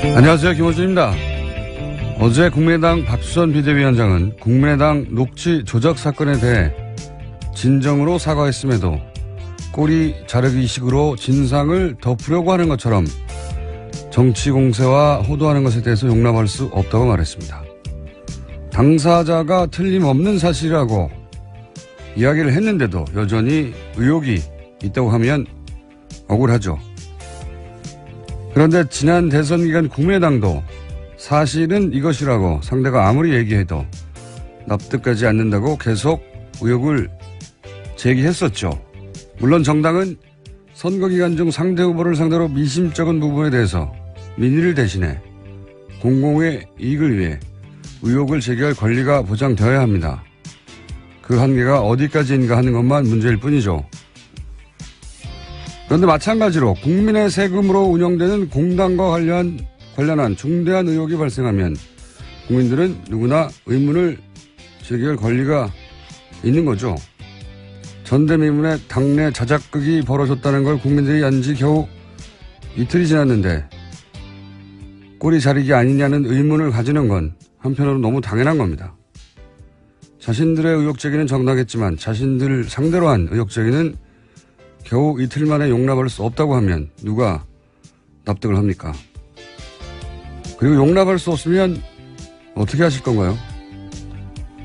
안녕하세요. 김호준입니다. 어제 국민의당 박수선 비대위원장은 국민의당 녹취 조작 사건에 대해 진정으로 사과했음에도 꼬리 자르기 식으로 진상을 덮으려고 하는 것처럼 정치 공세와 호도하는 것에 대해서 용납할 수 없다고 말했습니다. 당사자가 틀림없는 사실이라고 이야기를 했는데도 여전히 의혹이 있다고 하면 억울하죠. 그런데 지난 대선 기간 국민의당도 사실은 이것이라고 상대가 아무리 얘기해도 납득하지 않는다고 계속 의혹을 제기했었죠. 물론 정당은 선거 기간 중 상대 후보를 상대로 미심쩍은 부분에 대해서 민의를 대신해 공공의 이익을 위해 의혹을 제기할 권리가 보장되어야 합니다. 그 한계가 어디까지인가 하는 것만 문제일 뿐이죠. 그런데 마찬가지로 국민의 세금으로 운영되는 공당과 관련한 중대한 의혹이 발생하면 국민들은 누구나 의문을 제기할 권리가 있는 거죠. 전대미문의 당내 자작극이 벌어졌다는 걸 국민들이 안 지 겨우 이틀이 지났는데 꼬리 자르기 아니냐는 의문을 가지는 건 한편으로 너무 당연한 겁니다. 자신들의 의혹 제기는 정당했지만 자신들 상대로 한 의혹 제기는 겨우 이틀 만에 용납할 수 없다고 하면 누가 납득을 합니까? 그리고 용납할 수 없으면 어떻게 하실 건가요?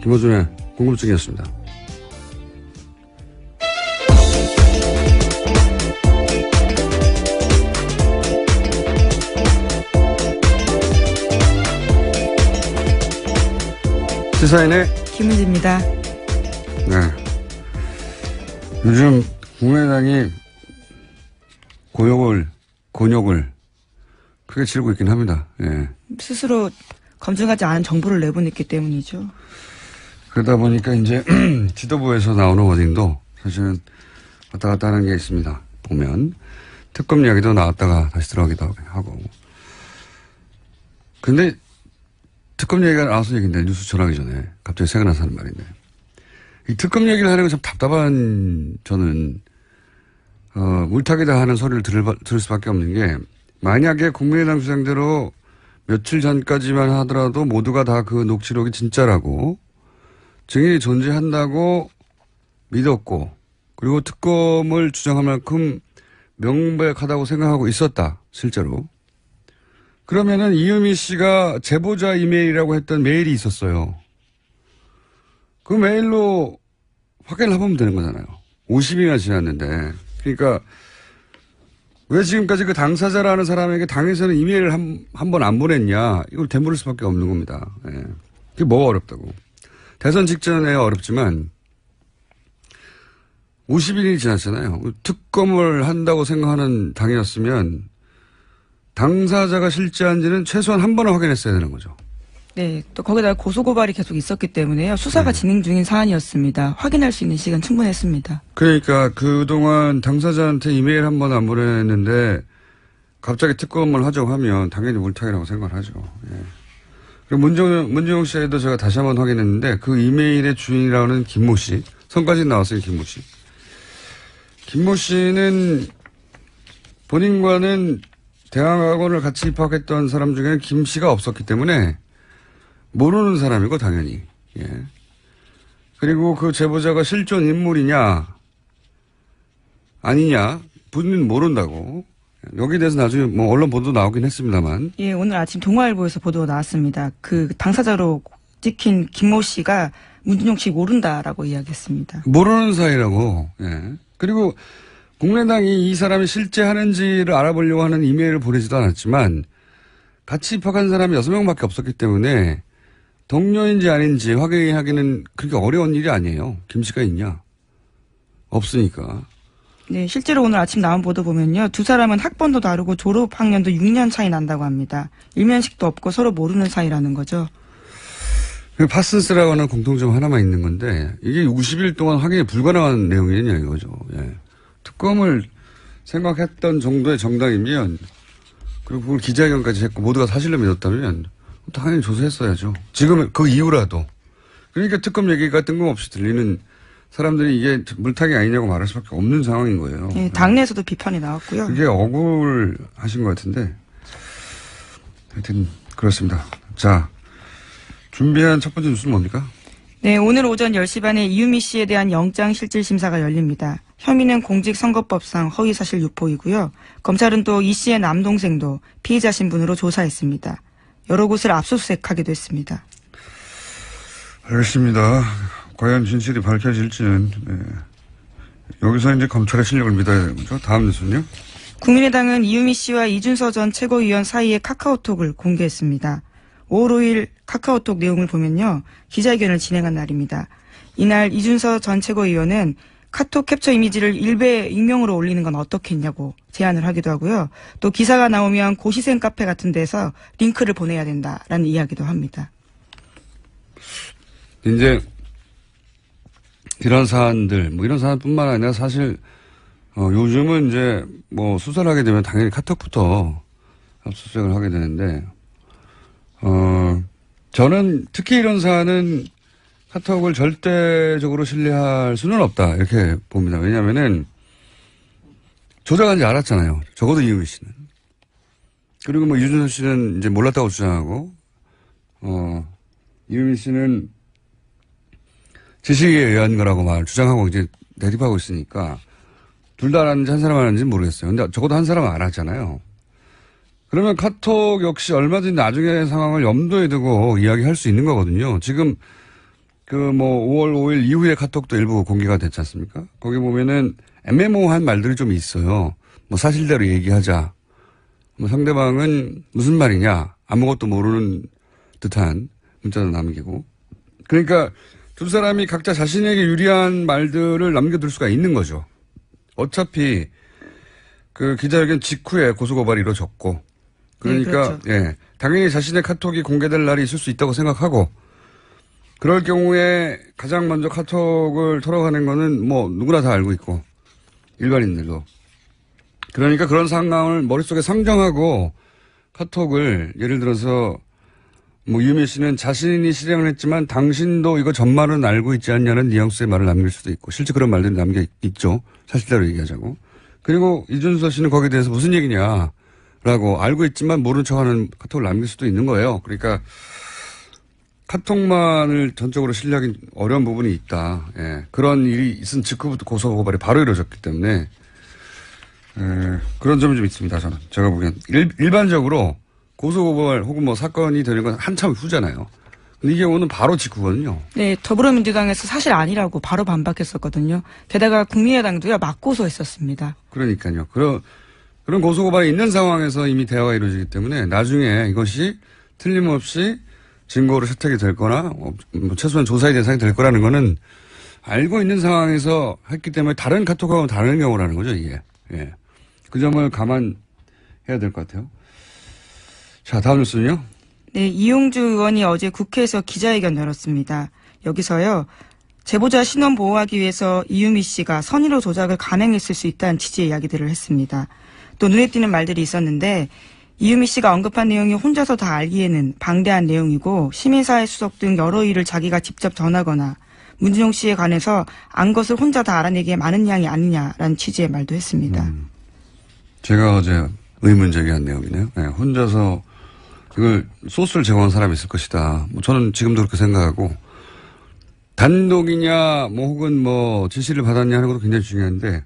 김호준의 궁금증이었습니다. 시사인의 김은지입니다. 네. 요즘 국민의당이 곤욕을 크게 치르고 있긴 합니다. 예. 스스로 검증하지 않은 정보를 내보냈기 때문이죠. 그러다 보니까 이제 지도부에서 나오는 워딩도 사실은 왔다 갔다 하는 게 있습니다. 보면 특검 이야기도 나왔다가 다시 들어가기도 하고. 근데 특검 얘기가 나와서 얘기인데 뉴스 전하기 전에 갑자기 생각나서 하는 말인데 이 특검 얘기를 하는 건 참 답답한 저는 물타기다 하는 소리를 들을 수밖에 없는 게 만약에 국민의당 주장대로 며칠 전까지만 하더라도 모두가 다 그 녹취록이 진짜라고 증인이 존재한다고 믿었고 그리고 특검을 주장할 만큼 명백하다고 생각하고 있었다. 실제로. 그러면은 이유미 씨가 제보자 이메일이라고 했던 메일이 있었어요. 그 메일로 확인을 해보면 되는 거잖아요. 50일이나 지났는데. 그러니까 왜 지금까지 그 당사자라는 사람에게 당에서는 이메일을 한 번 안 보냈냐. 이걸 되물을 수밖에 없는 겁니다. 예. 그게 뭐가 어렵다고. 대선 직전에 어렵지만 50일이 지났잖아요. 특검을 한다고 생각하는 당이었으면 당사자가 실제한지는 최소한 한 번은 확인했어야 되는 거죠. 네, 또 거기다가 고소고발이 계속 있었기 때문에요. 수사가 진행 중인 사안이었습니다. 확인할 수 있는 시간 충분했습니다. 그러니까 그동안 당사자한테 이메일 한 번 안 보냈는데 갑자기 특검을 하자고 하면 당연히 물타기라고 생각을 하죠. 예. 그리고 문정용 씨에도 제가 다시 한 번 확인했는데 그 이메일의 주인이라는 김모 씨. 성까지 나왔어요, 김모 씨. 김모 씨는 본인과는 대학원을 같이 입학했던 사람 중에는 김 씨가 없었기 때문에 모르는 사람이고 당연히. 예. 그리고 그 제보자가 실존 인물이냐 아니냐 본인은 모른다고. 여기에 대해서 나중에 뭐 언론 보도 나오긴 했습니다만. 예, 오늘 아침 동아일보에서 보도가 나왔습니다. 그 당사자로 찍힌 김모 씨가 문준용 씨 모른다라고 이야기했습니다. 모르는 사이라고. 예. 그리고 국민의당이 이 사람이 실제 하는지를 알아보려고 하는 이메일을 보내지도 않았지만 같이 입학한 사람이 6명밖에 없었기 때문에 동료인지 아닌지 확인하기는 그렇게 어려운 일이 아니에요. 김 씨가 있냐? 없으니까. 네, 실제로 오늘 아침 나온 보도 보면요. 두 사람은 학번도 다르고 졸업 학년도 6년 차이 난다고 합니다. 일면식도 없고 서로 모르는 사이라는 거죠. 파슨스라고 하는 공통점 하나만 있는 건데 이게 50일 동안 확인이 불가능한 내용이냐 이거죠. 예. 특검을 생각했던 정도의 정당이면 그리고 그걸 기자회견까지 했고 모두가 사실로 믿었다면 당연히 조사했어야죠. 지금 그 이후라도. 그러니까 특검 얘기가 뜬금없이 들리는 사람들이 이게 물타기 아니냐고 말할 수밖에 없는 상황인 거예요. 네, 당내에서도 비판이 나왔고요. 그게 억울하신 것 같은데 하여튼 그렇습니다. 자, 준비한 첫 번째 뉴스는 뭡니까? 네, 오늘 오전 10시 반에 이유미 씨에 대한 영장실질심사가 열립니다. 혐의는 공직선거법상 허위사실 유포이고요. 검찰은 또 이 씨의 남동생도 피의자 신분으로 조사했습니다. 여러 곳을 압수수색하기도 했습니다. 알겠습니다. 과연 진실이 밝혀질지는 여기서 이제 검찰의 실력을 믿어야 되는 거죠. 다음 뉴스는요? 국민의당은 이유미 씨와 이준서 전 최고위원 사이의 카카오톡을 공개했습니다. 5월 5일 카카오톡 내용을 보면요. 기자회견을 진행한 날입니다. 이날 이준서 전 최고위원은 카톡 캡처 이미지를 일베 익명으로 올리는 건 어떻겠냐고 제안을 하기도 하고요. 또 기사가 나오면 고시생 카페 같은 데서 링크를 보내야 된다라는 이야기도 합니다. 이제 이런 사안들, 뭐 이런 사안뿐만 아니라 사실 요즘은 이제 뭐 수사를 하게 되면 당연히 카톡부터 압수수색을 하게 되는데 저는 특히 이런 사안은 카톡을 절대적으로 신뢰할 수는 없다 이렇게 봅니다. 왜냐하면은 조작한지 알았잖아요. 적어도 이유미 씨는. 그리고 뭐 유준서 씨는 이제 몰랐다고 주장하고 이유미 씨는 지식에 의한 거라고 주장하고 이제 대립하고 있으니까 둘 다 알았는지 한 사람 알았는지는 모르겠어요. 근데 적어도 한 사람은 알았잖아요. 그러면 카톡 역시 얼마든지 나중에 상황을 염두에 두고 이야기할 수 있는 거거든요. 지금 그 뭐 5월 5일 이후에 카톡도 일부 공개가 됐지 않습니까? 거기 보면은 애매모호한 말들이 좀 있어요. 뭐 사실대로 얘기하자. 뭐 상대방은 무슨 말이냐. 아무것도 모르는 듯한 문자도 남기고. 그러니까 두 사람이 각자 자신에게 유리한 말들을 남겨둘 수가 있는 거죠. 어차피 그 기자회견 직후에 고소고발이 이루어졌고. 그러니까, 네, 그렇죠. 예. 당연히 자신의 카톡이 공개될 날이 있을 수 있다고 생각하고, 그럴 경우에 가장 먼저 카톡을 털어가는 거는 뭐 누구나 다 알고 있고, 일반인들도. 그러니까 그런 상황을 머릿속에 상정하고 카톡을 예를 들어서 뭐 유미 씨는 자신이 실행을 했지만 당신도 이거 전말은 알고 있지 않냐는 뉘앙스의 말을 남길 수도 있고, 실제 그런 말들이 남겨 있죠. 사실대로 얘기하자고. 그리고 이준서 씨는 거기에 대해서 무슨 얘기냐라고 알고 있지만 모른 척하는 카톡을 남길 수도 있는 거예요. 그러니까 카톡만을 전적으로 신뢰하기 어려운 부분이 있다. 예. 그런 일이 있은 직후부터 고소고발이 바로 이루어졌기 때문에 그런 점이 좀 있습니다. 저는 제가 보기엔 일반적으로 고소고발 혹은 뭐 사건이 되는 건 한참 후잖아요. 근데 이 경우는 바로 직후거든요. 네, 더불어민주당에서 사실 아니라고 바로 반박했었거든요. 게다가 국민의당도요 맞고소했었습니다. 그러니까요. 그런 고소고발이 있는 상황에서 이미 대화가 이루어지기 때문에 나중에 이것이 틀림없이 증거로 채택이 될 거나 뭐 최소한 조사의 대상이 될 거라는 거는 알고 있는 상황에서 했기 때문에 다른 카톡하고는 다른 경우라는 거죠, 이게. 예. 그 점을 감안해야 될 것 같아요. 자, 다음 뉴스는요? 네, 이용주 의원이 어제 국회에서 기자회견 열었습니다. 여기서요, 제보자 신원 보호하기 위해서 이유미 씨가 선의로 조작을 감행했을 수 있다는 취지의 이야기들을 했습니다. 또 눈에 띄는 말들이 있었는데, 이유미 씨가 언급한 내용이 혼자서 다 알기에는 방대한 내용이고 시민사회 수석 등 여러 일을 자기가 직접 전하거나 문준용 씨에 관해서 안 것을 혼자 다 알아내기에 많은 양이 아니냐라는 취지의 말도 했습니다. 제가 어제 의문 제기한 내용이네요. 네, 혼자서 이걸 소스를 제공한 사람이 있을 것이다. 뭐 저는 지금도 그렇게 생각하고 단독이냐 뭐 혹은 뭐 지시를 받았냐 하는 것도 굉장히 중요한데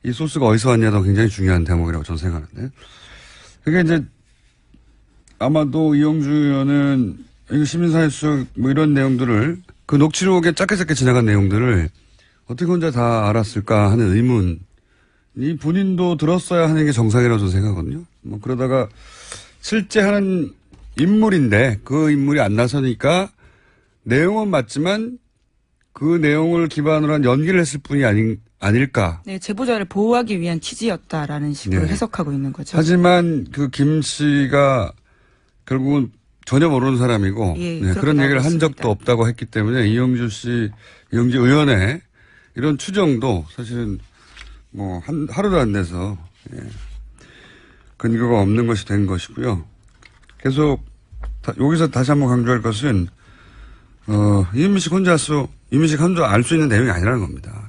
이 소스가 어디서 왔냐도 굉장히 중요한 대목이라고 저는 생각하는데 그게 이제 아마도 이용주 의원은 시민사회 수석 뭐 이런 내용들을 그 녹취록에 짧게 지나간 내용들을 어떻게 혼자 다 알았을까 하는 의문이 본인도 들었어야 하는 게 정상이라고 저는 생각하거든요. 뭐 그러다가 실제 하는 인물인데 그 인물이 안 나서니까 내용은 맞지만 그 내용을 기반으로 한 연기를 했을 뿐이 아닐까. 네, 제보자를 보호하기 위한 취지였다라는 식으로 네. 해석하고 있는 거죠. 하지만 그 김 씨가 결국은 전혀 모르는 사람이고 예, 네, 그런 얘기를 한 적도 없다고 했기 때문에 이용주 의원의 이런 추정도 사실은 뭐 하루도 안 돼서 근거가 없는 것이 된 것이고요. 계속 여기서 다시 한번 강조할 것은 이민식 혼자 알 수 있는 내용이 아니라는 겁니다.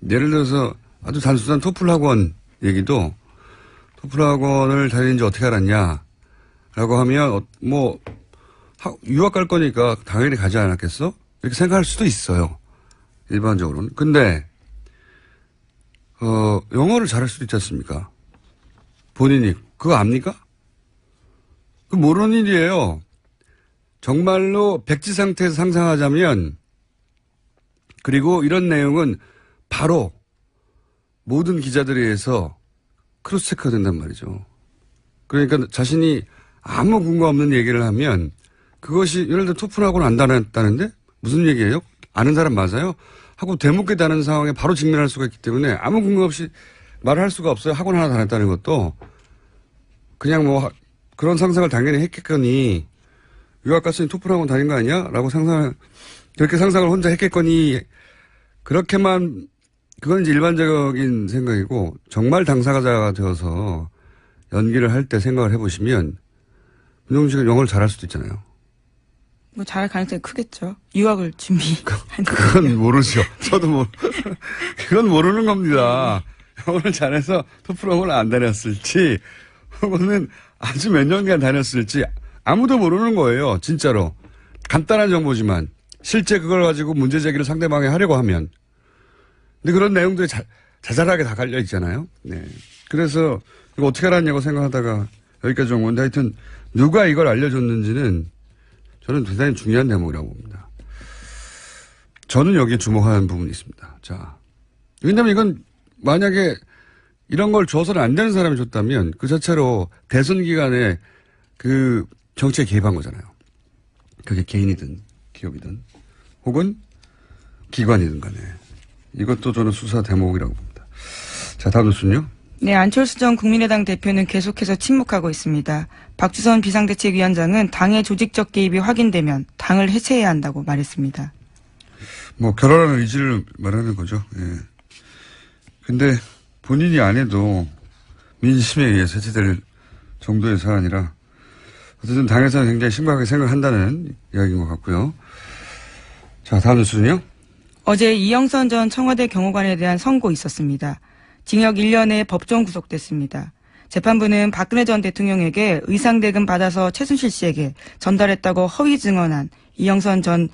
예를 들어서 아주 단순한 토플 학원 얘기도 토플 학원을 다니는지 어떻게 알았냐 라고 하면 유학 갈 거니까 당연히 가지 않았겠어? 이렇게 생각할 수도 있어요. 일반적으로는. 근데 영어를 잘할 수도 있지 않습니까? 본인이 그거 압니까? 그 모르는 일이에요. 정말로 백지 상태에서 상상하자면, 그리고 이런 내용은 바로 모든 기자들에 의해서 크로스 체크가 된단 말이죠. 그러니까 자신이 아무 근거 없는 얘기를 하면 그것이 예를 들어 토플하고는 안 다녔다는데 무슨 얘기예요? 아는 사람 맞아요? 하고 되묻게 다는 상황에 바로 직면할 수가 있기 때문에 아무 근거 없이 말을 할 수가 없어요. 학원 하나 다녔다는 것도 그냥 그런 상상을 당연히 했겠거니 유학 갔으니 토플학원 다닌 거 아니야? 라고 그렇게 상상을 혼자 했겠거니 그렇게만 그건 이제 일반적인 생각이고 정말 당사자가 되어서 연기를 할 때 생각을 해보시면 문정민 씨가 영어를 잘할 수도 있잖아요. 잘할 가능성이 크겠죠. 유학을 준비하는. 그건 모르죠. 저도 그건 모르는 겁니다. 영어를 잘해서 토플학원을 안 다녔을지 혹은 아주 몇 년간 다녔을지 아무도 모르는 거예요. 진짜로. 간단한 정보지만 실제 그걸 가지고 문제 제기를 상대방에 하려고 하면. 근데 그런 내용들이 자잘하게 다 갈려 있잖아요. 네. 그래서 이거 어떻게 알았냐고 생각하다가 여기까지 온 건데 하여튼 누가 이걸 알려줬는지는 저는 대단히 중요한 대목이라고 봅니다. 저는 여기에 주목하는 부분이 있습니다. 자. 왜냐면 이건 만약에 이런 걸 줘서는 안 되는 사람이 줬다면 그 자체로 대선 기간에 그 정치에 개입한 거잖아요. 그게 개인이든 기업이든 혹은 기관이든 간에. 이것도 저는 수사 대목이라고 봅니다. 자, 다음 뉴스는요. 네, 안철수 전 국민의당 대표는 계속해서 침묵하고 있습니다. 박주선 비상대책위원장은 당의 조직적 개입이 확인되면 당을 해체해야 한다고 말했습니다. 결혼하는 의지를 말하는 거죠. 예. 근데 본인이 안 해도 민심에 의해서 해체될 정도의 사안이라 어쨌든 당에서는 굉장히 심각하게 생각한다는 이야기인 것 같고요. 자, 다음 뉴스는요. 어제 이영선 전 청와대 경호관에 대한 선고 있었습니다. 징역 1년에 법정 구속됐습니다. 재판부는 박근혜 전 대통령에게 의상대금 받아서 최순실 씨에게 전달했다고 허위 증언한 이영선 전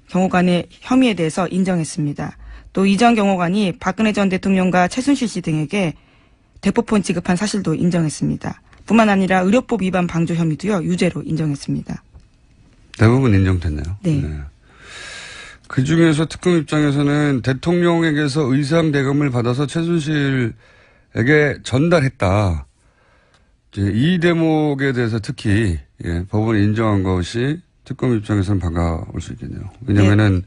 경호관의 혐의에 대해서 인정했습니다. 또 이 전 경호관이 박근혜 전 대통령과 최순실 씨 등에게 대포폰 지급한 사실도 인정했습니다. 뿐만 아니라 의료법 위반 방조 혐의도요 유죄로 인정했습니다. 대부분 인정됐네요. 네. 네. 그중에서 특검 입장에서는 대통령에게서 의상 대금을 받아서 최순실에게 전달했다. 이제 이 대목에 대해서 특히 법원이 인정한 것이 특검 입장에서는 반가울 수 있겠네요. 왜냐면은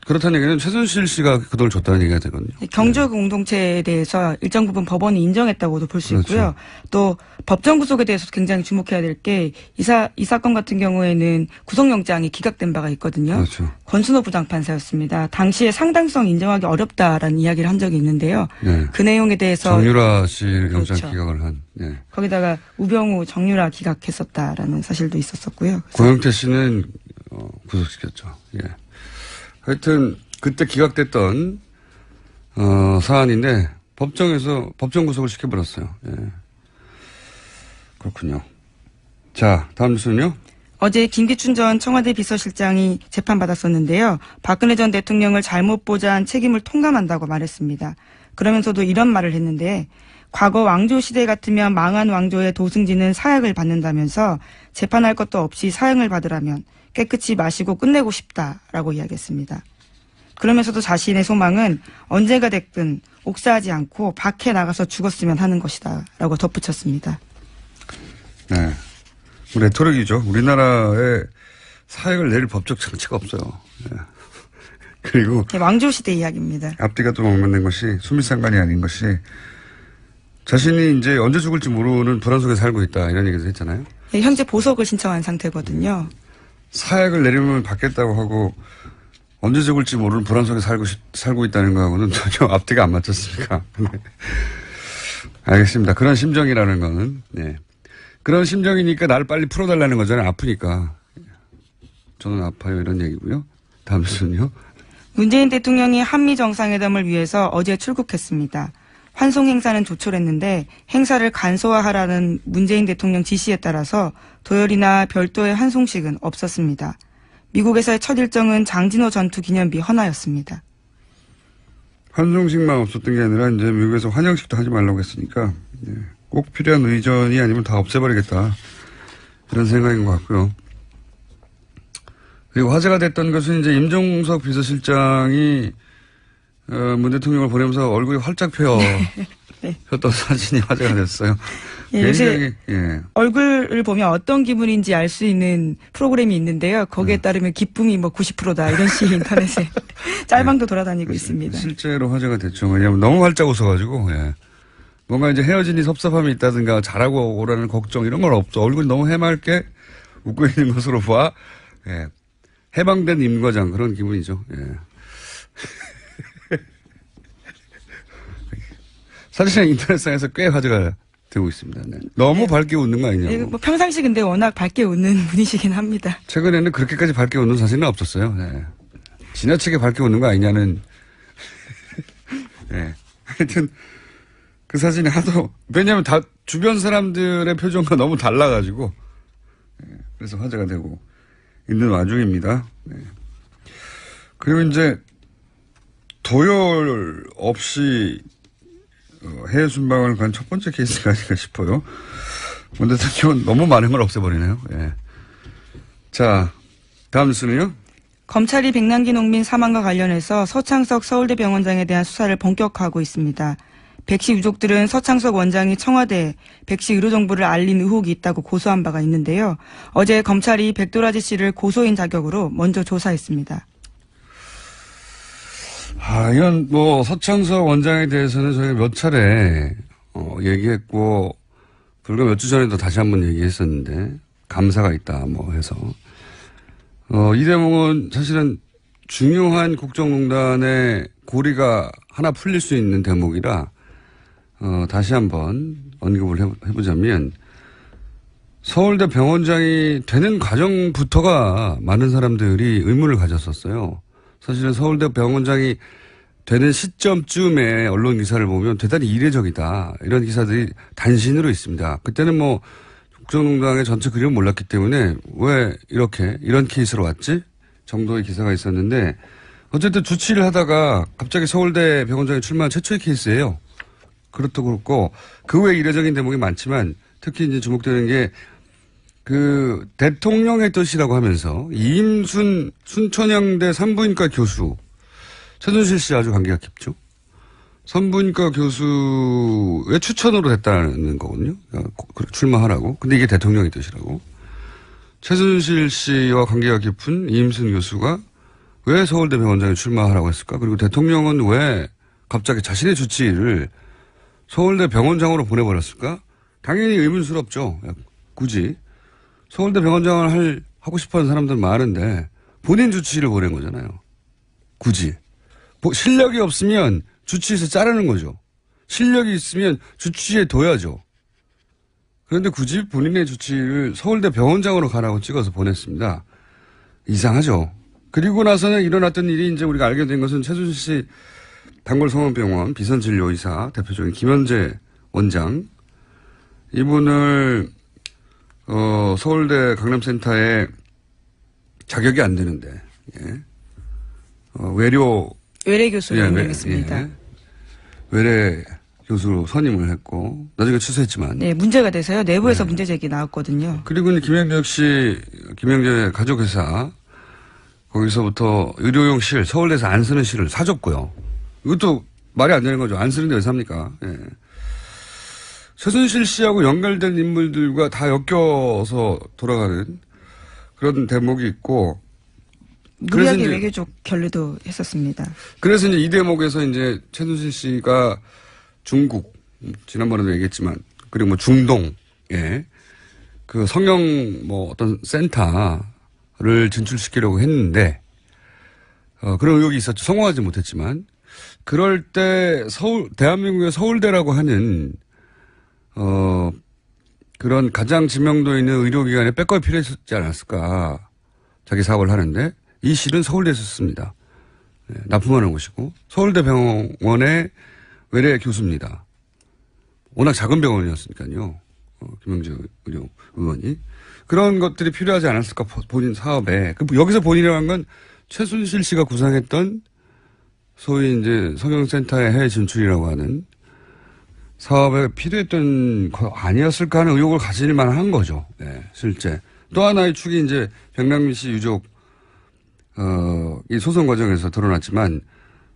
그렇다는 얘기는 최순실 씨가 그 돈을 줬다는 얘기가 되거든요. 경제 공동체에 대해서 일정 부분 법원이 인정했다고도 볼 수 그렇죠. 있고요. 또 법정 구속에 대해서 굉장히 주목해야 될 게 이 사건 같은 경우에는 구속영장이 기각된 바가 있거든요. 그렇죠. 권순호 부장판사였습니다. 당시에 상당성 인정하기 어렵다라는 이야기를 한 적이 있는데요. 네. 그 내용에 대해서 정유라 씨 영장 그렇죠. 기각을 한. 네. 거기다가 우병우 정유라 기각했었다라는 사실도 있었었고요. 고영태 씨는 구속시켰죠. 예. 하여튼 그때 기각됐던 사안인데 법정에서 법정 구속을 시켜버렸어요. 예. 그렇군요. 자, 다음 뉴스는요. 어제 김기춘 전 청와대 비서실장이 재판받았었는데요. 박근혜 전 대통령을 잘못 보좌한 책임을 통감한다고 말했습니다. 그러면서도 이런 말을 했는데 과거 왕조 시대 같으면 망한 왕조의 도승지는 사약을 받는다면서 재판할 것도 없이 사형을 받으라면 깨끗이 마시고 끝내고 싶다라고 이야기했습니다. 그러면서도 자신의 소망은 언제가 됐든 옥사하지 않고 밖에 나가서 죽었으면 하는 것이다 라고 덧붙였습니다. 네. 레토릭이죠. 우리나라에 사약을 내릴 법적 장치가 없어요. 네. 그리고 네, 왕조 시대 이야기입니다. 앞뒤가 또 맞는 것이 수미상관이 아닌 것이 자신이 이제 언제 죽을지 모르는 불안 속에 살고 있다 이런 얘기도 했잖아요. 네, 현재 보석을 신청한 상태거든요. 사약을 내리면 받겠다고 하고 언제 죽을지 모르는 불안 속에 살고 있다는 거하고는 전혀 앞뒤가 안 맞췄습니까? 네. 알겠습니다. 그런 심정이라는 거는, 네. 그런 심정이니까 나를 빨리 풀어달라는 거잖아요. 아프니까. 저는 아파요. 이런 얘기고요. 다음 순요. 문재인 대통령이 한미 정상회담을 위해서 어제 출국했습니다. 환송 행사는 조촐했는데 행사를 간소화하라는 문재인 대통령 지시에 따라서 도열이나 별도의 환송식은 없었습니다. 미국에서의 첫 일정은 장진호 전투 기념비 헌화였습니다. 환송식만 없었던 게 아니라 이제 미국에서 환영식도 하지 말라고 했으니까 꼭 필요한 의전이 아니면 다 없애버리겠다. 이런 생각인 것 같고요. 그리고 화제가 됐던 것은 이제 임종석 비서실장이 문 대통령을 보내면서 얼굴이 활짝 폈던 사진이 화제가 됐어요. 예, 요새 얼굴을 보면 어떤 기분인지 알 수 있는 프로그램이 있는데요. 거기에 따르면 기쁨이 뭐 90%다 이런 식의 인터넷에 짤방도 돌아다니고 있습니다. 실제로 화제가 됐죠. 왜냐하면 너무 활짝 웃어가지고 뭔가 이제 헤어지니 섭섭함이 있다든가 잘하고 오라는 걱정 이런 건 없죠. 얼굴이 너무 해맑게 웃고 있는 것으로 봐. 해방된 임과장 그런 기분이죠. 사실은 인터넷상에서 꽤 화제가 되고 있습니다. 너무 밝게 웃는 거 아니냐고. 뭐 평상시 근데 워낙 밝게 웃는 분이시긴 합니다. 최근에는 그렇게까지 밝게 웃는 사진은 없었어요. 지나치게 밝게 웃는 거 아니냐는. 하여튼 그 사진이 하도 왜냐하면 다 주변 사람들의 표정과 너무 달라가지고 그래서 화제가 되고 있는 와중입니다. 그리고 이제 도열 없이 해외 순방을 간 첫 번째 케이스가 아닐까 싶어요. 문 대통령은 너무 많은 걸 없애버리네요. 자, 다음 뉴스는요. 검찰이 백남기 농민 사망과 관련해서 서창석 서울대병원장에 대한 수사를 본격화하고 있습니다. 백씨 유족들은 서창석 원장이 청와대에 백씨 의료 정보를 알린 의혹이 있다고 고소한 바가 있는데요. 어제 검찰이 백도라지 씨를 고소인 자격으로 먼저 조사했습니다. 이건 서창석 원장에 대해서는 저희가 몇 차례 얘기했고 불과 몇 주 전에도 다시 한번 얘기했었는데 감사가 있다 해서 이 대목은 사실은 중요한 국정농단의 고리가 하나 풀릴 수 있는 대목이라 다시 한번 언급을 해보자면 서울대 병원장이 되는 과정부터가 많은 사람들이 의문을 가졌었어요. 사실은 서울대 병원장이 되는 시점쯤에 언론 기사를 보면 대단히 이례적이다. 이런 기사들이 단신으로 있습니다. 그때는 국정농단의 전체 그림을 몰랐기 때문에 왜 이런 케이스로 왔지? 정도의 기사가 있었는데 어쨌든 주치를 하다가 갑자기 서울대 병원장이 출마한 최초의 케이스예요. 그것도 그렇고 그 외에 이례적인 대목이 많지만 특히 이제 주목되는 게 그 대통령의 뜻이라고 하면서 이임순 순천향대 산부인과 교수 최순실 씨 아주 관계가 깊죠. 산부인과 교수의 추천으로 됐다는 거거든요. 출마하라고. 근데 이게 대통령의 뜻이라고. 최순실 씨와 관계가 깊은 이임순 교수가 왜 서울대 병원장에 출마하라고 했을까? 그리고 대통령은 왜 갑자기 자신의 주치의를 서울대 병원장으로 보내버렸을까? 당연히 의문스럽죠. 굳이. 서울대 병원장을 하고 싶어 하는 사람들 많은데 본인 주치의를 보낸 거잖아요. 굳이. 실력이 없으면 주치의에서 자르는 거죠. 실력이 있으면 주치의에 둬야죠. 그런데 굳이 본인의 주치의를 서울대 병원장으로 가라고 찍어서 보냈습니다. 이상하죠. 그리고 나서는 일어났던 일이 이제 우리가 알게 된 것은 최순실 씨 단골성원병원 비선진료의사 대표적인 김현재 원장 이분을 서울대 강남센터에 자격이 안 되는데 외래 교수로 임명했습니다. 외래 교수로 선임을 했고 나중에 취소했지만 문제가 돼서요. 내부에서 문제 제기 나왔거든요. 그리고 김영재 가족회사 거기서부터 의료용 실 서울대에서 안 쓰는 실을 사줬고요. 이것도 말이 안 되는 거죠. 안 쓰는데 왜 삽니까? 최순실 씨하고 연결된 인물들과 다 엮여서 돌아가는 그런 대목이 있고. 무리하게 외교적 결례도 했었습니다. 그래서 이제 이 대목에서 이제 최순실 씨가 중국, 지난번에도 얘기했지만, 그리고 중동에 그 성형 어떤 센터를 진출시키려고 했는데, 그런 의혹이 있었죠. 성공하지 못했지만. 그럴 때 대한민국의 서울대라고 하는 그런 가장 지명도 있는 의료기관에 백업이 필요했지 않았을까. 자기 사업을 하는데 이 실은 서울대에서 썼습니다. 납품하는 곳이고 서울대 병원의 외래 교수입니다. 워낙 작은 병원이었으니까요. 김영재 의원이. 그런 것들이 필요하지 않았을까 본인 사업에. 여기서 본인이라는 건 최순실 씨가 구상했던 소위 이제 성형센터의 해외 진출이라고 하는 사업에 필요했던 거 아니었을까 하는 의혹을 가질 만한 거죠. 네, 실제. 또 하나의 축이 이제 백남기 씨 유족, 이 소송 과정에서 드러났지만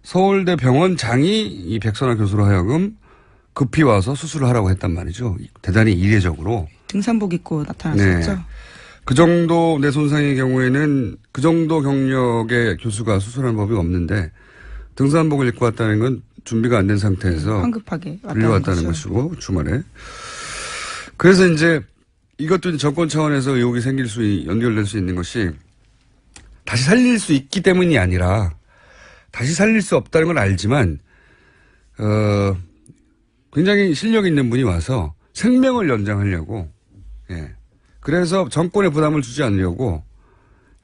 서울대 병원장이 이 백선아 교수로 하여금 급히 와서 수술을 하라고 했단 말이죠. 대단히 이례적으로. 등산복 입고 나타났었죠. 네. 그 정도 내 손상의 경우에는 그 정도 경력의 교수가 수술하는 법이 없는데 등산복을 입고 왔다는 건 준비가 안 된 상태에서 황급하게 불려왔다는 것이고 주말에. 그래서 이제 이것도 이제 정권 차원에서 의혹이 연결될 수 있는 것이 다시 살릴 수 있기 때문이 아니라 다시 살릴 수 없다는 걸 알지만 굉장히 실력 있는 분이 와서 생명을 연장하려고 예. 그래서 정권에 부담을 주지 않으려고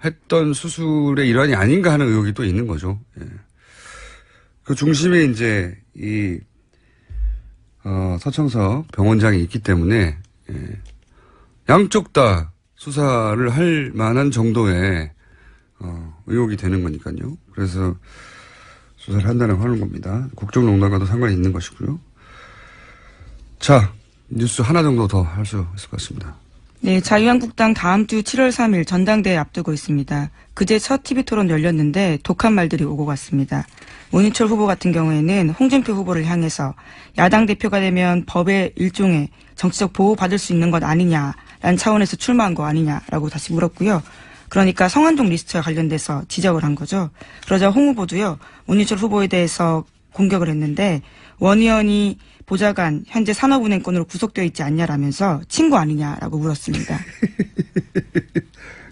했던 수술의 일환이 아닌가 하는 의혹이 또 있는 거죠. 예. 그 중심에 이제 이 서청석 병원장이 있기 때문에 예. 양쪽 다 수사를 할 만한 정도의 의혹이 되는 거니까요. 그래서 수사를 한다고 하는 겁니다. 국정농단과도 상관이 있는 것이고요. 자, 뉴스 하나 정도 더 할 수 있을 것 같습니다. 네, 자유한국당 다음 주 7월 3일 전당대회 앞두고 있습니다. 그제 첫 TV토론 열렸는데 독한 말들이 오고 갔습니다. 원유철 후보 같은 경우에는 홍준표 후보를 향해서 야당 대표가 되면 법의 일종의 정치적 보호받을 수 있는 것 아니냐라는 차원에서 출마한 거 아니냐라고 다시 물었고요. 그러니까 성완종 리스트와 관련돼서 지적을 한 거죠. 그러자 홍 후보도요. 원유철 후보에 대해서 공격을 했는데 원 의원이 보좌관 현재 산업은행권으로 구속되어 있지 않냐라면서 친구 아니냐라고 물었습니다.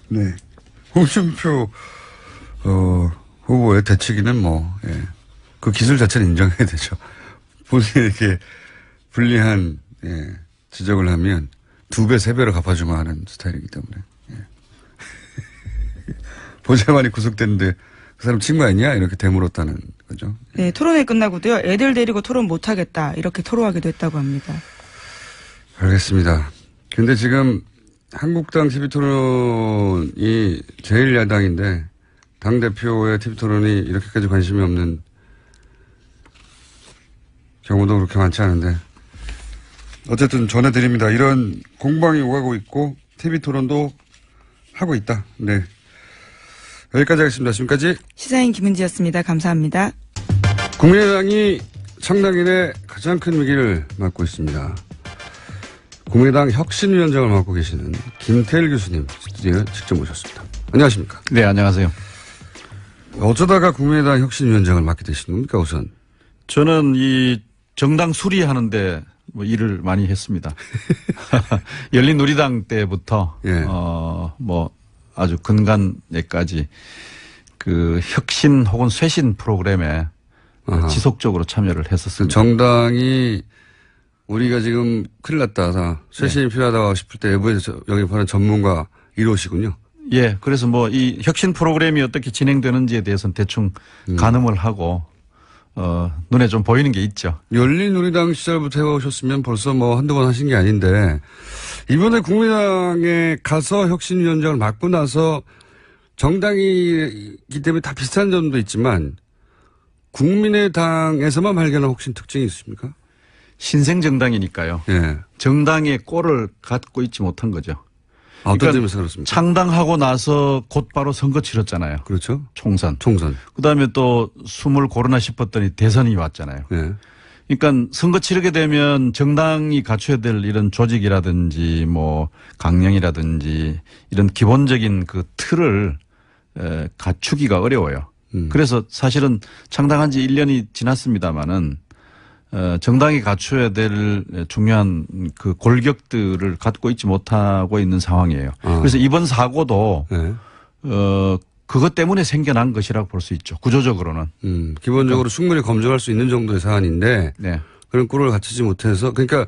네. 홍준표 후보의 대치기는 예. 그 기술 자체는 인정해야 되죠. 본인에게 불리한 지적을 하면 2배, 3배로 갚아주마 하는 스타일이기 때문에. 예. 보좌관이 구속됐는데 그 사람 친구 아니냐? 이렇게 되물었다는 거죠. 네, 토론회 끝나고도요. 애들 데리고 토론 못하겠다. 이렇게 토로하기도 했다고 합니다. 알겠습니다. 근데 지금 한국당 TV토론이 제1야당인데 당대표의 TV토론이 이렇게까지 관심이 없는 경우도 그렇게 많지 않은데 어쨌든 전해드립니다. 이런 공방이 오가고 있고 TV토론도 하고 있다. 네. 여기까지 하겠습니다. 지금까지 시사인 김은지였습니다. 감사합니다. 국민의당이 창당 이래 가장 큰 위기를 맞고 있습니다. 국민의당 혁신위원장을 맡고 계시는 김태일 교수님 스튜디오에 직접 모셨습니다. 안녕하십니까? 네, 안녕하세요. 어쩌다가 국민의당 혁신위원장을 맡게 되신 겁니까, 우선? 저는 이 정당 수리하는데 일을 많이 했습니다. 열린우리당 때부터 예. 아주 근간에까지 그 혁신 혹은 쇄신 프로그램에 아하. 지속적으로 참여를 했었습니다. 정당이 우리가 지금 큰일 났다. 쇄신이 필요하다고 싶을 때 외부에서 영입하는 전문가 1호시군요. 예. 그래서 이 혁신 프로그램이 어떻게 진행되는지에 대해서는 대충 가늠을 하고 눈에 좀 보이는 게 있죠. 열린우리당 시절부터 해오셨으면 벌써 한두 번 하신 게 아닌데 이번에 국민의당에 가서 혁신위원장을 맡고 나서 정당이기 때문에 다 비슷한 점도 있지만 국민의당에서만 발견한 혹시 특징이 있습니까? 신생 정당이니까요. 예. 정당의 꼴을 갖고 있지 못한 거죠. 어떤 점에서 그렇습니까? 창당하고 나서 곧바로 선거 치렀잖아요. 그렇죠. 총선. 그다음에 또 숨을 고르나 싶었더니 대선이 왔잖아요. 예. 그러니까 선거 치르게 되면 정당이 갖춰야 될 이런 조직이라든지 강령이라든지 이런 기본적인 그 틀을 갖추기가 어려워요. 그래서 사실은 창당한 지 1년이 지났습니다마는 정당이 갖춰야 될 중요한 그 골격들을 갖고 있지 못하고 있는 상황이에요. 그래서 이번 사고도 네. 그것 때문에 생겨난 것이라고 볼 수 있죠. 구조적으로는. 기본적으로 충분히 검증할 수 있는 정도의 사안인데 네. 그런 꼴을 갖추지 못해서 그러니까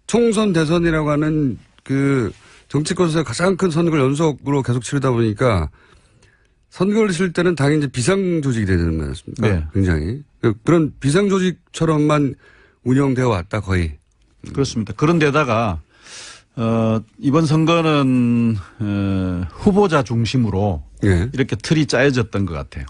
총선 대선이라고 하는 그 정치권에서 가장 큰 선거를 연속으로 계속 치르다 보니까 선거를 치를 때는 당연히 이제 비상조직이 되는 거 아니겠습니까? 네. 굉장히. 그런 비상조직처럼만 운영되어 왔다 거의. 그렇습니다. 그런데다가 이번 선거는 후보자 중심으로 예. 이렇게 틀이 짜여졌던 것 같아요.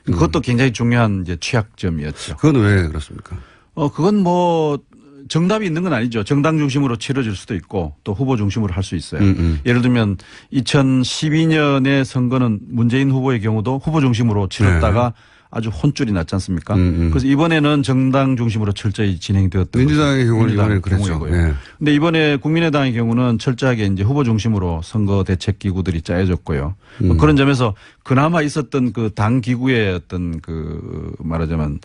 그것도 굉장히 중요한 이제 취약점이었죠. 그건 왜 그렇습니까? 그건 뭐 정답이 있는 건 아니죠. 정당 중심으로 치러질 수도 있고 또 후보 중심으로 할 수 있어요. 예를 들면 2012년의 선거는 문재인 후보의 경우도 후보 중심으로 치렀다가 아주 혼쭐이 났지 않습니까? 그래서 이번에는 정당 중심으로 철저히 진행되었던 민주당의 경우는 이번에는 그랬죠. 그런데 이번에 국민의당의 경우는 철저하게 이제 후보 중심으로 선거 대책 기구들이 짜여졌고요. 뭐 그런 점에서 그나마 있었던 그 당 기구의 어떤 그 말하자면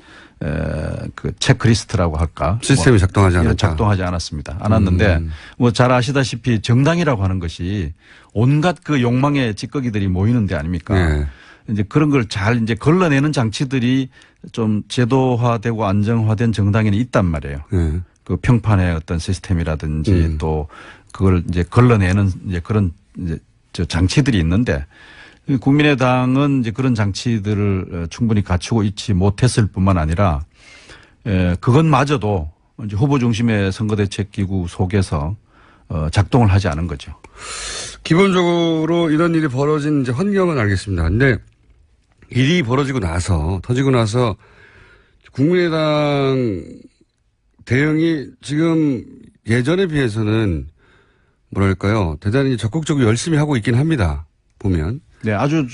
그 체크리스트라고 할까? 시스템이 작동하지 않았다. 작동하지 않았습니다. 않았는데 뭐 잘 아시다시피 정당이라고 하는 것이 온갖 그 욕망의 찌꺼기들이 모이는 데 아닙니까? 네. 이제 그런 걸 잘 이제 걸러내는 장치들이 좀 제도화되고 안정화된 정당에는 있단 말이에요. 네. 그 평판의 어떤 시스템이라든지 또 그걸 이제 걸러내는 이제 그런 이제 저 장치들이 있는데 국민의당은 이제 그런 장치들을 충분히 갖추고 있지 못했을 뿐만 아니라 그것마저도 이제 후보 중심의 선거대책기구 속에서 작동을 하지 않은 거죠. 기본적으로 이런 일이 벌어진 이제 환경은 알겠습니다. 근데 일이 터지고 나서 국민의당 대응이 지금 예전에 비해서는 뭐랄까요. 대단히 적극적으로 열심히 하고 있긴 합니다. 보면. 네, 아주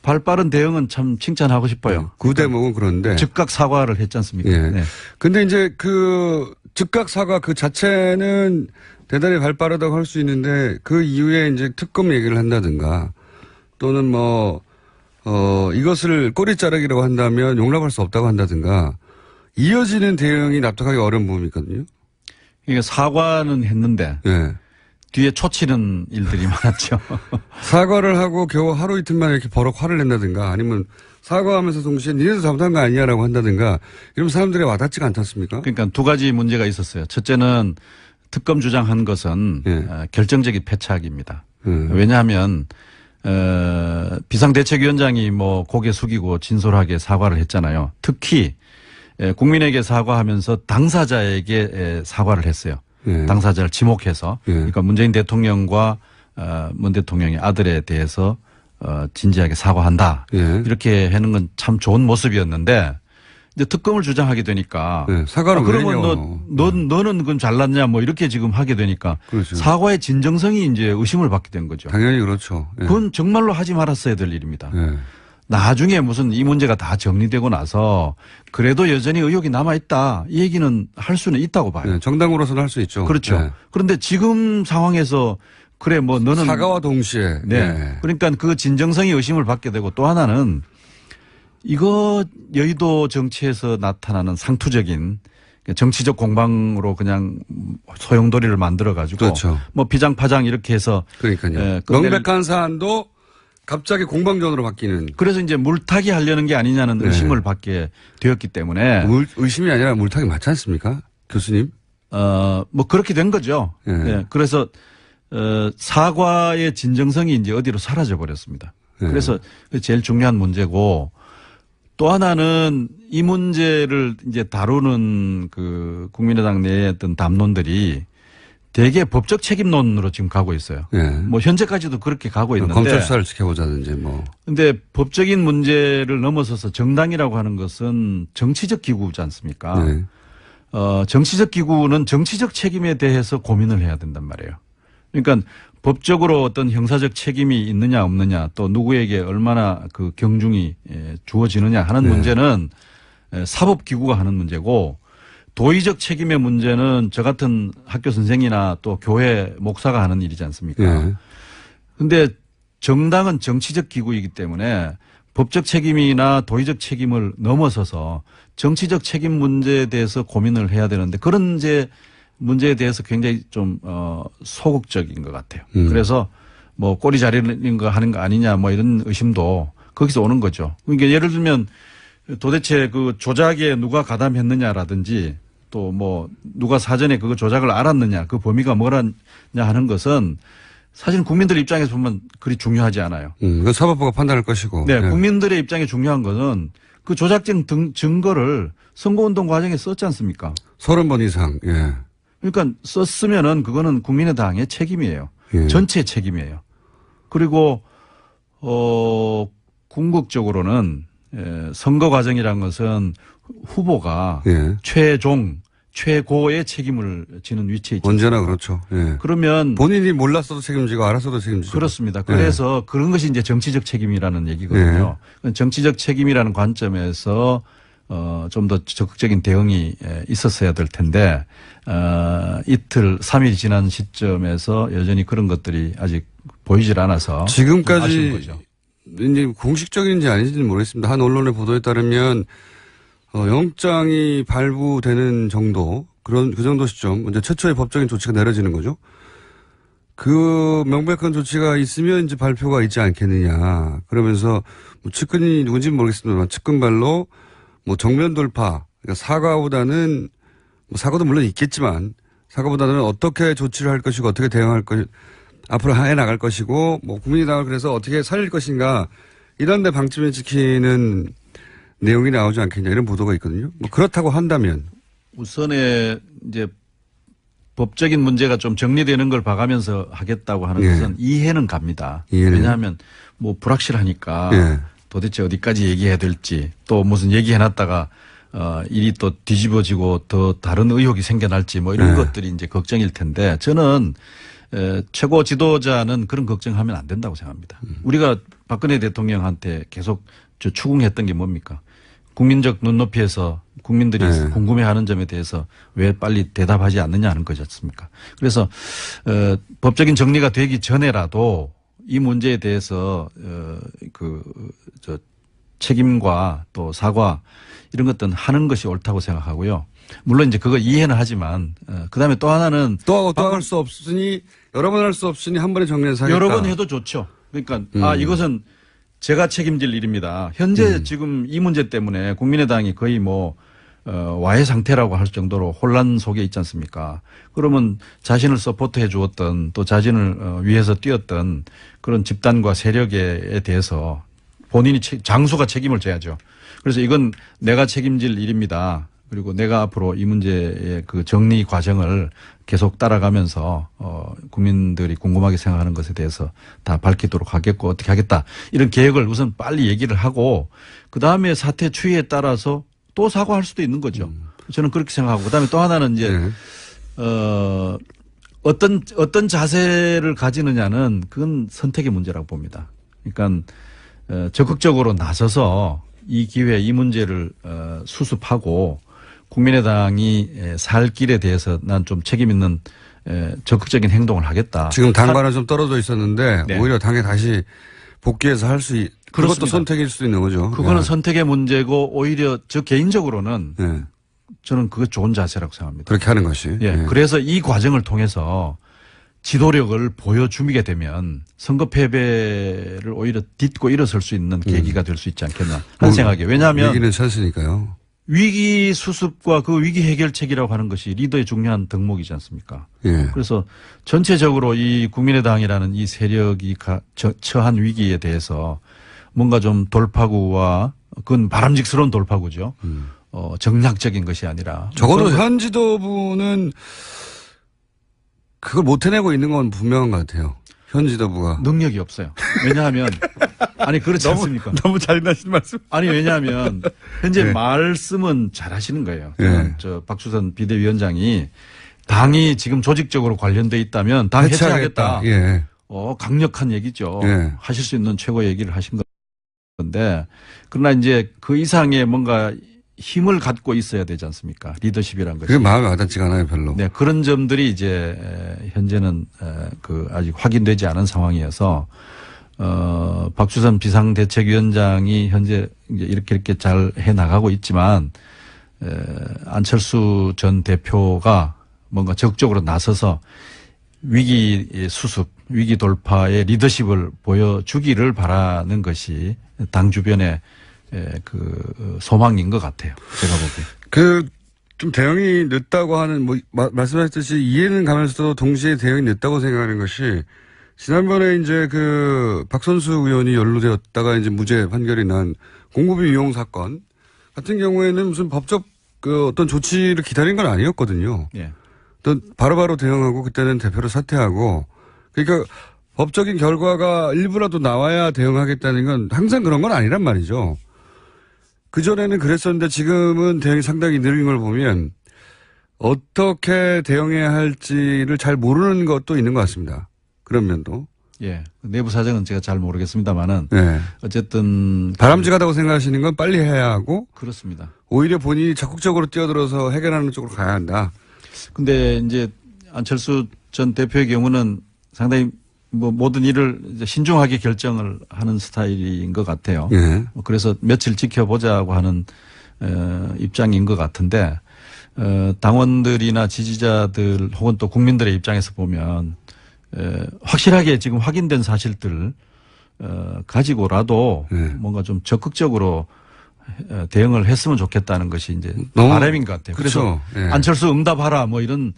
발빠른 대응은 참 칭찬하고 싶어요. 그 대목은 그런데. 즉각 사과를 했지 않습니까? 예. 네. 근데 이제 그 즉각 사과 그 자체는 대단히 발빠르다고 할 수 있는데 그 이후에 이제 특검 얘기를 한다든가 또는 이것을 꼬리 자르기라고 한다면 용납할 수 없다고 한다든가 이어지는 대응이 납득하기 어려운 부분이 있거든요. 그러니까 사과는 했는데 예. 뒤에 초치는 일들이 많았죠. 사과를 하고 겨우 하루 이틀 만에 이렇게 버럭 화를 낸다든가 아니면 사과하면서 동시에 니네도 잘못한 거 아니냐라고 한다든가 이러면 사람들이 와닿지가 않았습니까? 그러니까 두 가지 문제가 있었어요. 첫째는 특검 주장한 것은 결정적인 패착입니다. 왜냐하면 비상대책위원장이 뭐 고개 숙이고 진솔하게 사과를 했잖아요. 특히 국민에게 사과하면서 당사자에게 사과를 했어요. 당사자를 지목해서 그러니까 문재인 대통령과 문 대통령의 아들에 대해서 진지하게 사과한다. 이렇게 하는 건 참 좋은 모습이었는데 이제 특검을 주장하게 되니까 사과를 그러면 너는 그건 잘났냐 뭐 이렇게 지금 하게 되니까 그렇죠. 사과의 진정성이 이제 의심을 받게 된 거죠. 당연히 그렇죠. 그건 정말로 하지 말았어야 될 일입니다. 나중에 무슨 이 문제가 다 정리되고 나서 그래도 여전히 의혹이 남아있다. 이 얘기는 할 수는 있다고 봐요. 정당으로서는 할 수 있죠. 그렇죠. 그런데 지금 상황에서 그래 뭐 너는 사과와 동시에. 그러니까 그 진정성이 의심을 받게 되고 또 하나는 이거 여의도 정치에서 나타나는 상투적인 정치적 공방으로 그냥 소용돌이를 만들어 가지고 그렇죠. 뭐 피장파장 이렇게 해서 그러니까요. 명백한 사안도 갑자기 공방전으로 바뀌는. 그래서 이제 물타기 하려는 게 아니냐는 의심을 받게 되었기 때문에 의심이 아니라 물타기 맞지 않습니까? 교수님? 뭐 그렇게 된 거죠. 그래서 사과의 진정성이 이제 어디로 사라져 버렸습니다. 그래서 제일 중요한 문제고 또 하나는 이 문제를 이제 다루는 그 국민의당 내의 어떤 담론들이 대개 법적 책임론으로 지금 가고 있어요. 뭐 현재까지도 그렇게 가고 있는데. 검찰 수사를 지켜보자든지 뭐. 근데 법적인 문제를 넘어서서 정당이라고 하는 것은 정치적 기구지 않습니까? 정치적 기구는 정치적 책임에 대해서 고민을 해야 된단 말이에요. 그러니까 법적으로 어떤 형사적 책임이 있느냐 없느냐 또 누구에게 얼마나 그 경중이 주어지느냐 하는 문제는 사법기구가 하는 문제고 도의적 책임의 문제는 저 같은 학교 선생이나 또 교회 목사가 하는 일이지 않습니까? 그런데 정당은 정치적 기구이기 때문에 법적 책임이나 도의적 책임을 넘어서서 정치적 책임 문제에 대해서 고민을 해야 되는데 그런 이제 문제에 대해서 굉장히 좀 소극적인 것 같아요. 그래서 뭐 꼬리 자르는 거 하는 거 아니냐 뭐 이런 의심도 거기서 오는 거죠. 그러니까 예를 들면 도대체 그 조작에 누가 가담했느냐라든지 또 뭐 누가 사전에 그 조작을 알았느냐 그 범위가 뭐라냐 하는 것은 사실 국민들 입장에서 보면 그리 중요하지 않아요. 그 사법부가 판단할 것이고. 네, 국민들의 입장에 중요한 것은 그 조작적 증거를 선거운동 과정에 썼지 않습니까? 30번 이상. 그러니까 썼으면은 그거는 국민의당의 책임이에요. 예. 전체 책임이에요. 그리고 궁극적으로는 선거 과정이란 것은 후보가 예. 최고의 책임을 지는 위치에 있죠. 언제나 그렇죠. 예. 그러면 본인이 몰랐어도 책임지고 알았어도 책임지고. 그렇습니다. 그래서 그런 것이 이제 정치적 책임이라는 얘기거든요. 정치적 책임이라는 관점에서 좀 더 적극적인 대응이 있었어야 될 텐데 이틀 3일이 지난 시점에서 여전히 그런 것들이 아직 보이질 않아서 지금까지 아쉬운 거죠. 이제 공식적인지 아닌지는 모르겠습니다. 한 언론의 보도에 따르면 영장이 발부되는 정도 그 정도 시점 이제 최초의 법적인 조치가 내려지는 거죠. 그 명백한 조치가 있으면 이제 발표가 있지 않겠느냐. 그러면서 뭐 측근이 누군지는 모르겠습니다만 측근발로 뭐 정면 돌파 그러니까 사과보다는 뭐 사과도 물론 있겠지만 사과보다는 어떻게 조치를 할 것이고 어떻게 대응할 것 앞으로 해 나갈 것이고 뭐 국민의당을 그래서 어떻게 살릴 것인가 이런 데 방침을 지키는 내용이 나오지 않겠냐 이런 보도가 있거든요. 뭐 그렇다고 한다면 우선에 이제 법적인 문제가 좀 정리되는 걸 봐가면서 하겠다고 하는 예. 것은 이해는 갑니다. 이해는. 왜냐하면 뭐 불확실하니까 예. 도대체 어디까지 얘기해야 될지 또 무슨 얘기해놨다가 일이 또 뒤집어지고 더 다른 의혹이 생겨날지 뭐 이런 네. 것들이 이제 걱정일 텐데 저는 최고 지도자는 그런 걱정하면 안 된다고 생각합니다. 우리가 박근혜 대통령한테 계속 추궁했던 게 뭡니까? 국민적 눈높이에서 국민들이 네. 궁금해하는 점에 대해서 왜 빨리 대답하지 않느냐 하는 거지 않습니까? 그래서 법적인 정리가 되기 전에라도 이 문제에 대해서 책임과 또 사과 이런 것들은 하는 것이 옳다고 생각하고요. 물론 이제 그거 이해는 하지만 그다음에 또 하나는 또 할 수 없으니 여러 번 할 수 없으니 한 번에 정리해서 하겠다. 여러 번 해도 좋죠. 그러니까 이것은 제가 책임질 일입니다. 현재 지금 이 문제 때문에 국민의당이 거의 와해 상태라고 할 정도로 혼란 속에 있지 않습니까? 그러면 자신을 서포트해 주었던 또 자신을 위해서 뛰었던 그런 집단과 세력에 대해서 본인이 장수가 책임을 져야죠. 그래서 이건 내가 책임질 일입니다. 그리고 내가 앞으로 이 문제의 그 정리 과정을 계속 따라가면서 국민들이 궁금하게 생각하는 것에 대해서 다 밝히도록 하겠고 어떻게 하겠다. 이런 계획을 우선 빨리 얘기를 하고 그다음에 사태 추이에 따라서 또 사과할 수도 있는 거죠. 저는 그렇게 생각하고 그다음에 또 하나는 이제 어떤 자세를 가지느냐는 그건 선택의 문제라고 봅니다. 그러니까 적극적으로 나서서 이 기회에 이 문제를 수습하고 국민의당이 살 길에 대해서 난 좀 책임 있는 적극적인 행동을 하겠다. 지금 당과는 좀 떨어져 있었는데 네. 오히려 당에 다시 복귀해서 할 수 그것도 그렇습니다. 선택일 수도 있는 거죠. 그거는 예. 선택의 문제고 오히려 저 개인적으로는 예. 저는 그게 좋은 자세라고 생각합니다. 그렇게 하는 것이. 예. 예. 그래서 이 과정을 통해서 지도력을 보여주게 되면 선거 패배를 오히려 딛고 일어설 수 있는 계기가 될 수 있지 않겠나 하는 생각이에요. 왜냐하면 위기는 찬스니까요. 위기 수습과 그 위기 해결책이라고 하는 것이 리더의 중요한 덕목이지 않습니까? 예. 그래서 전체적으로 이 국민의당이라는 이 세력이 처한 위기에 대해서 뭔가 좀 돌파구와 그건 바람직스러운 돌파구죠. 정략적인 것이 아니라. 적어도 현 지도부는 그걸 못 해내고 있는 건 분명한 것 같아요. 현 지도부가. 능력이 없어요. 왜냐하면 아니 그렇지 않습니까? 너무 잔인하신 말씀. 아니 왜냐하면 현재 네. 말씀은 잘하시는 거예요. 네. 저 박주선 비대위원장이 당이 지금 조직적으로 관련돼 있다면 당 해체하겠다. 예. 강력한 얘기죠. 네. 하실 수 있는 최고의 얘기를 하신 건데 그러나 이제 그 이상의 뭔가 힘을 갖고 있어야 되지 않습니까? 리더십이란 것이. 그게 마음에 와닿지가 않아요, 별로. 네, 그런 점들이 이제 현재는 아직 확인되지 않은 상황이어서 박주선 비상대책위원장이 현재 이제 이렇게 잘 해 나가고 있지만 안철수 전 대표가 뭔가 적극적으로 나서서 위기 수습, 위기 돌파의 리더십을 보여주기를 바라는 것이 당 주변의 그 소망인 것 같아요. 제가 보기에. 좀 대응이 늦다고 하는, 말씀하셨듯이 이해는 가면서도 동시에 대응이 늦다고 생각하는 것이 지난번에 이제 박선수 의원이 연루되었다가 이제 무죄 판결이 난 공급비 유용 사건 같은 경우에는 무슨 법적 어떤 조치를 기다린 건 아니었거든요. 예. 또 바로바로 대응하고 그때는 대표를 사퇴하고 그러니까 법적인 결과가 일부라도 나와야 대응하겠다는 건 항상 그런 건 아니란 말이죠. 그전에는 그랬었는데 지금은 대응이 상당히 느린 걸 보면 어떻게 대응해야 할지를 잘 모르는 것도 있는 것 같습니다. 그런 면도. 예. 내부 사정은 제가 잘 모르겠습니다만은. 네. 어쨌든. 바람직하다고 생각하시는 건 빨리 해야 하고. 그렇습니다. 오히려 본인이 적극적으로 뛰어들어서 해결하는 쪽으로 가야 한다. 근데 이제 안철수 전 대표의 경우는 상당히 뭐 모든 일을 이제 신중하게 결정을 하는 스타일인 것 같아요. 예. 그래서 며칠 지켜보자고 하는 입장인 것 같은데 당원들이나 지지자들 혹은 또 국민들의 입장에서 보면 확실하게 지금 확인된 사실들을 가지고라도 예. 뭔가 좀 적극적으로 대응을 했으면 좋겠다는 것이 이제 너무 바람인 것 같아요. 그쵸. 그래서 예. 안철수 응답하라 뭐 이런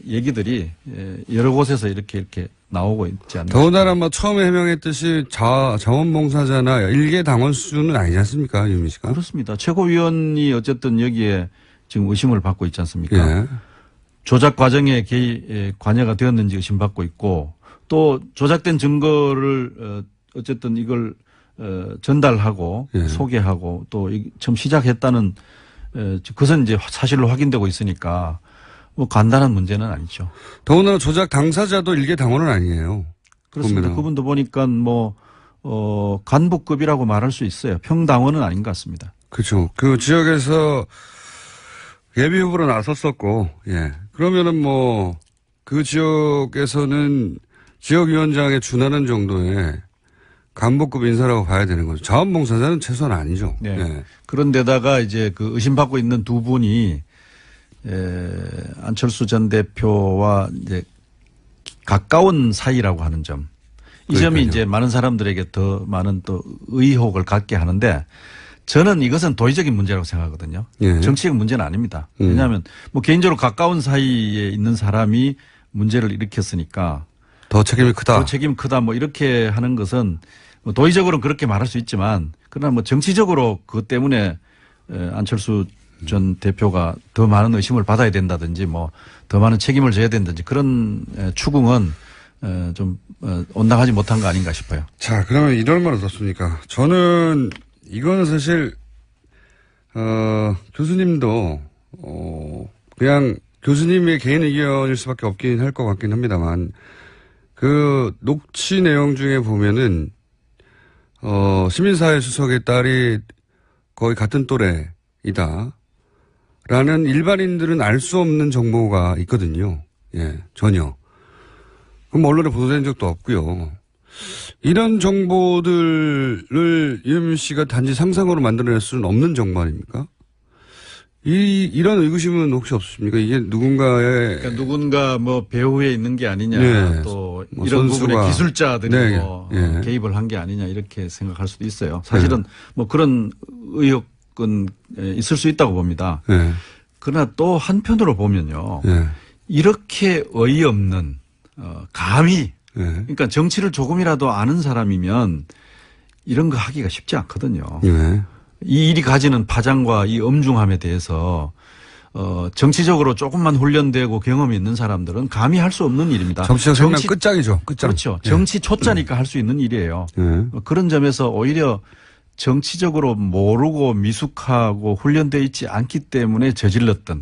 얘기들이 여러 곳에서 이렇게 나오고 있지 않나. 더군다나 뭐 처음에 해명했듯이 자원봉사자나 일개 당원 수준은 아니지 않습니까, 유민 씨가? 그렇습니다. 최고위원이 어쨌든 여기에 지금 의심을 받고 있지 않습니까? 예. 조작 과정에 관여가 되었는지 의심받고 있고 또 조작된 증거를 어쨌든 이걸 전달하고 예. 소개하고 또 처음 시작했다는 그것은 이제 사실로 확인되고 있으니까 뭐 간단한 문제는 아니죠. 더군다나 조작 당사자도 일개 당원은 아니에요. 그렇습니다. 보면은. 그분도 보니까 뭐 간부급이라고 말할 수 있어요. 평당원은 아닌 것 같습니다. 그렇죠. 그 지역에서 예비 후보로 나섰었고, 예. 그러면은 뭐 그 지역에서는 지역위원장에 준하는 정도의 간부급 인사라고 봐야 되는 거죠. 자원봉사자는 최소한 아니죠. 네. 예. 그런데다가 이제 그 의심받고 있는 두 분이 안철수 전 대표와 이제 가까운 사이라고 하는 점. 이 점이 그러니까요. 이제 많은 사람들에게 더 많은 또 의혹을 갖게 하는데 저는 이것은 도의적인 문제라고 생각하거든요. 예. 정치적 문제는 아닙니다. 왜냐하면 뭐 개인적으로 가까운 사이에 있는 사람이 문제를 일으켰으니까 더 책임이 크다. 그 책임 크다 뭐 이렇게 하는 것은 뭐 도의적으로는 그렇게 말할 수 있지만 그러나 뭐 정치적으로 그것 때문에 안철수 전 대표가 더 많은 의심을 받아야 된다든지 뭐 더 많은 책임을 져야 된다든지 그런 추궁은 좀 온당하지 못한 거 아닌가 싶어요. 자, 그러면 이런 건 어떻습니까? 저는 이거는 사실 교수님도 그냥 교수님의 개인 의견일 수밖에 없긴 할 것 같긴 합니다만 그 녹취 내용 중에 보면은 시민사회 수석의 딸이 거의 같은 또래이다. 라는 일반인들은 알 수 없는 정보가 있거든요. 예, 전혀. 그럼 언론에 보도된 적도 없고요. 이런 정보들을 이현미 씨가 단지 상상으로 만들어낼 수는 없는 정보 아닙니까? 이런 의구심은 혹시 없으십니까? 이게 누군가의. 그러니까 누군가 뭐 배후에 있는 게 아니냐 네. 또 뭐 이런 선수가. 부분에 기술자들이 네. 뭐 예. 개입을 한 게 아니냐 이렇게 생각할 수도 있어요. 사실은 뭐 그런 의혹은 있을 수 있다고 봅니다. 예. 그러나 또 한편으로 보면요. 예. 이렇게 어이없는 감히 예. 그러니까 정치를 조금이라도 아는 사람이면 이런 거 하기가 쉽지 않거든요. 예. 이 일이 가지는 파장과 이 엄중함에 대해서 정치적으로 조금만 훈련되고 경험이 있는 사람들은 감히 할 수 없는 일입니다. 정치적 생명 끝장이죠. 끝장. 그렇죠. 예. 정치 초짜니까 할 수 있는 일이에요. 예. 그런 점에서 오히려 정치적으로 모르고 미숙하고 훈련되어 있지 않기 때문에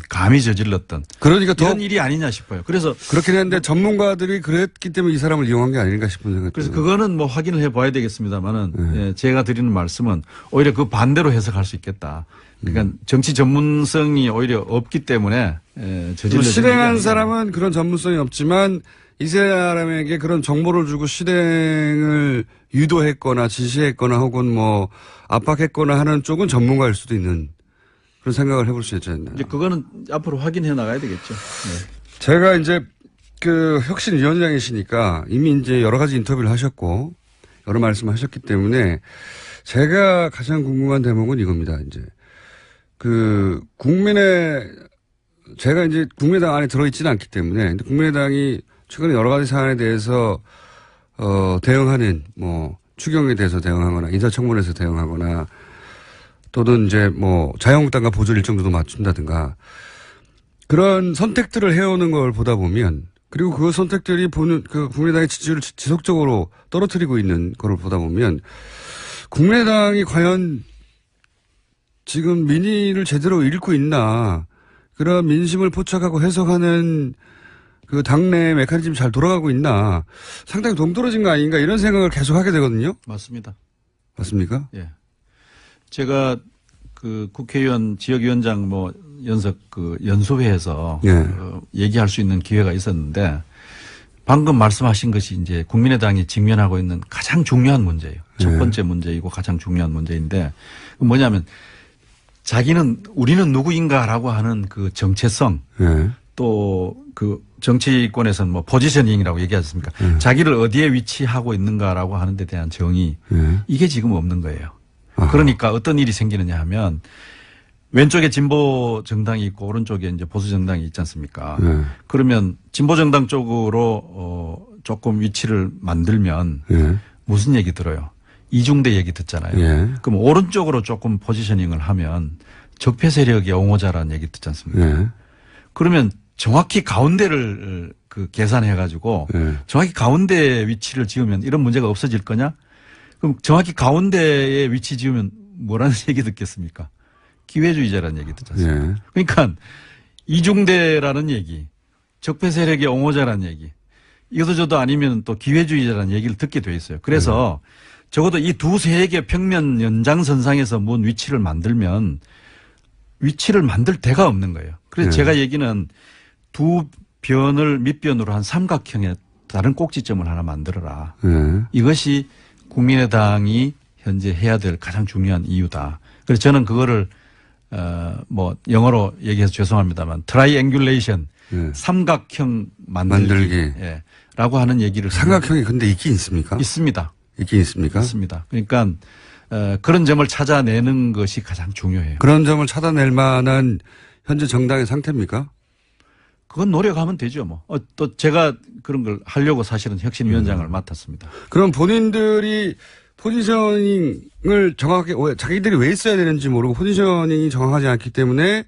감히 저질렀던 그러니까 더 이런 일이 아니냐 싶어요. 그래서 그렇긴 한데 전문가들이 그랬기 때문에 이 사람을 이용한 게 아닌가 싶은 생각이 그래서 들어요. 그거는 뭐 확인을 해봐야 되겠습니다만은 예, 제가 드리는 말씀은 오히려 그 반대로 해석할 수 있겠다. 그러니까 정치 전문성이 오히려 없기 때문에 저질렀던 실행한 사람은 그런 전문성이 없지만 이 사람에게 그런 정보를 주고 실행을 유도했거나 지시했거나 혹은 뭐 압박했거나 하는 쪽은 전문가일 수도 있는 그런 생각을 해볼 수 있지 않나요? 이제 그거는 앞으로 확인해 나가야 되겠죠. 네. 제가 이제 그 혁신위원장이시니까 이미 이제 여러 가지 인터뷰를 하셨고 여러 말씀하셨기 때문에 제가 가장 궁금한 대목은 이겁니다. 이제 그 제가 이제 국민의당 안에 들어있지는 않기 때문에 근데 국민의당이 최근에 여러 가지 사안에 대해서 대응하는 뭐 추경에 대해서 대응하거나 인사청문회에서 대응하거나 또는 이제 뭐 자유한국당과 보조 일정도도 맞춘다든가 그런 선택들을 해오는 걸 보다 보면 그리고 그 선택들이 보는 그 국민의당의 지지율을 지속적으로 떨어뜨리고 있는 걸 보다 보면 국민의당이 과연 지금 민의를 제대로 읽고 있나 그런 민심을 포착하고 해석하는 그 당내 메커니즘이 잘 돌아가고 있나 상당히 동떨어진 거 아닌가 이런 생각을 계속 하게 되거든요. 맞습니다. 맞습니까? 예. 제가 그 국회의원 지역위원장 뭐 연석 그 연수회에서 예. 얘기할 수 있는 기회가 있었는데 방금 말씀하신 것이 이제 국민의당이 직면하고 있는 가장 중요한 문제예요. 첫 번째 문제이고 가장 중요한 문제인데 뭐냐면 자기는 우리는 누구인가라고 하는 그 정체성 예. 또 그 정치권에서는 뭐 포지셔닝이라고 얘기하지 않습니까? 자기를 어디에 위치하고 있는가라고 하는 데 대한 정의 이게 지금 없는 거예요. 그러니까 어떤 일이 생기느냐 하면 왼쪽에 진보 정당이 있고 오른쪽에 이제 보수 정당이 있지 않습니까? 그러면 진보 정당 쪽으로 조금 위치를 만들면 무슨 얘기 들어요? 이중대 얘기 듣잖아요. 그럼 오른쪽으로 조금 포지셔닝을 하면 적폐 세력의 옹호자라는 얘기 듣지 않습니까? 그러면 정확히 가운데를 그 계산해 가지고 정확히 가운데 위치를 지으면 이런 문제가 없어질 거냐? 그럼 정확히 가운데에 위치 지으면 뭐라는 얘기 듣겠습니까? 기회주의자라는 얘기 듣지 않습니까? 그러니까 이중대라는 얘기, 적폐 세력의 옹호자라는 얘기, 이것도 저도 아니면 또 기회주의자라는 얘기를 듣게 돼 있어요. 그래서 적어도 이 두 세력의 평면 연장선상에서 뭔 위치를 만들면 위치를 만들 데가 없는 거예요. 그래서 제가 얘기는 두 변을 밑변으로 한 삼각형의 다른 꼭지점을 하나 만들어라. 이것이 국민의당이 현재 해야 될 가장 중요한 이유다. 그래서 저는 그거를 뭐 영어로 얘기해서 죄송합니다만 트라이앵귤레이션 삼각형 만들기 예, 라고 하는 얘기를 삼각형이 근데 있긴 있습니까? 있습니다. 있긴 있습니까? 있습니다. 그러니까 그런 점을 찾아내는 것이 가장 중요해요. 그런 점을 찾아낼 만한 현재 정당의 상태입니까? 그건 노력하면 되죠, 뭐. 또 제가 그런 걸 하려고 사실은 혁신위원장을 맡았습니다. 그럼 본인들이 포지셔닝을 정확하게, 자기들이 왜 있어야 되는지 모르고 포지셔닝이 정확하지 않기 때문에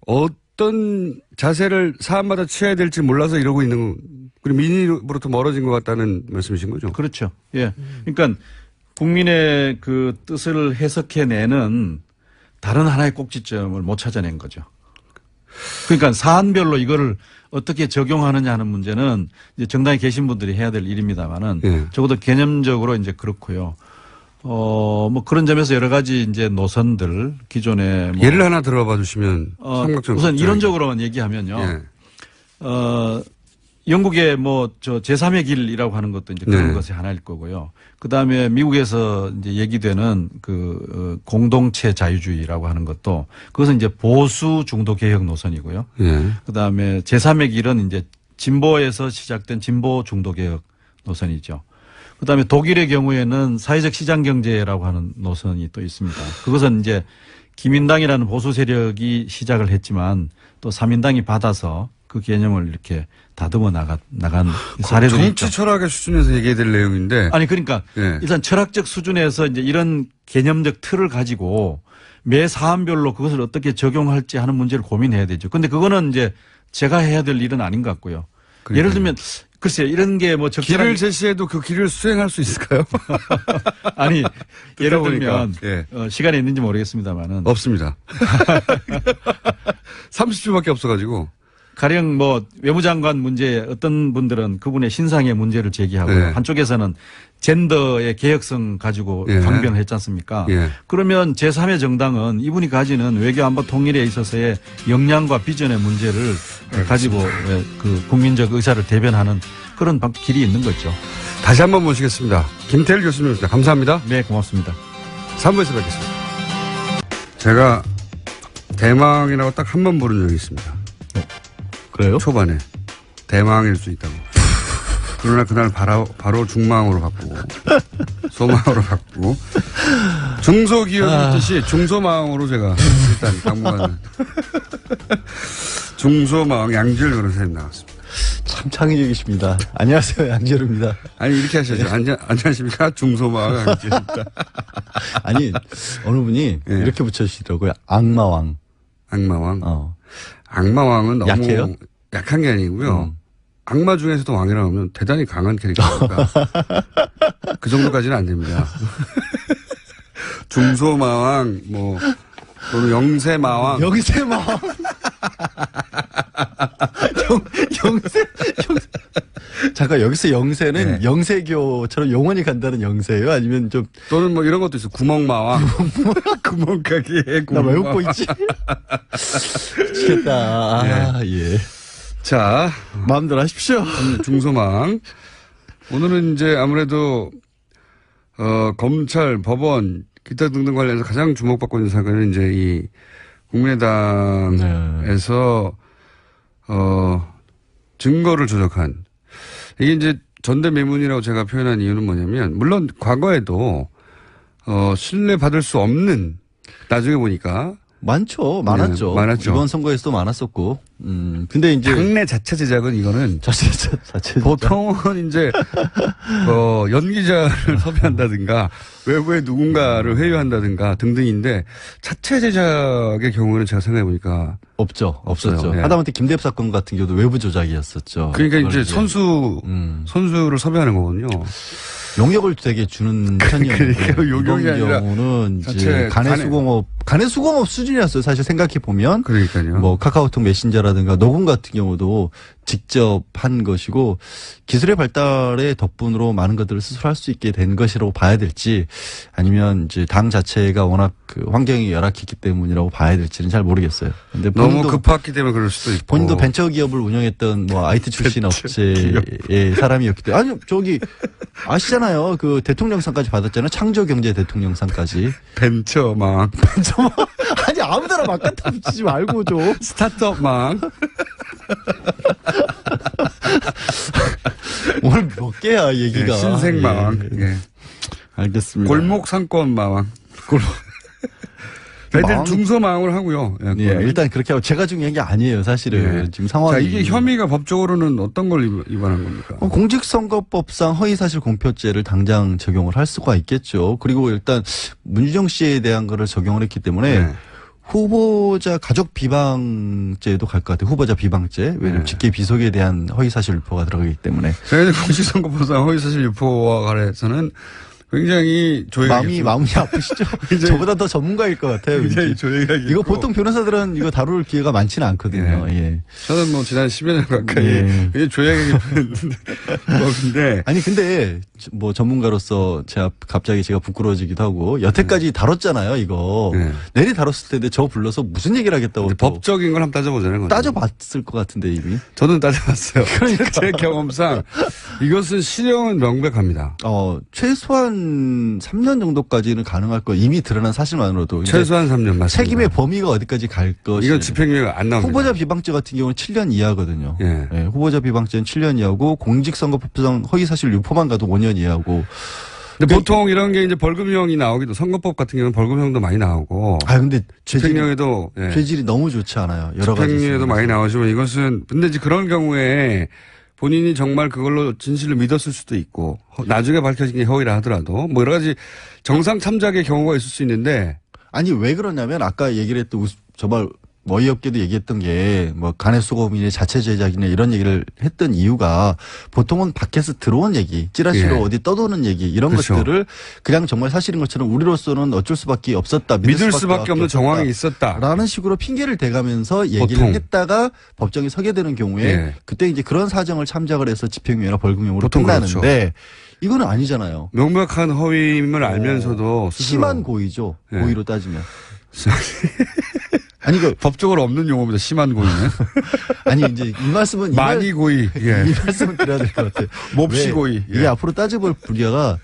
어떤 자세를 사안마다 취해야 될지 몰라서 이러고 있는, 그리고 민의로부터 멀어진 것 같다는 말씀이신 거죠? 그렇죠. 예. 그러니까 국민의 그 뜻을 해석해내는 다른 하나의 꼭지점을 못 찾아낸 거죠. 그러니까 사안별로 이거를 어떻게 적용하느냐 하는 문제는 이제 정당에 계신 분들이 해야 될 일입니다만은 적어도 개념적으로 이제 그렇고요. 뭐 그런 점에서 여러 가지 이제 노선들 기존에 뭐 예를 하나 들어봐 주시면 삼각형 우선 이론적으로만 얘기하면요. 영국의 뭐 저 제3의 길이라고 하는 것도 이제 그런 것이 하나일 거고요. 그 다음에 미국에서 이제 얘기되는 그 공동체 자유주의라고 하는 것도 그것은 이제 보수 중도 개혁 노선이고요. 그 다음에 제3의 길은 이제 진보에서 시작된 진보 중도 개혁 노선이죠. 그 다음에 독일의 경우에는 사회적 시장 경제라고 하는 노선이 또 있습니다. 그것은 이제 기민당이라는 보수 세력이 시작을 했지만 또 사민당이 받아서 그 개념을 이렇게 다듬어 나간 사례들이 정치 있죠. 철학의 수준에서 얘기해야 될 내용인데. 아니 그러니까 일단 철학적 수준에서 이제 이런 개념적 틀을 가지고 매 사안별로 그것을 어떻게 적용할지 하는 문제를 고민해야 되죠. 근데 그거는 이제 제가 해야 될 일은 아닌 것 같고요. 그러니까요. 예를 들면 글쎄요 이런 게 뭐 길을 제시해도 그 길을 수행할 수 있을까요? 아니 예를 들면 시간이 있는지 모르겠습니다만은 없습니다. 30초밖에 없어가지고. 가령 뭐 외무장관 문제 어떤 분들은 그분의 신상의 문제를 제기하고요. 한쪽에서는 젠더의 개혁성 가지고 강변을 했지 않습니까? 그러면 제3의 정당은 이분이 가지는 외교안보 통일에 있어서의 역량과 비전의 문제를 가지고 그 국민적 의사를 대변하는 그런 길이 있는 거죠. 다시 한번 모시겠습니다. 김태일 교수님입니다. 감사합니다. 네, 고맙습니다. 3부에서 뵙겠습니다. 제가 대망이라고 딱 한 번 부른 적이 있습니다. 그래요? 초반에. 대망일 수 있다고. 그러나 그날 바로 중망으로 바꾸고, 소망으로 바꾸고, 중소기업의 뜻이 중소망으로 제가 일단 당분간은. 중소망 양지열 변호사님 나왔습니다. 참 창의적이십니다. 안녕하세요. 양지열입니다. 아니, 이렇게 하셔야죠. 안녕하십니까? 중소망 양지열입니다. 아니, 어느 분이 이렇게 붙여주시더라고요. 악마왕. 악마왕. 악마왕은 너무 약해요? 약한 게 아니고요. 악마 중에서도 왕이라고 하면 대단히 강한 캐릭터니까 그 정도까지는 안 됩니다. 중소마왕 뭐 또는 영세마왕 영세마왕. 영세. 잠깐 여기서 영세는 네. 영세교처럼 영원히 간다는 영세예요? 아니면 좀 또는 뭐 이런 것도 있어. 구멍마왕. 구멍가게에 나 왜 구멍마왕. 웃고 있지? 미치겠다. 아, 예. 자, 마음대로 하십시오. 중소망. 오늘은 이제 아무래도, 검찰, 법원, 기타 등등 관련해서 가장 주목받고 있는 사건은 이제 이 국민의당에서, 증거를 조작한. 이게 이제 전대미문이라고 제가 표현한 이유는 뭐냐면, 물론 과거에도, 신뢰받을 수 없는, 나중에 보니까, 많죠. 많았죠. 네, 많았죠. 이번 선거에서도 많았었고. 근데 이제. 당내 자체 제작은 이거는 자체. 보통은 이제 연기자를 섭외한다든가 외부에 누군가를 회유한다든가 등등인데 자체 제작의 경우는 제가 생각해 보니까 없죠. 없었죠. 네. 하다못해 김대엽 사건 같은 경우도 외부 조작이었었죠. 그러니까 이제 선수를 섭외하는 거거든요. 용역을 되게 주는 편이었는데 그러니까 용역이 이번 아니라 경우는 이제 자체 간의 수공업 수준이었어요. 사실 생각해 보면 그러니까요. 뭐 카카오톡 메신저라든가 녹음 같은 경우도 직접 한 것이고 기술의 발달의 덕분으로 많은 것들을 스스로 할 수 있게 된 것이라고 봐야 될지 아니면 이제 당 자체가 워낙 그 환경이 열악했기 때문이라고 봐야 될지는 잘 모르겠어요. 근데 너무 급했기 때문에 그럴 수도 있고. 본인도 벤처 기업을 운영했던 뭐 IT 출신 업체의 사람이었기 때문에 아니 저기 아시잖아요. 그 대통령상까지 받았잖아요. 창조경제 대통령상까지. 벤처망. 아니 아무데나 막 갖다 붙이지 말고 좀. 스타트업망. 오늘 몇 개야 얘기가. 예, 신생망. 예. 예. 알겠습니다. 골목상권망. 애들 중소망을 하고요. 예, 일단 그렇게 하고 제가 중요한 게 아니에요, 사실은. 예. 지금 상황이. 자, 이게 혐의가 법적으로는 어떤 걸 위반한 겁니까? 공직선거법상 허위사실 공표죄를 당장 적용을 할 수가 있겠죠. 그리고 일단 문유정 씨에 대한 거를 적용을 했기 때문에 네. 후보자 가족 비방죄도 갈 것 같아요. 후보자 비방죄. 왜냐하면 네. 직계 비속에 대한 허위사실 유포가 들어가기 때문에. 저희는 공직선거법상 허위사실 유포와 관해서는 굉장히 조용히 마음이 아프시죠? 저보다 더 전문가일 것 같아요. 굉장히 왠지. 조용하게 이거 보통 변호사들은 이거 다룰 기회가 많지는 않거든요. 예. 예. 저는 뭐 지난 10여 년 가까이 예. 굉장히 조용하게 근데 아니 근데 뭐 전문가로서 갑자기 제가 부끄러워지기도 하고 여태까지 다뤘잖아요 이거. 네. 내리 다뤘을 텐데 저 불러서 무슨 얘기를 하겠다고 또 법적인 걸 한번 따져보자는 거죠. 따져봤을 것 같은데 이미. 저는 따져봤어요. 그러니까. 제 경험상 이것은 실형은 명백합니다. 최소한 3년 정도까지는 가능할 거 이미 드러난 사실만으로도. 최소한 3년 맞습니다. 책임의 범위가 어디까지 갈 것이. 이건 집행유예가 안 나옵니다. 후보자 비방죄 같은 경우는 7년 이하거든요. 예. 예, 후보자 비방죄는 7년 이하고 공직선거법상 허위사실 유포만 가도 5년 이하고. 근데 보통 이런 게 이제 벌금형이 나오기도 선거법 같은 경우는 벌금형도 많이 나오고. 근데 집행유예도 예. 죄질이 너무 좋지 않아요. 여러 가지. 집행유예도 많이 나오지만 이것은 근데 이제 그런 경우에 본인이 정말 그걸로 진실을 믿었을 수도 있고 나중에 밝혀진 게 허위라 하더라도 뭐 여러 가지 정상 참작의 경우가 있을 수 있는데 아니 왜 그러냐면 아까 얘기를 했던 정말 어이없게도 얘기했던 게 뭐 간의 수고범이네 자체 제작이네 이런 얘기를 했던 이유가 보통은 밖에서 들어온 얘기 찌라시로 예. 어디 떠도는 얘기 이런 그렇죠. 것들을 그냥 정말 사실인 것처럼 우리로서는 어쩔 수밖에 없었다. 믿을 수밖에 없는 정황이 있었다. 라는 식으로 핑계를 대가면서 얘기를 보통. 했다가 법정에 서게 되는 경우에 예. 그때 이제 그런 사정을 참작을 해서 집행유예나 벌금형으로 보통 끝나는데 그렇죠. 이거는 아니잖아요. 명백한 허위임을 알면서도 스스로. 심한 고의죠. 예. 고의로 따지면. 아니 그 법적으로 없는 용어입니다. 심한 고의는. 아니 이제 이 말씀은 많이 고의. 예. 이 말씀을 드려야 될 것 같아요. 몹시 왜? 고의. 예. 이게 앞으로 따져볼 분야가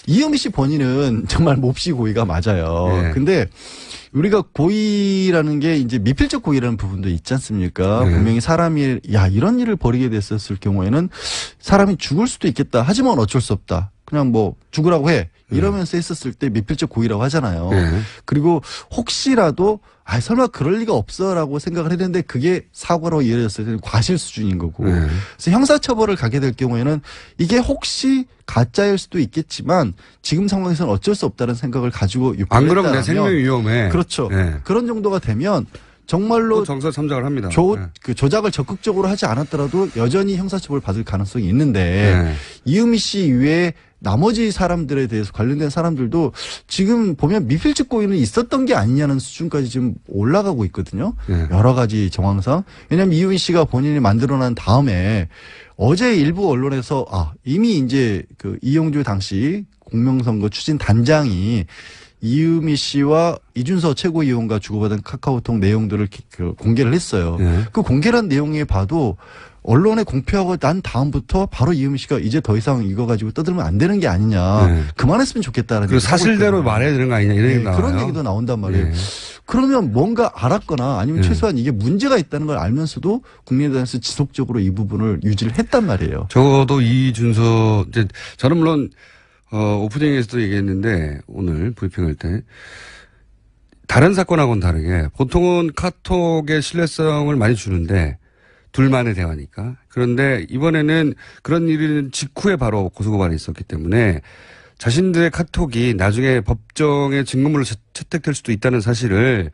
이영미 씨 본인은 정말 몹시 고의가 맞아요. 예. 근데 우리가 고의라는 게 이제 미필적 고의라는 부분도 있지 않습니까? 예. 분명히 사람이 이런 일을 벌이게 됐었을 경우에는 사람이 죽을 수도 있겠다. 하지만 어쩔 수 없다. 그냥 뭐 죽으라고 해. 이러면서 했었을 때 미필적 고의라고 하잖아요. 예. 그리고 혹시라도 설마 그럴 리가 없어라고 생각을 했는데 그게 사고로 이어졌을 때는 과실 수준인 거고. 네. 그래서 형사처벌을 가게 될 경우에는 이게 혹시 가짜일 수도 있겠지만 지금 상황에서는 어쩔 수 없다는 생각을 가지고 안 그러면 내 유포했다면 생명이 위험해. 그렇죠. 예. 그런 정도가 되면 정말로 정서 참작을 합니다. 그 조작을 적극적으로 하지 않았더라도 여전히 형사처벌 받을 가능성이 있는데 네. 이유미 씨 이외에 나머지 사람들에 대해서 관련된 사람들도 지금 보면 미필적 고의는 있었던 게 아니냐는 수준까지 지금 올라가고 있거든요. 네. 여러 가지 정황상. 왜냐하면 이유미 씨가 본인이 만들어난 다음에 어제 일부 언론에서 이미 이제 그 이용주 당시 공명선거 추진 단장이 이유미 씨와 이준서 최고위원과 주고받은 카카오톡 내용들을 공개를 했어요. 네. 그 공개한 내용에 봐도 언론에 공표하고 난 다음부터 바로 이유미 씨가 이제 더 이상 이거 가지고 떠들면 안 되는 게 아니냐. 네. 그만했으면 좋겠다는 그 사실대로 말해야 되는 거 아니냐 이런 얘기 나와요. 그런 얘기도 나온단 말이에요. 네. 그러면 뭔가 알았거나 아니면 네. 최소한 이게 문제가 있다는 걸 알면서도 국민의당에서 지속적으로 이 부분을 유지를 했단 말이에요. 적어도 이준서 이제 저는 물론 오프닝에서도 얘기했는데 오늘 브리핑할 때 다른 사건하고는 다르게 보통은 카톡의 신뢰성을 많이 주는데 둘만의 대화니까. 그런데 이번에는 그런 일이 직후에 바로 고소고발이 있었기 때문에 자신들의 카톡이 나중에 법정의 증거물로 채택될 수도 있다는 사실을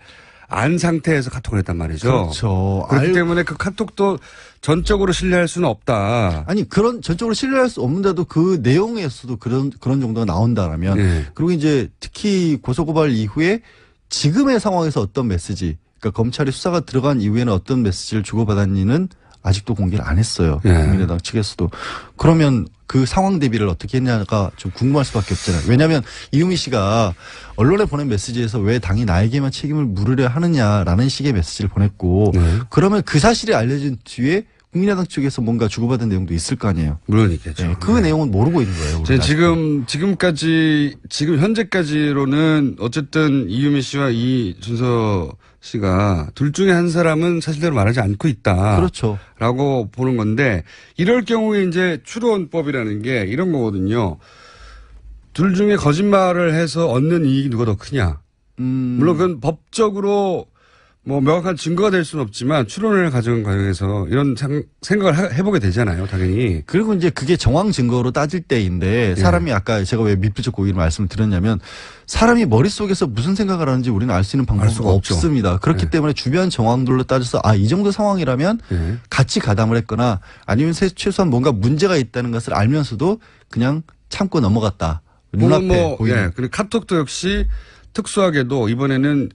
안 상태에서 카톡을 했단 말이죠. 그렇죠. 그렇기 때문에 그 카톡도 전적으로 신뢰할 수는 없다. 아니 그런 전적으로 신뢰할 수 없는데도 그 내용에서도 그런 정도가 나온다라면 네. 그리고 이제 특히 고소고발 이후에 지금의 상황에서 어떤 메시지, 그러니까 검찰이 수사가 들어간 이후에는 어떤 메시지를 주고받았는지는 아직도 공개를 안 했어요. 네. 국민의당 측에서도. 그러면 그 상황 대비를 어떻게 했냐가 좀 궁금할 수밖에 없잖아요. 왜냐하면 이유미 씨가 언론에 보낸 메시지에서 왜 당이 나에게만 책임을 물으려 하느냐라는 식의 메시지를 보냈고 네. 그러면 그 사실이 알려진 뒤에 국민의당 쪽에서 뭔가 주고받은 내용도 있을 거 아니에요. 물론 있겠죠. 네, 그 내용은 모르고 있는 거예요. 지금 현재까지로는 어쨌든 이유미 씨와 이준서 씨가 둘 중에 한 사람은 사실대로 말하지 않고 있다. 그렇죠. 라고 보는 건데 이럴 경우에 이제 추론법이라는 게 이런 거거든요. 둘 중에 거짓말을 해서 얻는 이익이 누가 더 크냐. 물론 그건 법적으로 뭐 명확한 증거가 될 수는 없지만 추론을 가져간 과정에서 이런 생각을 해보게 되잖아요, 당연히. 그리고 이제 그게 정황 증거로 따질 때인데 사람이 아까 제가 왜 미필적 고의를 말씀을 드렸냐면 사람이 머릿속에서 무슨 생각을 하는지 우리는 알 수 있는 방법이 없습니다. 그렇기 네. 때문에 주변 정황들로 따져서 이 정도 상황이라면 네. 같이 가담을 했거나 아니면 최소한 뭔가 문제가 있다는 것을 알면서도 그냥 참고 넘어갔다. 눈앞에 보이는. 예. 그리고 카톡도 역시 특수하게도 이번에는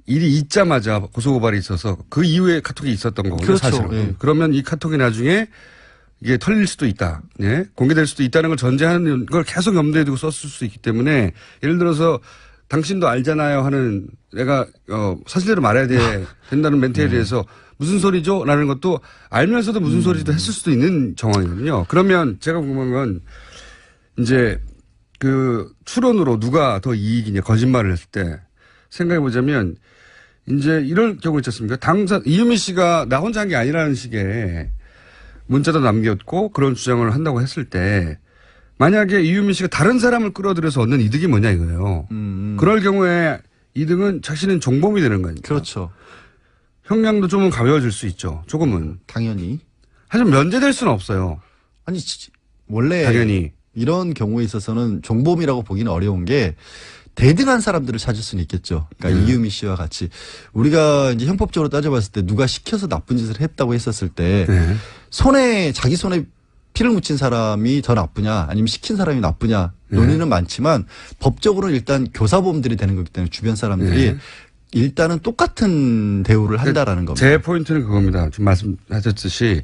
일이 있자마자 고소고발이 있어서 그 이후에 카톡이 있었던 거거든요. 그렇죠. 사실은. 예. 그러면 이 카톡이 나중에 이게 털릴 수도 있다. 예? 공개될 수도 있다는 걸 전제하는 걸 계속 염두에 두고 썼을 수 있기 때문에 예를 들어서 당신도 알잖아요 하는 내가 사실대로 말해야 된다는 멘트에 대해서 무슨 소리죠? 라는 것도 알면서도 무슨 소리도 했을 수도 있는 정황이거든요. 그러면 제가 궁금한 건 이제 그 추론으로 누가 더 이익이냐 거짓말을 했을 때 생각해 보자면 이제 이럴 경우 있지 않습니까? 이유미 씨가 나 혼자 한 게 아니라는 식의 문자도 남겼고 그런 주장을 한다고 했을 때 만약에 이유미 씨가 다른 사람을 끌어들여서 얻는 이득이 뭐냐 이거예요. 그럴 경우에 이득은 자신은 종범이 되는 거니까. 그렇죠. 형량도 좀은 가벼워질 수 있죠. 조금은. 당연히. 하지만 면제될 수는 없어요. 아니 원래 당연히. 이런 경우에 있어서는 종범이라고 보기는 어려운 게 대등한 사람들을 찾을 수는 있겠죠. 그러니까 이유미 씨와 같이 우리가 이제 형법적으로 따져봤을 때 누가 시켜서 나쁜 짓을 했다고 했었을 때 자기 손에 피를 묻힌 사람이 더 나쁘냐 아니면 시킨 사람이 나쁘냐 논의는 많지만 법적으로는 일단 교사범들이 되는 거기 때문에 주변 사람들이 일단은 똑같은 대우를 한다라는 겁니다. 제 포인트는 그겁니다. 지금 말씀하셨듯이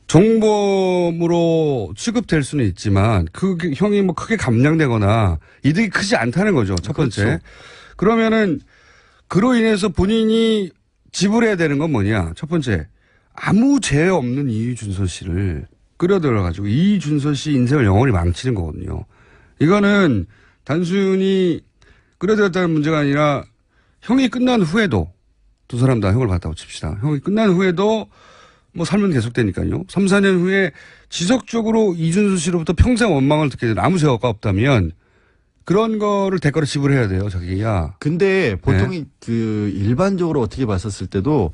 종범으로 취급될 수는 있지만 그 형이 뭐 크게 감량되거나 이득이 크지 않다는 거죠. 첫 번째. 그렇죠. 그러면은 그로 인해서 본인이 지불해야 되는 건 뭐냐. 첫 번째. 아무 죄 없는 이준서 씨를 끌어들여 가지고 이준서 씨 인생을 영원히 망치는 거거든요. 이거는 단순히 끌어들였다는 문제가 아니라 형이 끝난 후에도 두 사람 다 형을 받았다고 칩시다. 형이 끝난 후에도 뭐 삶은 계속되니까요. 3, 4년 후에 지속적으로 이준수 씨로부터 평생 원망을 듣게 되는 아무 죄가 없다면 그런 거를 대가로 지불해야 돼요, 자기야. 근데 보통 그 일반적으로 어떻게 봤었을 때도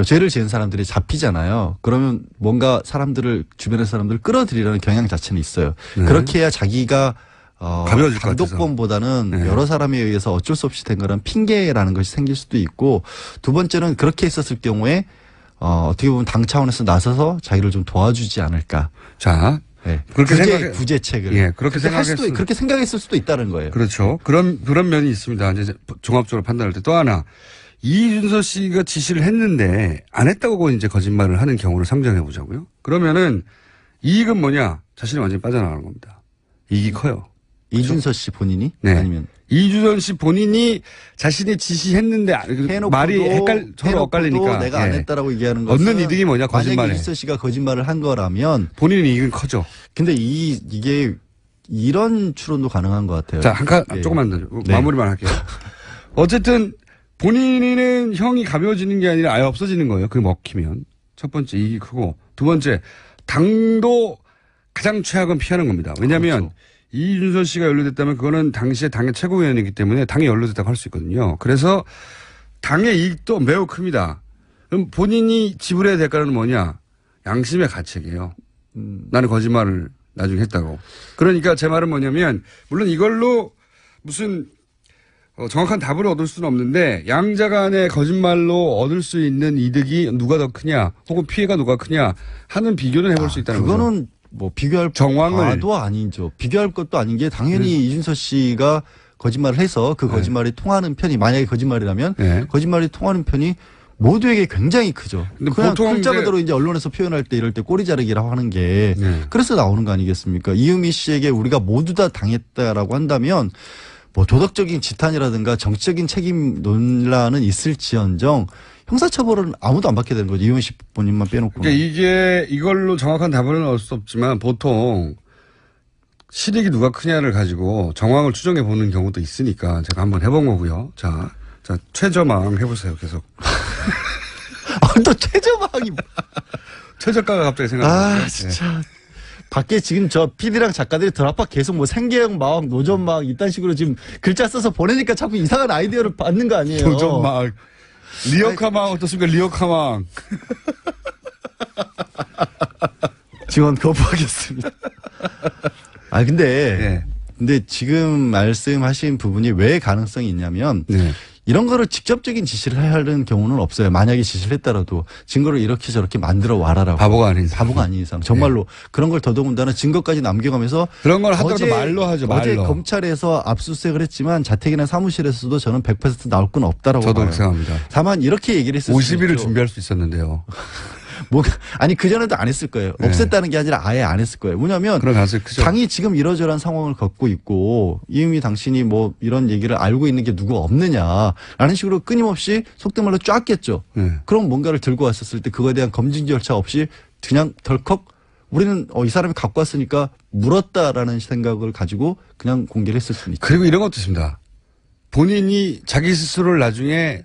죄를 지은 사람들이 잡히잖아요. 그러면 뭔가 주변의 사람들을 끌어들이려는 경향 자체는 있어요. 그렇게 해야 자기가 가벼워질 것 같아서. 단독범보다는 네. 여러 사람에 의해서 어쩔 수 없이 된 거란 핑계라는 것이 생길 수도 있고 두 번째는 그렇게 있었을 경우에 어떻게 보면 당 차원에서 나서서 자기를 좀 도와주지 않을까. 자, 네. 그렇게 구제책을. 예, 그렇게 생각했을 그렇게 생각했을 수도 있다는 거예요. 그렇죠. 그런 면이 있습니다. 이제 종합적으로 판단할 때 또 하나 이준서 씨가 지시를 했는데 안 했다고 이제 거짓말을 하는 경우를 상정해 보자고요. 그러면은 이익은 뭐냐? 자신이 완전히 빠져나가는 겁니다. 이익이 커요. 이준서 씨 본인이 네. 아니면 이준서 씨 본인이 자신이 지시했는데 말이 서로 엇갈리니까 내가 안 예. 했다라고 얘기하는 것은 얻는 이득이 뭐냐? 거짓말에. 만약에 이준서 씨가 거짓말을 한 거라면 본인은 이익은 커져. 근데 이게 이런 추론도 가능한 것 같아요. 자, 예. 조금만 더 네. 마무리만 할게요. 어쨌든 본인은 형이 가벼워지는 게 아니라 아예 없어지는 거예요. 그게 먹히면. 첫 번째 이익이 크고 두 번째 당도 가장 최악은 피하는 겁니다. 왜냐하면 그렇죠. 이준서 씨가 연루됐다면 그거는 당시에 당의 최고위원이기 때문에 당이 연루됐다고 할 수 있거든요. 그래서 당의 이익도 매우 큽니다. 그럼 본인이 지불해야 될 거는 뭐냐? 양심의 가책이에요. 나는 거짓말을 나중에 했다고. 그러니까 제 말은 뭐냐면 물론 이걸로 무슨 정확한 답을 얻을 수는 없는데 양자 간의 거짓말로 얻을 수 있는 이득이 누가 더 크냐 혹은 피해가 누가 크냐 하는 비교는 해볼 수 있다는 거죠. 그거는 뭐 비교할 정황을. 바도 아니죠. 비교할 것도 아닌 게 당연히 이준서 씨가 거짓말을 해서 그 거짓말이 통하는 편이 만약에 거짓말이라면 네. 거짓말이 통하는 편이 모두에게 굉장히 크죠. 근데 그냥 보통 글자 그대로 이제 언론에서 표현할 때 이럴 때 꼬리 자르기라고 하는 게 네. 그래서 나오는 거 아니겠습니까? 이유미 씨에게 우리가 모두 다 당했다라고 한다면 뭐 도덕적인 지탄이라든가 정치적인 책임 논란은 있을지언정 형사처벌은 아무도 안 받게 되는 거죠. 이유미 씨 본인만 빼놓고. 그러니까 이걸로 정확한 답은 얻을 수 없지만 보통 실익이 누가 크냐를 가지고 정황을 추정해 보는 경우도 있으니까 제가 한번 해본 거고요. 자, 최저망 해보세요. 계속. 또 최저망이. 최저가가 갑자기 생각나요. 진짜. 밖에 지금 저 PD랑 작가들이 드랍박 계속 뭐 생계형 마왕, 노전 마왕 이딴 식으로 지금 글자 써서 보내니까 자꾸 이상한 아이디어를 받는 거 아니에요. 도전망. 리어카망 어떻습니까? 리어카망. 지원 거부하겠습니다. 근데 지금 말씀하신 부분이 왜 가능성이 있냐면 네. 이런 거를 직접적인 지시를 하는 경우는 없어요. 만약에 지시를 했더라도 증거를 이렇게 저렇게 만들어 와라라고. 바보가 아닌 이상. 바보가 아닌 이상. 정말로 그런 걸 더더군다나 증거까지 남겨가면서 그런 걸 하더라도 말로 하죠. 어제 말로. 검찰에서 압수수색을 했지만 자택이나 사무실에서도 저는 100% 나올 건 없다라고 저도 봐요. 그렇게 생각합니다. 다만 이렇게 얘기를 했을 수 50일을 있죠. 준비할 수 있었는데요. 아니 그전에도 안 했을 거예요. 네. 없앴다는 게 아니라 아예 안 했을 거예요. 뭐냐면 그런 가능성이 크죠. 당이 지금 이러저러한 상황을 겪고 있고 이미 당신이 뭐 이런 얘기를 알고 있는 게 누구 없느냐라는 식으로 끊임없이 속된 말로 쫙겠죠. 네. 그럼 뭔가를 들고 왔었을 때 그거에 대한 검증 절차 없이 그냥 덜컥 우리는 이 사람이 갖고 왔으니까 물었다라는 생각을 가지고 그냥 공개를 했을 수는 있죠. 그리고 이런 것도 있습니다. 본인이 자기 스스로를 나중에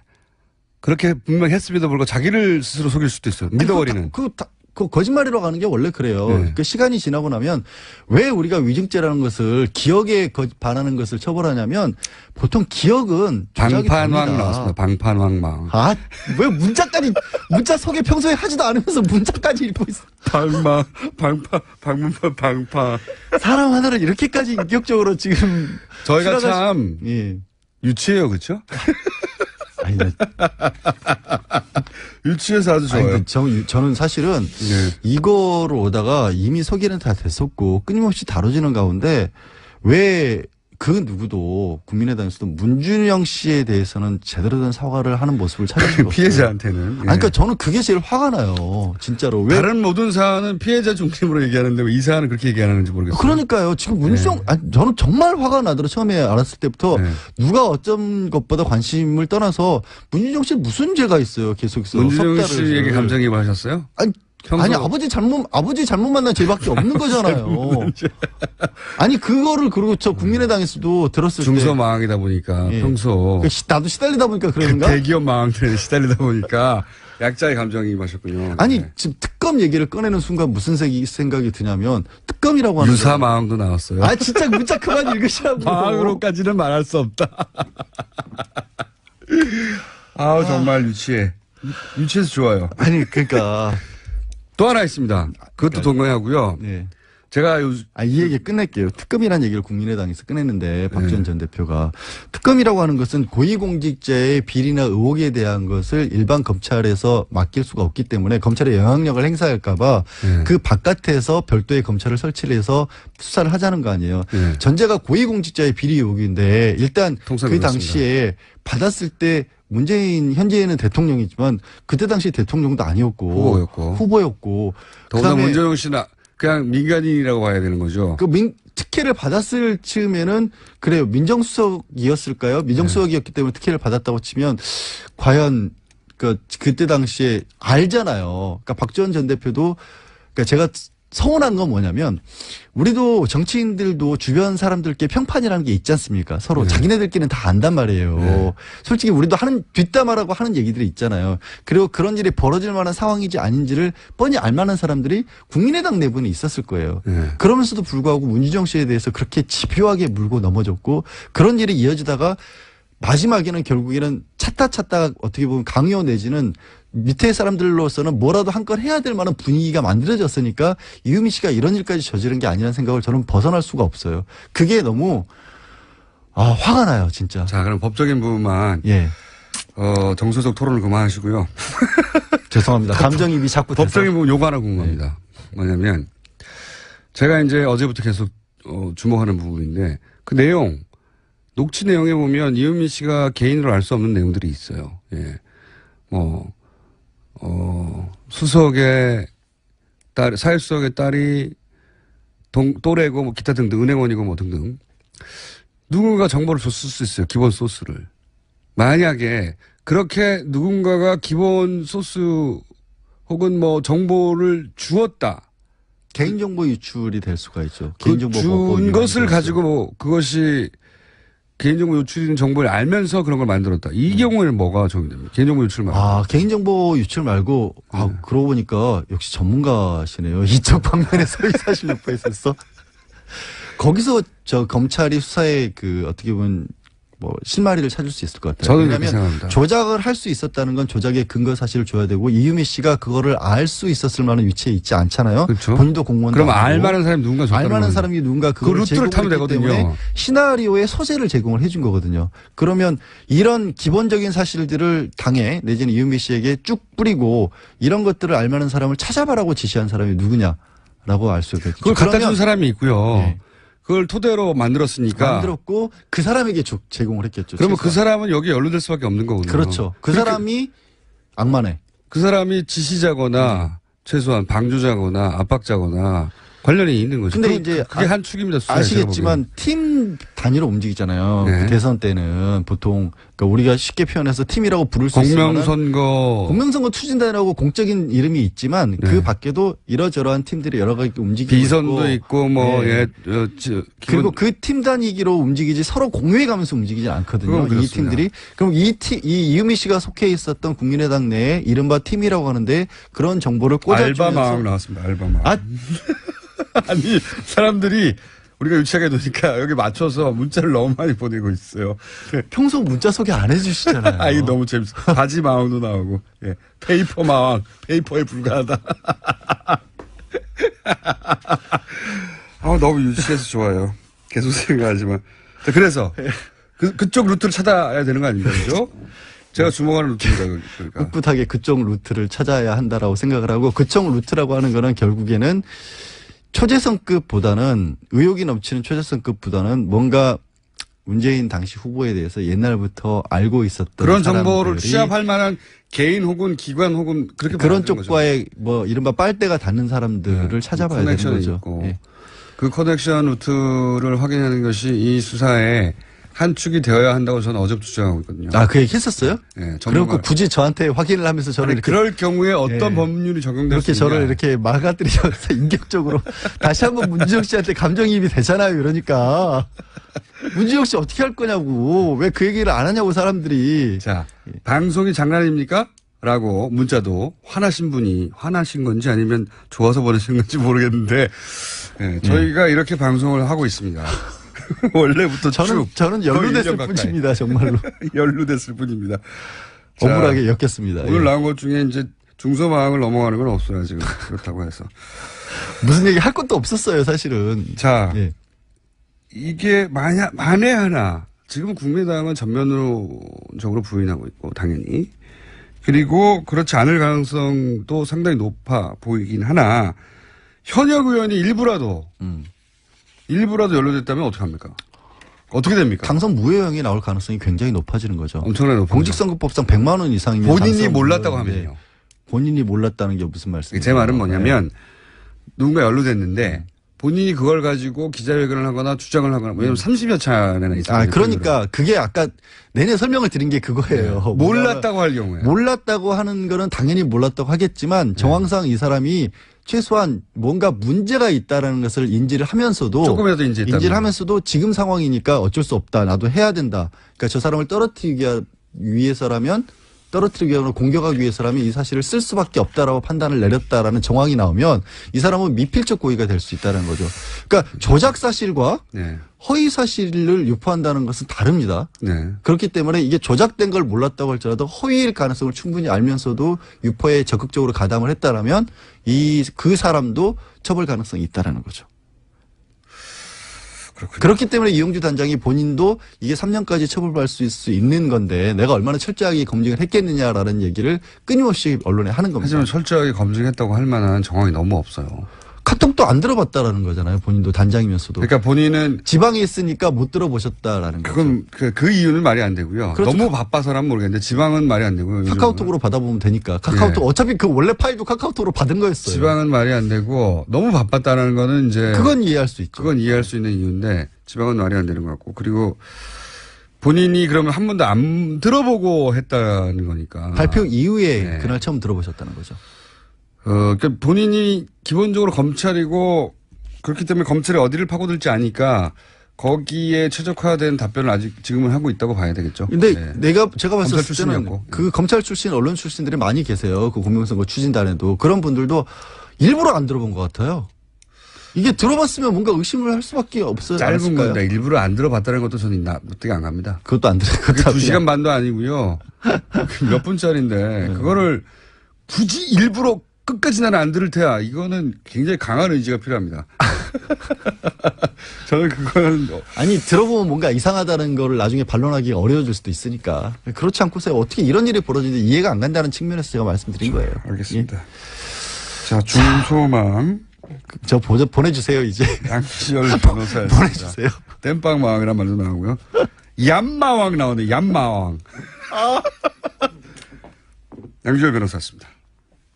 그렇게 분명히 했음에도 불구하고 자기를 스스로 속일 수도 있어요. 믿어버리는. 그 거짓말이라고 하는 게 원래 그래요. 네. 그 시간이 지나고 나면 왜 우리가 위증죄라는 것을 기억에 반하는 것을 처벌하냐면 보통 기억은 조작이 방판왕 됩니다. 나왔습니다. 방판왕망. 왜 문자 소개 평소에 하지도 않으면서 문자까지 읽고 있어. 방망, 방문판, 방파. 사람 하나를 이렇게까지 인격적으로 지금 저희가 실어가시- 참 예. 유치해요. 그렇죠? 아니, 유치해서 아주 좋아요. 저는 사실은 네. 이거로 오다가 이미 소개는 다 됐었고 끊임없이 다뤄지는 가운데 왜 그 누구도 국민의당에서도 문준영 씨에 대해서는 제대로 된 사과를 하는 모습을 찾을 수가 없어요. 피해자한테는. 예. 그러니까 저는 그게 제일 화가 나요. 진짜로. 왜? 다른 모든 사안은 피해자 중심으로 얘기하는데 왜 이 사안은 그렇게 얘기 안 하는지 모르겠어요. 그러니까요. 지금 문준영, 저는 정말 화가 나더라. 처음에 알았을 때부터 네. 누가 어떤 것보다 관심을 떠나서 문준영 씨 무슨 죄가 있어요. 계속해서. 문준영 석 달을. 씨에게 감정이입을 하셨어요? 아니 아버지 잘못 만난 죄밖에 없는 거잖아요. 아니 그거를 그리고 저 국민의당에서도 들었을 때 중소망이다 보니까 예. 평소 나도 시달리다 보니까 그 그런가? 대기업 망들에 시달리다 보니까 약자의 감정이입하셨군요. 아니 네. 지금 특검 얘기를 꺼내는 순간 무슨 생각이 드냐면 특검이라고 하는 유사 거는- 망도 나왔어요. 진짜 문자 그만 읽으시라고. 망으로까지는 말할 수 없다. 정말 유치해. 유치해서 좋아요. 아니 그러니까 또 하나 있습니다. 그것도 동의하고요. 네. 제가 이 얘기 끝낼게요. 특검이라는 얘기를 국민의당에서 꺼냈는데 박지원 네. 전 대표가 특검이라고 하는 것은 고위공직자의 비리나 의혹에 대한 것을 일반 검찰에서 맡길 수가 없기 때문에 검찰의 영향력을 행사할까봐 네. 그 바깥에서 별도의 검찰을 설치를 해서 수사를 하자는 거 아니에요. 네. 전제가 고위공직자의 비리 의혹인데 일단 통상 그 그렇습니다. 당시에 받았을 때 문재인 현재는 대통령이지만 그때 당시 대통령도 아니었고 후보였고 더구나 그다음에 문재용 씨는 그냥 민간인이라고 봐야 되는 거죠. 특혜를 받았을 즈음에는 그래요. 민정수석이었을까요? 민정수석이었기 때문에 특혜를 받았다고 치면 과연 그때 당시에 알잖아요. 그러니까 박지원 전 대표도 그러니까 제가 서운한 건 뭐냐면 우리도 정치인들도 주변 사람들께 평판이라는 게 있지 않습니까? 서로 자기네들끼리는 다 안단 말이에요. 솔직히 우리도 뒷담화라고 하는 얘기들이 있잖아요. 그리고 그런 일이 벌어질 만한 상황인지 아닌지를 뻔히 알만한 사람들이 국민의당 내부는 있었을 거예요. 그러면서도 불구하고 문희정 씨에 대해서 그렇게 집요하게 물고 넘어졌고 그런 일이 이어지다가 마지막에는 결국에는 찾다 어떻게 보면 강요 내지는 밑에 사람들로서는 뭐라도 한 건 해야 될 만한 분위기가 만들어졌으니까 이유미 씨가 이런 일까지 저지른 게 아니라는 생각을 저는 벗어날 수가 없어요. 그게 너무 화가 나요, 진짜. 자, 그럼 법적인 부분만 예. 정서적 토론을 그만하시고요. 죄송합니다. 감정입이 자꾸 법적인 부분 요거 하나 궁금합니다. 뭐냐면 제가 이제 어제부터 계속 주목하는 부분인데 그 내용 녹취 내용에 보면 이은미 씨가 개인으로 알 수 없는 내용들이 있어요. 예. 수석의 딸, 사회수석의 딸이 또래고 뭐 기타 등등 은행원이고 뭐 등등 누군가 정보를 줬을 수 있어요. 기본 소스를. 만약에 그렇게 누군가가 기본 소스 혹은 뭐 정보를 주었다. 개인정보 유출이 될 수가 있죠. 준 것을 가지고 그것이 개인정보 유출인 정보를 알면서 그런 걸 만들었다. 이 경우에는 뭐가 적용됩니까? 개인정보 유출 말고. 개인정보 유출 말고, 그러고 보니까 역시 전문가시네요. 이쪽 방면에서 의사실 납부했었어. 거기서 검찰이 수사에 어떻게 보면 실마리를 찾을 수 있을 것 같아요. 저는 그렇게 생각합니다. 조작을 할 수 있었다는 건 조작의 근거 사실을 줘야 되고 이유미 씨가 그거를 알 수 있었을 만한 위치에 있지 않잖아요. 그렇죠. 본인도 공무원도 그럼 아니고. 알만한 사람이 누군가 줬다는 알만한 사람이 누군가 그 그걸 루트를 타면 제공했기 때문에 되거든요. 시나리오의 소재를 제공을 해준 거거든요. 그러면 이런 기본적인 사실들을 당에 내지는 이유미 씨에게 쭉 뿌리고 이런 것들을 알만한 사람을 찾아봐라고 지시한 사람이 누구냐라고 알 수 있겠죠. 그걸 갖다 준 사람이 있고요. 네. 그걸 토대로 만들었으니까. 만들었고 그 사람에게 제공을 했겠죠. 그러면 최소한. 그 사람은 여기에 연루될 수밖에 없는 거거든요. 그렇죠. 그 사람이 악마네. 그 사람이 지시자거나 최소한 방조자거나 압박자거나 관련이 있는 거죠. 근데 이제 그게 한 축입니다. 수사에 아시겠지만 팀 단위로 움직이잖아요. 네. 대선 때는 보통 그러니까 우리가 쉽게 표현해서 팀이라고 부를 수 있는 공명선거 추진단이라고 공적인 이름이 있지만 네. 그 밖에도 이러저러한 팀들이 여러 가지 움직이고 비선도 있고 뭐 네. 그리고 그 팀 단위기로 움직이지 서로 공유해 가면서 움직이지 않거든요. 이 그렇습니다. 팀들이. 그럼 이 이유미 씨가 속해 있었던 국민의당 내에 이른바 팀이라고 하는데 그런 정보를 꽂아주면서 알바망 나왔습니다. 알바망. 아니 사람들이 우리가 유치하게 놓으니까 여기 맞춰서 문자를 너무 많이 보내고 있어요. 평소 문자 소개 안 해주시잖아요. 이게 너무 재밌어. 바지 마왕도 나오고, 예. 페이퍼 마왕, 페이퍼에 불과하다. 너무 유치해서 좋아요. 계속 생각하지만. 자, 그래서 그쪽 루트를 찾아야 되는 거 아닙니까, 그죠? 제가 주목하는 루트입니다. 그러니까. 꿋꿋하게 그쪽 루트를 찾아야 한다라고 생각을 하고 그쪽 루트라고 하는 거는 결국에는 초재성급보다는 의욕이 넘치는 초재성급보다는 뭔가 문재인 당시 후보에 대해서 옛날부터 알고 있었던 그런 정보를 취합할 만한 개인 혹은 기관 혹은 그런 쪽과의 이른바 빨대가 닿는 사람들을 찾아봐야 되는 거죠. 있고. 예. 그 커넥션 루트를 확인하는 것이 이 수사의 한 축이 되어야 한다고 저는 어제부터 주장하고 있거든요. 그 얘기 했었어요? 네, 그리고 굳이 저한테 확인을 하면서 저를 이렇게 그럴 경우에 어떤 법률이 적용될 이렇게 수 있냐. 저를 이렇게 막아들이면서 인격적으로 다시 한번 문지영 씨한테 감정이입이 되잖아요. 이러니까 문지영 씨 어떻게 할 거냐고 왜 그 얘기를 안 하냐고 사람들이. 자, 방송이 장난입니까? 라고 문자도 화나신 분이 화나신 건지 아니면 좋아서 보내신 건지 모르겠는데 네, 저희가 이렇게 방송을 하고 있습니다. 원래부터 저는 연루됐을 뿐입니다. 정말로. 연루됐을 뿐입니다. 억울하게 엮였습니다. 오늘 나온 것 중에 이제 중소망을 넘어가는 건 없어요. 지금 그렇다고 해서. 무슨 얘기 할 것도 없었어요, 사실은. 자, 예. 이게 만에 하나 지금 국민의당은 전면적으로 부인하고 있고 당연히 그리고 그렇지 않을 가능성도 상당히 높아 보이긴 하나 현역 의원이 일부라도 연루됐다면 어떡합니까? 어떻게 됩니까? 당선 무효형이 나올 가능성이 굉장히 높아지는 거죠. 엄청나게 높아요. 공직선거법상 100만 원 이상이면 본인이 당선 몰랐다고 무효인데 하면요. 본인이 몰랐다는 게 무슨 말씀이에요? 제 말은 뭐냐면 누군가 연루됐는데 본인이 그걸 가지고 기자회견을 하거나 주장을 하거나 왜냐면 30여 차례나 있어요. 그러니까 그게 아까 내내 설명을 드린 게 그거예요. 몰랐다고 할 경우에. 몰랐다고 하는 거는 당연히 몰랐다고 하겠지만 정황상 이 사람이 최소한 뭔가 문제가 있다라는 것을 인지를 하면서도 조금이라도 인지를 하면서도 지금 상황이니까 어쩔 수 없다. 나도 해야 된다. 그러니까 저 사람을 떨어뜨리기 위해서라면 떨어뜨리기 위해서 공격하기 위해서라면 이 사실을 쓸 수밖에 없다라고 판단을 내렸다라는 정황이 나오면 이 사람은 미필적 고의가 될 수 있다는 거죠. 그러니까 조작 사실과 네. 허위 사실을 유포한다는 것은 다릅니다. 네. 그렇기 때문에 이게 조작된 걸 몰랐다고 할지라도 허위일 가능성을 충분히 알면서도 유포에 적극적으로 가담을 했다라면 그 사람도 처벌 가능성이 있다라는 거죠. 그렇군요. 그렇기 때문에 이용주 단장이 본인도 이게 3년까지 처벌받을 수 있는 건데 내가 얼마나 철저하게 검증을 했겠느냐라는 얘기를 끊임없이 언론에 하는 겁니다. 하지만 철저하게 검증했다고 할 만한 정황이 너무 없어요. 카톡도 안 들어봤다라는 거잖아요. 본인도 단장이면서도. 그러니까 본인은 지방에 있으니까 못 들어보셨다라는 거죠. 그건 그 이유는 말이 안 되고요. 그렇죠. 너무 바빠서라면 모르겠는데 지방은 말이 안 되고요. 카카오톡으로 받아보면 되니까. 카카오톡 어차피 그 원래 파일도 카카오톡으로 받은 거였어요. 지방은 말이 안 되고 너무 바빴다는 거는 이제 그건 이해할 수 있죠. 그건 이해할 수 있는 이유인데 지방은 말이 안 되는 것 같고 그리고 본인이 그러면 한 번도 안 들어보고 했다는 거니까 발표 이후에 네. 그날 처음 들어보셨다는 거죠. 그러니까 본인이 기본적으로 검찰이고 그렇기 때문에 검찰이 어디를 파고들지 아니까 거기에 최적화된 답변을 아직 지금은 하고 있다고 봐야 되겠죠. 근데 네. 제가 봤을 때는 출신이었고. 그 검찰 출신, 언론 출신들이 많이 계세요. 그 공명선거 추진단에도. 그런 분들도 일부러 안 들어본 것 같아요. 이게 들어봤으면 뭔가 의심을 할 수밖에 없어요. 짧은 건데 일부러 안 들어봤다는 것도 저는 납득이 안 갑니다. 그것도 안 들어요. 그게 2시간 반도 아니고요. 몇 분짜리인데 그거를 굳이 일부러 끝까지 나는 안 들을 테야. 이거는 굉장히 강한 의지가 필요합니다. 저는 그거는 아니 들어보면 뭔가 이상하다는 거를 나중에 반론하기가 어려워질 수도 있으니까 그렇지 않고서 어떻게 이런 일이 벌어지는지 이해가 안 간다는 측면에서 제가 말씀드린 거예요. 알겠습니다. 자, 중소망 저 보내주세요 이제. 양지열 변호사 보내주세요. 땜빵마왕이란 말도 나오고요. 얌마왕 나오네. 얌마왕. 양지열 변호사였습니다.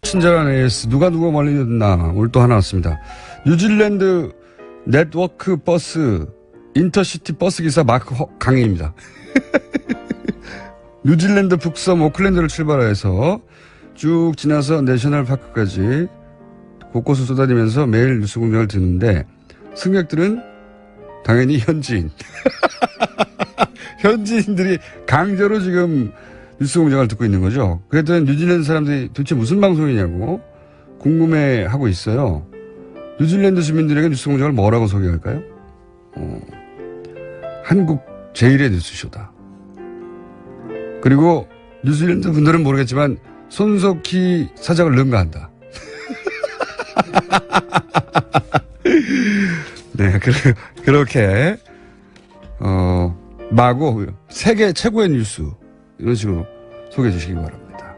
친절한 AS 누가 멀리 듣나 오늘 또 하나 왔습니다. 뉴질랜드 네트워크 버스 인터시티 버스 기사 마크 강희입니다. 뉴질랜드 북섬 오클랜드를 출발해서 쭉 지나서 내셔널 파크까지 곳곳을 쏟아지면서 매일 뉴스 공장을 듣는데 승객들은 당연히 현지인. 현지인들이 강제로 지금 뉴스 공장을 듣고 있는 거죠. 그랬더니 뉴질랜드 사람들이 도대체 무슨 방송이냐고 궁금해하고 있어요. 뉴질랜드 주민들에게 뉴스 공장을 뭐라고 소개할까요? 한국 제1의 뉴스쇼다. 그리고 뉴질랜드 분들은 모르겠지만 손석희 사장을 능가한다. 네, 그렇게 마구 세계 최고의 뉴스 이런 식으로 소개해 주시기 바랍니다.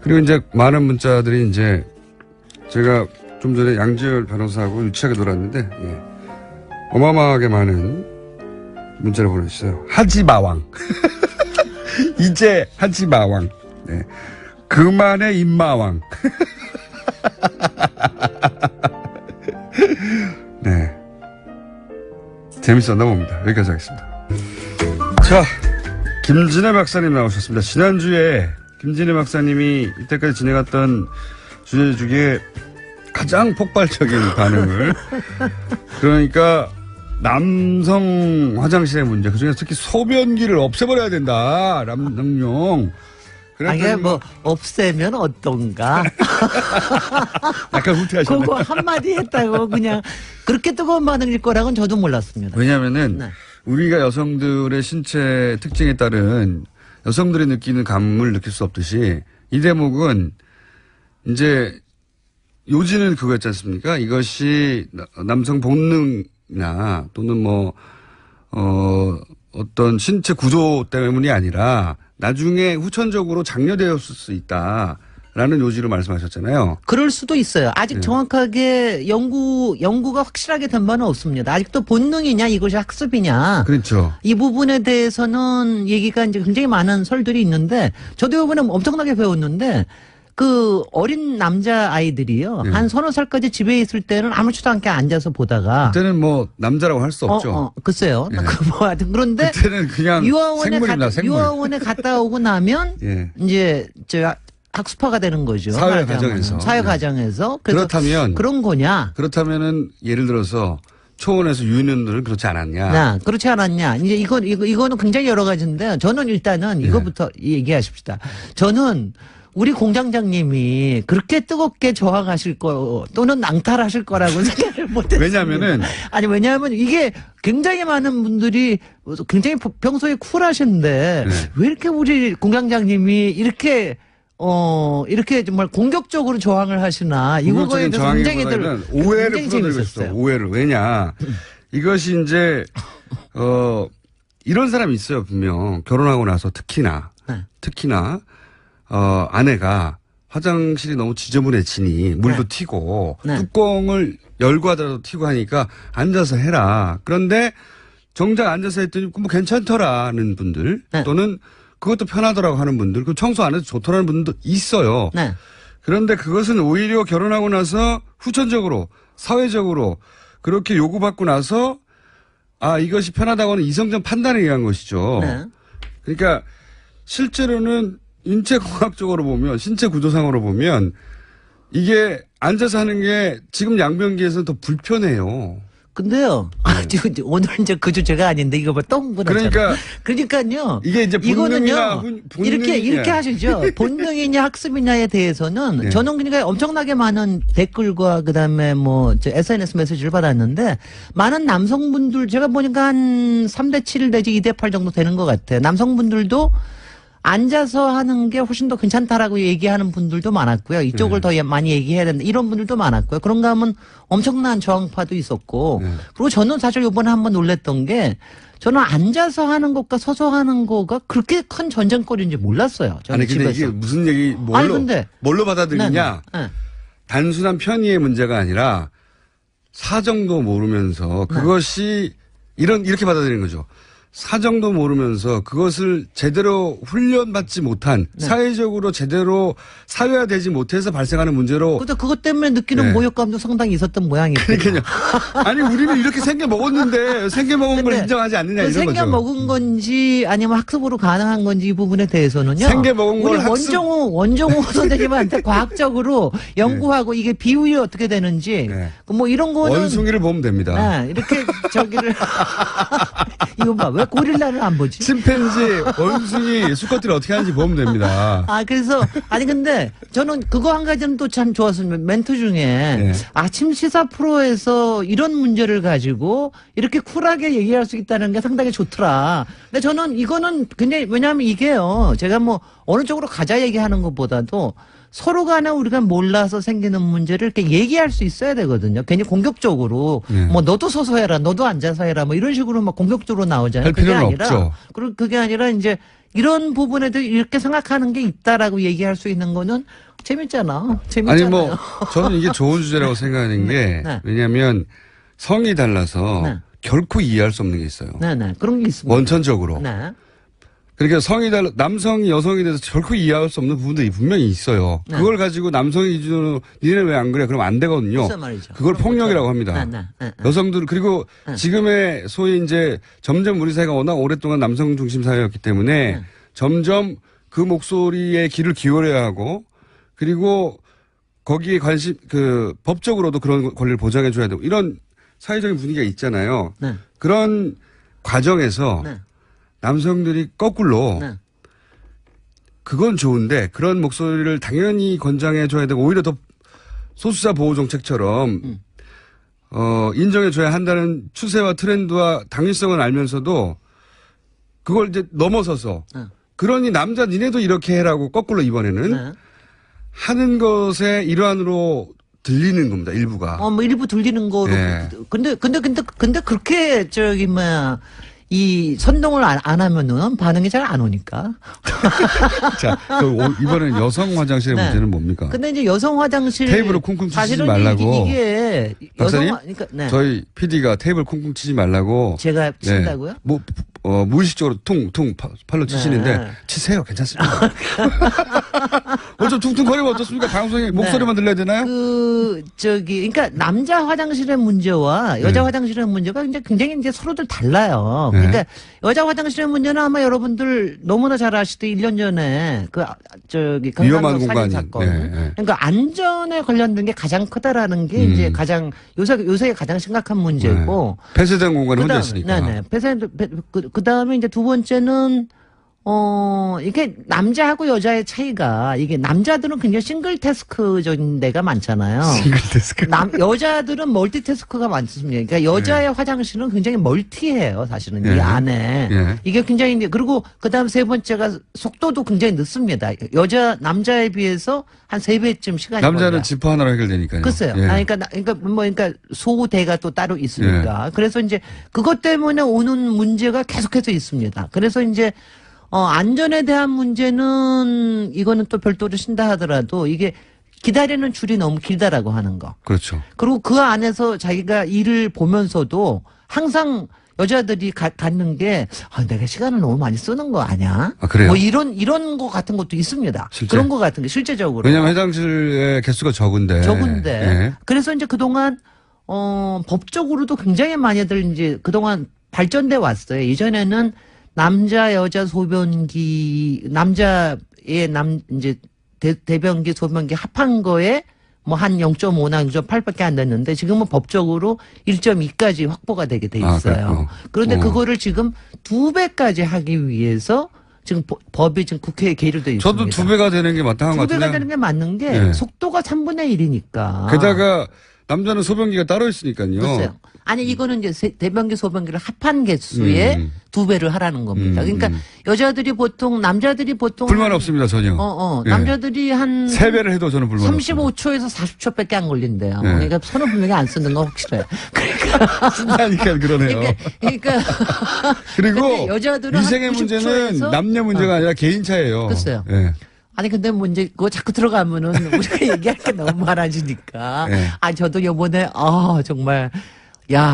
그리고 이제 많은 문자들이 이제 제가 좀 전에 양지열 변호사하고 유치하게 놀았는데 예. 어마어마하게 많은 문자를 보내주셨어요. 하지마왕. 이제 하지마왕. 네. 그만의 임마왕. 네. 재밌었나 봅니다. 여기까지 하겠습니다. 자, 김진애 박사님 나오셨습니다. 지난주에 김진애 박사님이 이때까지 진행했던 주제 중에 가장 폭발적인 반응을 그러니까 남성 화장실의 문제 그중에서 특히 소변기를 없애버려야 된다. 남성용. 아니, 뭐, 없애면 어떤가? 약간 후퇴하셨네. 그거 한마디 했다고 그냥 그렇게 뜨거운 반응일 거라고는 저도 몰랐습니다. 왜냐면은 네. 우리가 여성들의 신체 특징에 따른 여성들이 느끼는 감을 느낄 수 없듯이 이 대목은 이제 요지는 그거였지 않습니까? 이것이 남성 본능이나 또는 어떤 신체 구조 때문이 아니라 나중에 후천적으로 장려되었을 수 있다라는 요지로 말씀하셨잖아요. 그럴 수도 있어요. 아직 정확하게 연구가 확실하게 된 바는 없습니다. 아직도 본능이냐 이것이 학습이냐. 그렇죠. 이 부분에 대해서는 얘기가 이제 굉장히 많은 설들이 있는데 저도 이번에 엄청나게 배웠는데 그 어린 남자 아이들이요. 한 서너 살까지 집에 있을 때는 아무렇지도 않게 앉아서 보다가 그때는 남자라고 할 수 없죠. 글쎄요. 예. 하여튼 그런데 그때는 그냥 생물입니다. 생물. 유아원에 갔다 오고 나면 예. 이제 학습화가 되는 거죠. 사회 말하자면. 과정에서. 사회 네. 과정에서. 그래서 그렇다면 그런 거냐? 그렇다면은 예를 들어서 초원에서 유인원들은 그렇지 않았냐? 그렇지 않았냐? 이제 이거는 굉장히 여러 가지인데 저는 일단은 이거부터 얘기하십시다. 저는 우리 공장장님이 그렇게 뜨겁게 저항하실 거 또는 낭탈하실 거라고 생각을 못했어요. 왜냐면은 왜냐하면 이게 굉장히 많은 분들이 굉장히 평소에 쿨하신데 네. 왜 이렇게 우리 공장장님이 이렇게 정말 공격적으로 저항을 하시나 이거에 대해서 굉장히들 오해를 굉장히 풀어드리고 재밌었어요. 싶어요. 오해를. 왜냐. 이것이 이제 이런 사람이 있어요. 분명 결혼하고 나서 특히나 아내가 화장실이 너무 지저분해지니 물도 튀고 뚜껑을 열고 하더라도 튀고 하니까 앉아서 해라. 그런데 정작 앉아서 했더니 괜찮더라는 분들 또는 그것도 편하더라고 하는 분들, 그 청소 안 해도 좋더라는 분들도 있어요. 그런데 그것은 오히려 결혼하고 나서 후천적으로 사회적으로 그렇게 요구받고 나서 이것이 편하다고 하는 이성적 판단에 의한 것이죠. 그러니까 실제로는 인체공학적으로 보면 신체 구조상으로 보면 이게 앉아서 하는 게 지금 양변기에서는 더 불편해요. 근데요. 지금 오늘 이제 그 주제가 아닌데 이거 또 흥분하잖아요. 그러니까요. 이게 이제 본능이나 이렇게 하시죠. 본능이냐 학습이냐에 대해서는 네. 저는 그러니까 엄청나게 많은 댓글과 그다음에 SNS 메시지를 받았는데 많은 남성분들 제가 보니까 한 3대 7 내지 2대 8 정도 되는 것 같아요. 남성분들도 앉아서 하는 게 훨씬 더 괜찮다라고 얘기하는 분들도 많았고요. 이쪽을 더 많이 얘기해야 된다. 이런 분들도 많았고요. 그런가 하면 엄청난 저항파도 있었고. 그리고 저는 사실 이번에 한번 놀랬던 게 저는 앉아서 하는 것과 서서 하는 거가 그렇게 큰 전쟁거리인지 몰랐어요. 저는 근데 집에서. 이게 무슨 얘기, 뭘로 받아들이냐. 단순한 편의의 문제가 아니라 사정도 모르면서 그것이 이렇게 받아들이는 거죠. 사정도 모르면서 그것을 제대로 훈련받지 못한 사회적으로 제대로 사회화되지 못해서 발생하는 문제로. 그래서 그것 때문에 느끼는 모욕감도 상당히 있었던 모양이에요. 그러니까요. 아니 우리는 이렇게 생겨 먹었는데 생겨 먹은 걸 인정하지 않느냐 이런 거죠. 생겨 먹은 건지 아니면 학습으로 가능한 건지 이 부분에 대해서는요. 생겨 먹은 걸 우리 원종호 선생님한테 과학적으로 연구하고 이게 비율이 어떻게 되는지 이런 거는 원숭이를 보면 됩니다. 이렇게 저기를 이거 봐. 왜 고릴라를 안 보지? 침팬지, 원숭이, 수컷들이 어떻게 하는지 보면 됩니다. 그래서 근데 저는 그거 한 가지는 또 참 좋았습니다. 멘트 중에 아침 시사 프로에서 이런 문제를 가지고 이렇게 쿨하게 얘기할 수 있다는 게 상당히 좋더라. 근데 저는 이거는 굉장히 왜냐하면 이게요. 제가 어느 쪽으로 가자 얘기하는 것보다도 서로 간에 우리가 몰라서 생기는 문제를 이렇게 얘기할 수 있어야 되거든요. 괜히 공격적으로 너도 서서 해라, 너도 앉아서 해라, 이런 식으로 공격적으로 나오잖아요. 할 필요는 없죠. 그리고 그게 아니라 이제 이런 부분에도 이렇게 생각하는 게 있다라고 얘기할 수 있는 거는 재밌잖아요. 아니 저는 이게 좋은 주제라고 생각하는 게 왜냐하면 성이 달라서 결코 이해할 수 없는 게 있어요. 그런 게 있습니다. 원천적으로. 그러니까 성이 달라 남성이 여성에 대해서 결코 이해할 수 없는 부분들이 분명히 있어요. 그걸 가지고 남성의 기준으로 니네는 왜 안 그래? 그러면 안 되거든요. 그걸 폭력이라고 합니다. 여성들 그리고 지금의 소위 이제 점점 우리 사회가 워낙 오랫동안 남성 중심 사회였기 때문에 점점 그 목소리에 귀를 기울여야 하고 그리고 거기에 법적으로도 그런 권리를 보장해 줘야 되고 이런 사회적인 분위기가 있잖아요. 그런 과정에서 남성들이 거꾸로 그건 좋은데 그런 목소리를 당연히 권장해 줘야 되고 오히려 더 소수자 보호 정책처럼 인정해 줘야 한다는 추세와 트렌드와 당위성을 알면서도 그걸 이제 넘어서서 그러니 니네도 이렇게 해라고 거꾸로 이번에는 하는 것의 일환으로 들리는 겁니다. 일부가. 뭐 일부 들리는 거로. 예. 근데 그렇게 이 선동을 안 하면은 반응이 잘 안 오니까. 자, 이번엔 여성 화장실의 네. 문제는 뭡니까? 근데 이제 여성 화장실 테이블을 쿵쿵 치지 사실은 말라고. 이게 박사님, 그러니까 네. 저희 PD가 테이블 콩콩 치지 말라고. 제가 친다고요? 뭐, 무의식적으로 퉁퉁 팔로 치시는데 네. 치세요. 괜찮습니다. 좀 퉁퉁거리면 어떻습니까? 방송에 목소리만 들려야 되나요? 그러니까 남자 화장실의 문제와 여자 네. 화장실의 문제가 굉장히 이제 서로들 달라요. 네. 그러니까 여자 화장실의 문제는 아마 여러분들 너무나 잘 아시듯이 1년 전에 위험한 강남역 살인 공간이. 사건. 네, 네. 그러니까 안전에 관련된 게 가장 크다라는 게 이제 가장 요새 가장 심각한 문제고. 네. 폐쇄된 공간에 혼자 있으니까. 네네. 그 다음에 이제 두 번째는, 이게 남자하고 여자의 차이가 이게 남자들은 굉장히 싱글 태스크적인 데가 많잖아요. 싱글 데스크. 여자들은 멀티 태스크가 많습니다. 그러니까 여자의 화장실은 굉장히 멀티해요, 사실은. 예. 이 안에. 예. 이게 굉장히, 그리고 그 다음 세 번째가 속도도 굉장히 늦습니다. 남자에 비해서 한 3배쯤 시간이 남자는 걸려요. 지퍼 하나로 해결되니까요. 글쎄요. 예. 그러니까 소대가 또 따로 있으니까. 예. 그래서 이제 그것 때문에 오는 문제가 계속해서 있습니다. 그래서 이제 안전에 대한 문제는 이거는 또 별도로 신다 하더라도 이게 기다리는 줄이 너무 길다라고 하는 거. 그렇죠. 그리고 그 안에서 자기가 일을 보면서도 항상 여자들이 갖는 게 내가 시간을 너무 많이 쓰는 거 아니야? 아, 그래요? 뭐 이런 거 같은 것도 있습니다. 실제? 그런 거 같은 게 실제적으로. 왜냐면 화장실의 개수가 적은데. 적은데. 예. 그래서 이제 그동안, 법적으로도 굉장히 많이들 이제 그동안 발전돼 왔어요. 이전에는 남자, 여자 남자의 이제 대변기, 소변기 합한 거에 뭐 한 0.5나 0.8밖에 안 됐는데 지금은 법적으로 1.2까지 확보가 되게 돼 있어요. 그렇구나. 그런데 그거를 지금 2배까지 하기 위해서 지금 법이 지금 국회에 계류돼 있습니다. 저도 2배가 되는 게 마땅한 것 2배가 같은데. 되는 게 맞는 게 네. 속도가 3분의 1이니까. 게다가 남자는 소변기가 따로 있으니까요. 글쎄요. 아니 이거는 이제 대변기 소변기를 합한 개수에 2배를 하라는 겁니다. 그러니까 남자들이 보통 불만 없습니다, 전혀. 예. 남자들이 한 3배를 해도 저는 불만 없습니다. 35초에서 40초밖에 안 걸린대요. 네. 그러니까 손을 분명히 안 쓰는 건 확실해. 그러니까 신나니까 그러네요. 그러니까 그리고 근데 여자들은 위생의 한 문제는 90초에서 남녀 문제가 아니라 개인 차예요. 글쎄요. 예. 아니 근데 뭐 이제 그거 자꾸 들어가면은 우리가 얘기할 게 너무 많아지니까. 네. 저도 요번에 정말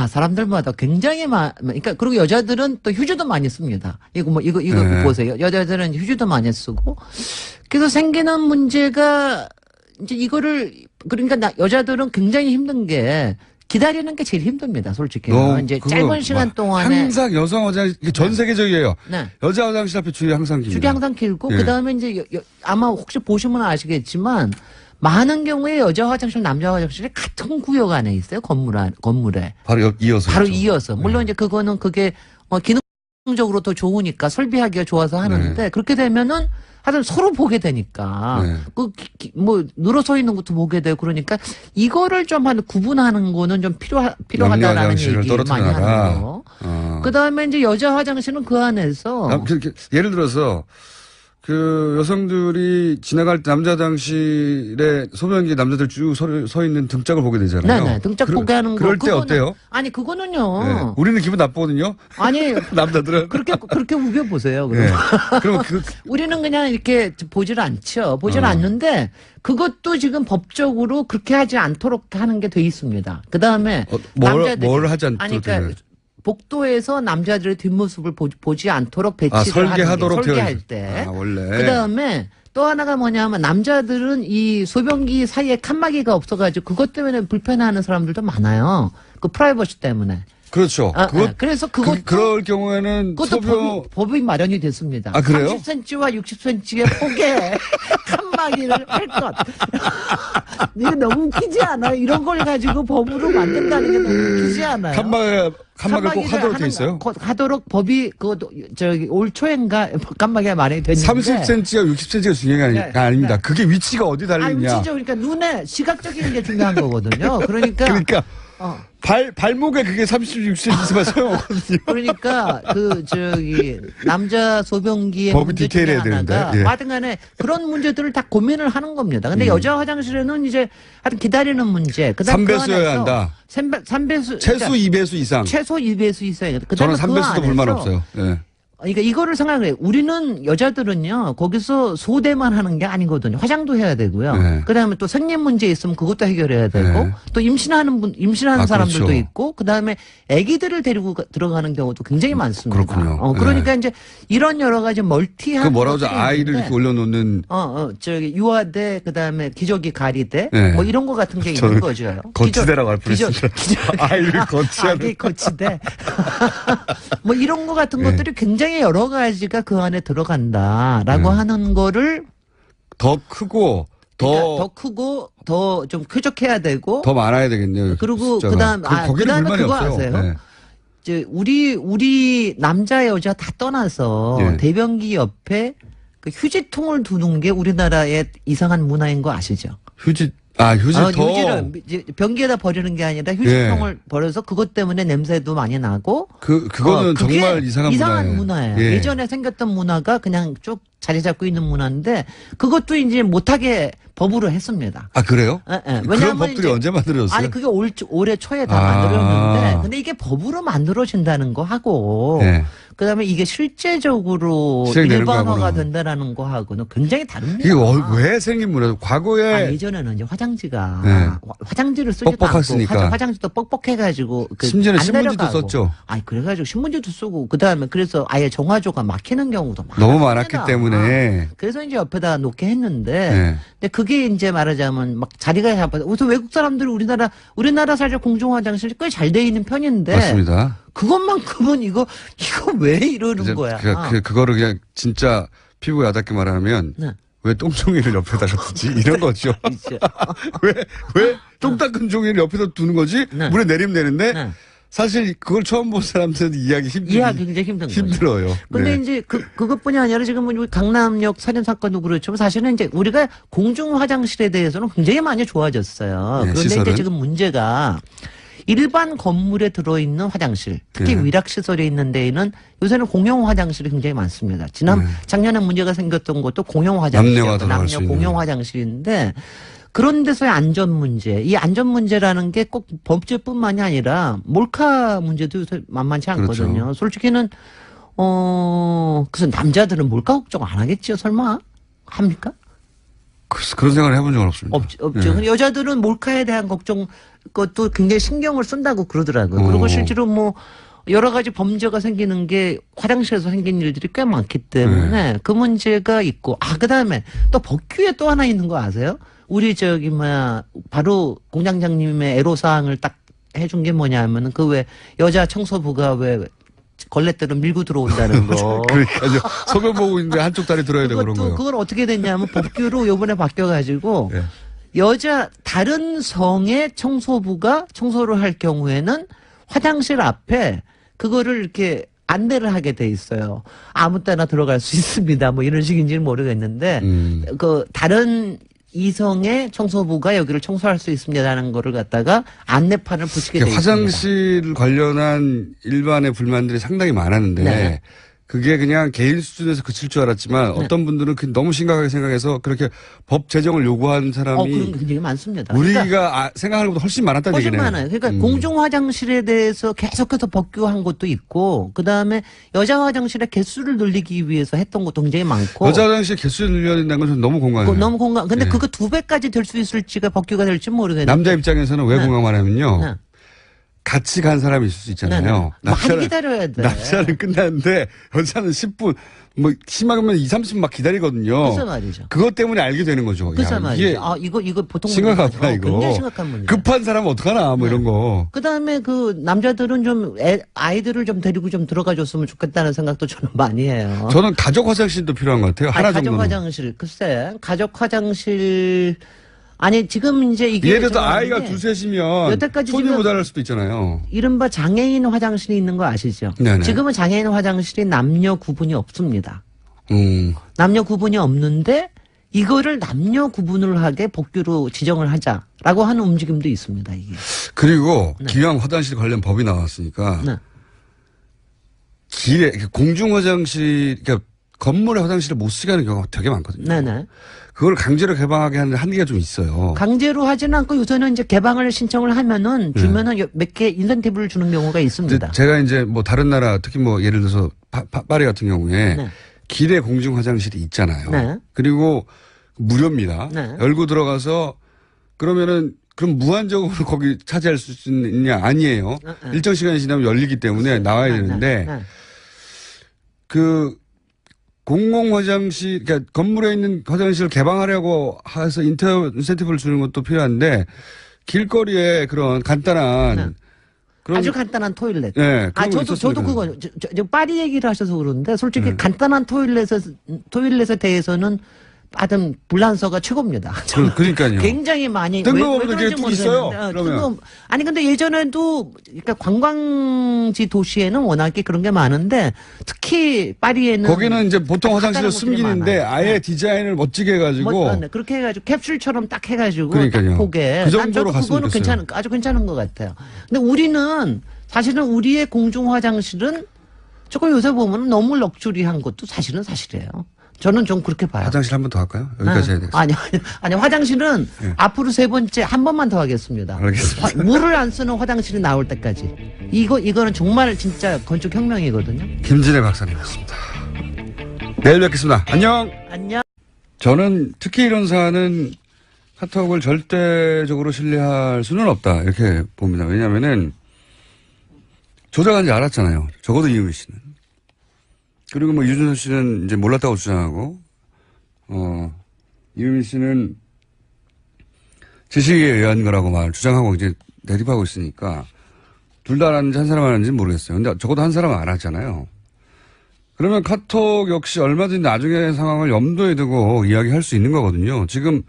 사람들마다 굉장히 그러니까 그리고 여자들은 또 휴지도 많이 씁니다. 이거 네. 보세요. 여자들은 휴지도 많이 쓰고. 그래서 생기는 문제가 이제 그러니까 여자들은 굉장히 힘든 게 기다리는 게 제일 힘듭니다, 솔직히. 이제 짧은 시간 동안에. 항상 여성 화장실, 이게 전 세계적이에요. 네. 여자 화장실 앞에 줄이 항상 깁니다. 줄이 항상 길고, 예. 그 다음에 이제 아마 혹시 보시면 아시겠지만, 많은 경우에 여자 화장실, 남자 화장실이 같은 구역 안에 있어요, 건물에. 바로 이어서. 바로 그렇죠. 이어서. 물론 이제 그게 기능적으로 더 좋으니까 설비하기가 좋아서 하는데, 그렇게 되면은 하여튼 서로 보게 되니까 네. 늘어서 있는 것도 보게 되고 그러니까 이거를 좀 구분하는 거는 좀 남녀 필요하다라는 화장실을 얘기 많이 하는 떨어뜨려라. 거. 그다음에 이제 여자 화장실은 그 안에서 예를 들어서 그 여성들이 지나갈 때 남자 화장실에 소변기 남자들 쭉 서 있는 등짝을 보게 되잖아요. 네네 등짝 보게 하는 거. 그럴 때 어때요? 아니 그거는요. 네. 우리는 기분 나쁘거든요. 아니 남자들은 그렇게 우겨 보세요. 네. 그럼 우리는 그냥 이렇게 보질 않죠. 보질 않는데 그것도 지금 법적으로 그렇게 하지 않도록 하는 게 돼 있습니다. 그 다음에 뭘 하지 않도록 아니 그러니까 복도에서 남자들의 뒷모습을 보지 않도록 배치를 설계하도록 설계할 때. 원래. 그 다음에 또 하나가 뭐냐면 남자들은 이 소변기 사이에 칸막이가 없어가지고 그것 때문에 불편해하는 사람들도 많아요. 그 프라이버시 때문에. 그렇죠. 그래서 그것도 그럴 경우에는 그것도 법이 마련이 됐습니다. 아, 그래요? 30cm와 60cm의 폭에 칸막이를 할 것. 이거 너무 웃기지 않아요? 이런 걸 가지고 법으로 만든다는 게 너무 웃기지 않아요? 칸막이를 꼭 하도록 돼 있어요? 하도록 법이 올 초인가 칸막이가 마련이 됐는데 30cm와 60cm가 중요한 게 아닙니다. 그게 위치가 어디 달리냐. 위치죠. 그러니까 눈에 시각적인 게 중요한 거거든요. 그러니까 발목에 그게 36cm 있으면 소용없거든요. 그러니까 남자 소변기의 법이 문제 중에 디테일해야 되는데, 하나가 예. 하여튼간에 그런 문제들을 다 고민을 하는 겁니다. 근데 여자 화장실에는 이제 하여튼 기다리는 문제. 그다음 그 3배수여야 안에서 한다. 3배수 최소 2배수 이상. 최소 2배수 이상. 저는 3배수도 불만 없어요. 예. 그러니까 이거를 생각해. 우리는 여자들은요 거기서 소대만 하는 게 아니거든요. 화장도 해야 되고요. 네. 그다음에 또 생리 문제 있으면 그것도 해결해야 되고 네. 또 임신하는 사람들도 그렇죠. 있고 그다음에 아기들을 데리고 들어가는 경우도 굉장히 많습니다. 그렇군요. 그러니까 이제 이런 여러 가지 멀티한 그 뭐라고 하죠? 것들이 아이를 있는데 이렇게 올려놓는 유아대 그다음에 기저귀 가리대 네. 뭐 이런 거 같은 게 저는 있는 거죠. 거치대라고 할 뻔했습니다. 아이를 거치하는. 아기 거치대. 뭐 이런 거 같은 네. 것들이 굉장히 여러 가지가 그 안에 들어간다라고 하는 거를 더 크고 그러니까 더 크고 더 좀 쾌적해야 되고 더 많아야 되겠네요. 그리고 숫자가. 그다음에 거기는 불만이 그거 없어요. 아세요? 네. 이제 우리 남자 여자 다 떠나서 예. 대변기 옆에 그 휴지통을 두는 게 우리나라의 이상한 문화인 거 아시죠? 휴지 휴지를 더 이제 변기에다 버리는 게 아니라 휴지통을 버려서 그것 때문에 냄새도 많이 나고 그거는 그게 정말 이상한 문화예요. 예. 예전에 생겼던 문화가 그냥 쭉 자리 잡고 있는 문화인데 그것도 이제 못하게 법으로 했습니다. 아 그래요? 예, 예. 그런 왜냐하면 법들이 이제 언제 만들어졌어요? 아니 그게 올해 초에 다 아. 만들었는데 근데 이게 법으로 만들어진다는 거 하고 네. 그다음에 이게 실제적으로 실행되는 일반화가 거하고는. 된다라는 거 하고는 굉장히 다릅니다. 이게 왜 생긴 문화? 과거에 예전에는 이제 화장지가 네. 화장지를 쓰지도 뻑뻑했으니까. 않고 화장지도 뻑뻑해가지고 심지어는 안 신문지도 내려가고. 썼죠. 아니 그래가지고 신문지도 쓰고 그다음에 그래서 아예 정화조가 막히는 경우도 너무 많았습니다. 많았기 때문에 그래서 이제 옆에다 놓게 했는데 네. 근데 그게 이제 말하자면 막 자리가 잡아서 우선 외국 사람들이 우리나라 사실 공중 화장실이 꽤 잘 돼 있는 편인데 맞습니다. 그것만큼은 이거 왜 이러는 이제 거야? 그거를 그냥 진짜 피부 야답게 말하면 네. 왜 똥종이를 옆에다 두지 이런 거죠. 이제. 왜 똥 닦은 종이를 옆에다 두는 거지? 네. 물에 내리면 되는데 네. 사실 그걸 처음 본 사람들은 이해하기 굉장히 힘든 거죠. 힘들어요. 근데 네. 이제 그것뿐이 아니라 지금 우리 강남역 살인 사건도 그렇죠. 사실은 이제 우리가 공중 화장실에 대해서는 굉장히 많이 좋아졌어요. 네, 그런데 시설은? 이제 지금 문제가 일반 건물에 들어있는 화장실, 특히 네. 위락 시설에 있는 데에는 요새는 공용 화장실이 굉장히 많습니다. 작년에 문제가 생겼던 것도 공용 화장실이에요. 남녀가 들어갈 수 남녀 있는. 공용 화장실인데 그런 데서의 안전 문제, 이 안전 문제라는 게 꼭 범죄뿐만이 아니라 몰카 문제도 요새 만만치 않거든요. 그렇죠. 솔직히는 그래서 남자들은 몰카 걱정 안 하겠죠, 설마? 합니까? 그런 생각을 해본 적은 없습니다. 없죠. 네. 근데 여자들은 몰카에 대한 걱정 그것도 굉장히 신경을 쓴다고 그러더라고요. 그리고 실제로 뭐 여러 가지 범죄가 생기는 게 화장실에서 생긴 일들이 꽤 많기 때문에 그 문제가 있고 그다음에 또 법규에 또 하나 있는 거 아세요? 우리 바로 공장장님의 애로사항을 딱 해준 게 뭐냐면은 그 왜 여자 청소부가 왜 걸레대로 밀고 들어온다는 거. 그러니까요. 소변 보고 있는데 한쪽 다리 들어야 되고 그런 거요. 그건 어떻게 됐냐면 법규로 요번에 바뀌어가지고 네. 다른 성의 청소부가 청소를 할 경우에는 화장실 앞에 그거를 이렇게 안내를 하게 돼 있어요. 아무 때나 들어갈 수 있습니다. 뭐 이런 식인지는 모르겠는데 그 다른 이성의 청소부가 여기를 청소할 수 있습니다라는 거를 갖다가 안내판을 붙이게 돼 있습니다. 화장실 관련한 일반의 불만들이 상당히 많았는데 네. 그게 그냥 개인 수준에서 그칠 줄 알았지만 어떤 분들은 너무 심각하게 생각해서 그렇게 법 제정을 요구한 사람이 그런 게 굉장히 많습니다. 우리가 생각하는 것보다 훨씬 많았다는 훨씬 얘기네요. 많아요. 그러니까 공중 화장실에 대해서 계속해서 법규한 것도 있고, 그 다음에 여자 화장실의 개수를 늘리기 위해서 했던 것도 굉장히 많고. 여자 화장실 개수를 늘려야 된다는 건 저는 너무 공감해요. 너무 공감. 근데 네. 그거 2배까지 될 수 있을지가 법규가 될지 모르겠는데. 남자 입장에서는 왜 네. 공감하냐면요. 네. 같이 간 사람이 있을 수 있잖아요. 네. 많이 기다려야 돼. 남자는 끝나는데 여자는 10분, 뭐 심하면 2, 30분 막 기다리거든요. 글쎄 말이죠. 그것 때문에 알게 되는 거죠. 글쎄 야, 말이죠. 이거 보통 심각하다 이거. 굉장히 심각한 문제. 급한 사람은 어떡하나 뭐 이런 거. 그다음에 그 남자들은 좀 아이들을 좀 데리고 좀 들어가 줬으면 좋겠다는 생각도 저는 많이 해요. 저는 가족 화장실도 필요한 것 같아요. 하나 가족 정도는. 화장실 글쎄 가족 화장실 지금 이제 이게 예를 들어 제가 아이가 아는 게 두셋이면 여태까지 손이 지금 모자랄 수도 있잖아요. 이른바 장애인 화장실이 있는 거 아시죠? 네네. 지금은 장애인 화장실이 남녀 구분이 없습니다. 음. 남녀 구분이 없는데 이거를 남녀 구분을 하게 복귀로 지정을 하자라고 하는 움직임도 있습니다. 이게. 그리고 기왕 화장실 관련 법이 나왔으니까 네. 길에 공중 화장실, 그러니까 건물에 화장실을 못 쓰게 하는 경우가 되게 많거든요. 네네. 그걸 강제로 개방하게 하는 한계가 좀 있어요. 강제로 하지는 않고 요새는 이제 개방을 신청을 하면은 주면은 몇 개 인센티브를 주는 경우가 있습니다. 근데 제가 이제 뭐 다른 나라 특히 뭐 예를 들어서 파리 같은 경우에 네. 길에 공중 화장실이 있잖아요. 네. 그리고 무료입니다. 네. 열고 들어가서 그러면은 그럼 무한적으로 거기 차지할 수 있느냐 아니에요. 일정 시간이 지나면 열리기 때문에 나와야 되는데 네. 그 공공 화장실, 그러니까 건물에 있는 화장실을 개방하려고 해서 인센티브를 주는 것도 필요한데 길거리에 그런 간단한 네. 그런 아주 간단한 토일렛. 네, 그런 거 저도 있었으면 그거 저 파리 얘기를 하셔서 그러는데 솔직히 간단한 토일렛에 대해서는 받은 불란서가 최고입니다. 그러니까요. 굉장히 많이 뜬금없는 그런지 게 뚝 있어요. 모르겠는데, 그러면. 아니 근데 예전에도 그러니까 관광지 도시에는 워낙에 그런 게 많은데 특히 파리에는 거기는 이제 보통 화장실을 간단한 곳들이 숨기는데 많아요. 아예 네. 디자인을 멋지게 해가지고 네, 그렇게 해가지고 캡슐처럼 딱 해가지고 그러니까요. 딱 보게. 그 난 정도로 저도 그거는 갔으면 아주 괜찮은 것 같아요. 근데 우리는 사실은 우리의 공중 화장실은 조금 요새 보면 너무 럭셔리한 것도 사실이에요. 저는 좀 그렇게 봐요. 화장실 한 번 더 할까요? 여기까지 해야 되겠어요. 아니 화장실은 네. 앞으로 세 번째 한 번만 더 하겠습니다. 알겠습니다. 물을 안 쓰는 화장실이 나올 때까지. 이거는 정말 진짜 건축 혁명이거든요. 김진애 박사님이었습니다. 내일 뵙겠습니다. 안녕. 안녕. 저는 특히 이런 사안은 카톡을 절대적으로 신뢰할 수는 없다 이렇게 봅니다. 왜냐하면은 조작한지 알았잖아요. 적어도 이유미 씨는. 그리고 뭐 유준석 씨는 이제 몰랐다고 주장하고, 이유미 씨는 지식에 의한 거라고 주장하고 이제 대립하고 있으니까 둘 다 알았는지 한 사람 알았는지 모르겠어요. 근데 적어도 한 사람은 알았잖아요. 그러면 카톡 역시 얼마든지 나중에 상황을 염두에 두고 이야기할 수 있는 거거든요. 지금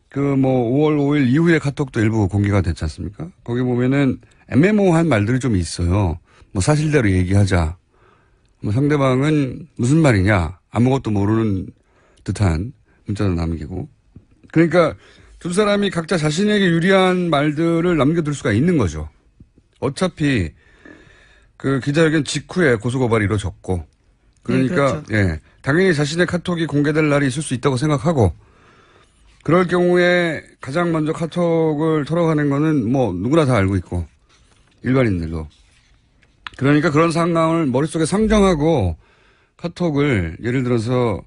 그 뭐 5월 5일 이후에 카톡도 일부 공개가 됐지 않습니까? 거기 보면은 애매모호한 말들이 좀 있어요. 뭐 사실대로 얘기하자. 뭐 상대방은 무슨 말이냐 아무것도 모르는 듯한 문자도 남기고 그러니까 두 사람이 각자 자신에게 유리한 말들을 남겨둘 수가 있는 거죠. 어차피 그 기자회견 직후에 고소고발이 이루어졌고 그러니까 네, 그렇죠. 예 당연히 자신의 카톡이 공개될 날이 있을 수 있다고 생각하고 그럴 경우에 가장 먼저 카톡을 털어가는 거는 뭐 누구나 다 알고 있고 일반인들도 그러니까 그런 상황을 머릿속에 상정하고 카톡을 예를 들어서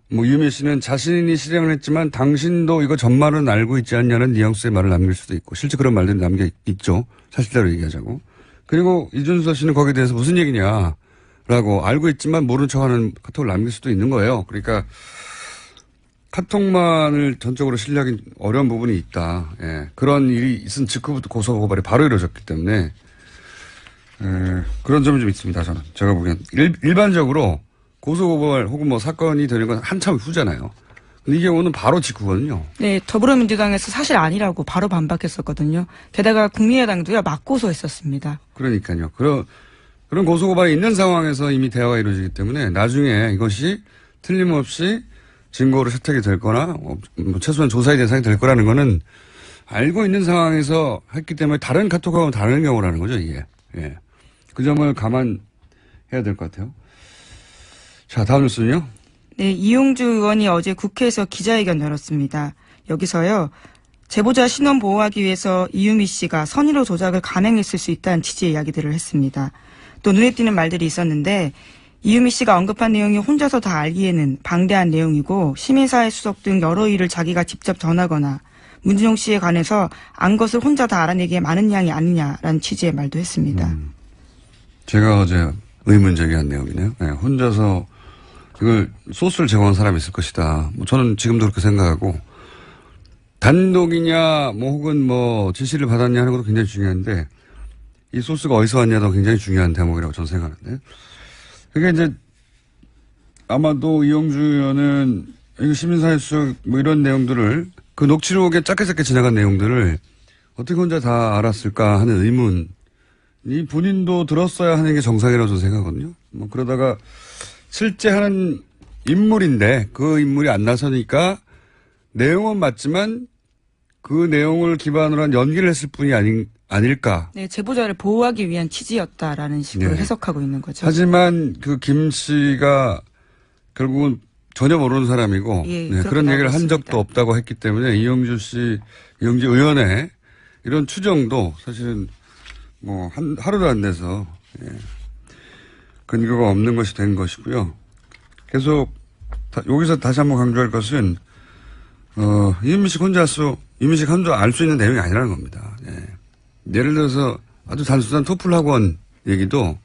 뭐 유미 씨는 자신이 실행을 했지만 당신도 이거 전말은 알고 있지 않냐는 뉘앙스의 말을 남길 수도 있고 실제 그런 말들이 남겨 있죠. 사실대로 얘기하자고. 그리고 이준서 씨는 거기에 대해서 무슨 얘기냐라고 알고 있지만 모른 척하는 카톡을 남길 수도 있는 거예요. 그러니까 카톡만을 전적으로 신뢰하기 어려운 부분이 있다. 예. 그런 일이 있은 직후부터 고소고발이 바로 이루어졌기 때문에 그런 점이 좀 있습니다. 저는 제가 보기엔 일반적으로 고소고발 혹은 뭐 사건이 되는 건 한참 후잖아요. 근데 이 경우는 바로 직후거든요. 네, 더불어민주당에서 사실 아니라고 바로 반박했었거든요. 게다가 국민의당도요 맞고소했었습니다. 그러니까요. 그런 고소고발이 있는 상황에서 이미 대화가 이루어지기 때문에 나중에 이것이 틀림없이 증거로 채택이 될 거나 뭐 최소한 조사의 대상이 될 거라는 거는 알고 있는 상황에서 했기 때문에 다른 카톡하고는 다른 경우라는 거죠, 이게. 예. 그 점을 감안해야 될 것 같아요. 자, 다음 뉴스는요. 네, 이용주 의원이 어제 국회에서 기자회견 열었습니다. 여기서요. 제보자 신원 보호하기 위해서 이유미 씨가 선의로 조작을 감행했을 수 있다는 취지의 이야기들을 했습니다. 또 눈에 띄는 말들이 있었는데 이유미 씨가 언급한 내용이 혼자서 다 알기에는 방대한 내용이고 시민사회 수석 등 여러 일을 자기가 직접 전하거나 문준용 씨에 관해서 안 것을 혼자 다 알아내기에 많은 양이 아니냐라는 취지의 말도 했습니다. 제가 어제 의문 제기한 내용이네요. 네, 혼자서 이걸 소스를 제공한 사람이 있을 것이다. 뭐 저는 지금도 그렇게 생각하고 단독이냐 뭐 혹은 뭐 지시를 받았냐 하는 것도 굉장히 중요한데 이 소스가 어디서 왔냐도 굉장히 중요한 대목이라고 저는 생각하는데 그게 이제 아마도 이용주 의원은 시민사회 수석 뭐 이런 내용들을 그 녹취록에 짧게 지나간 내용들을 어떻게 혼자 다 알았을까 하는 의문이 본인도 들었어야 하는 게 정상이라고 저는 생각하거든요. 뭐 그러다가 실제 하는 인물인데 그 인물이 안 나서니까 내용은 맞지만 그 내용을 기반으로 한 연기를 했을 뿐이 아닐까. 네, 제보자를 보호하기 위한 취지였다라는 식으로 네. 해석하고 있는 거죠. 하지만 그 김 씨가 결국은 전혀 모르는 사람이고 예, 네, 그렇게 그런 얘기를 나오고 한 있습니다. 적도 없다고 했기 때문에 이용주 의원의 이런 추정도 사실은 뭐 하루도 안 돼서 근거가 없는 것이 된 것이고요. 계속 여기서 다시 한번 강조할 것은 이민식 혼자 알 수 있는 내용이 아니라는 겁니다. 예를 들어서 아주 단순한 토플 학원 얘기도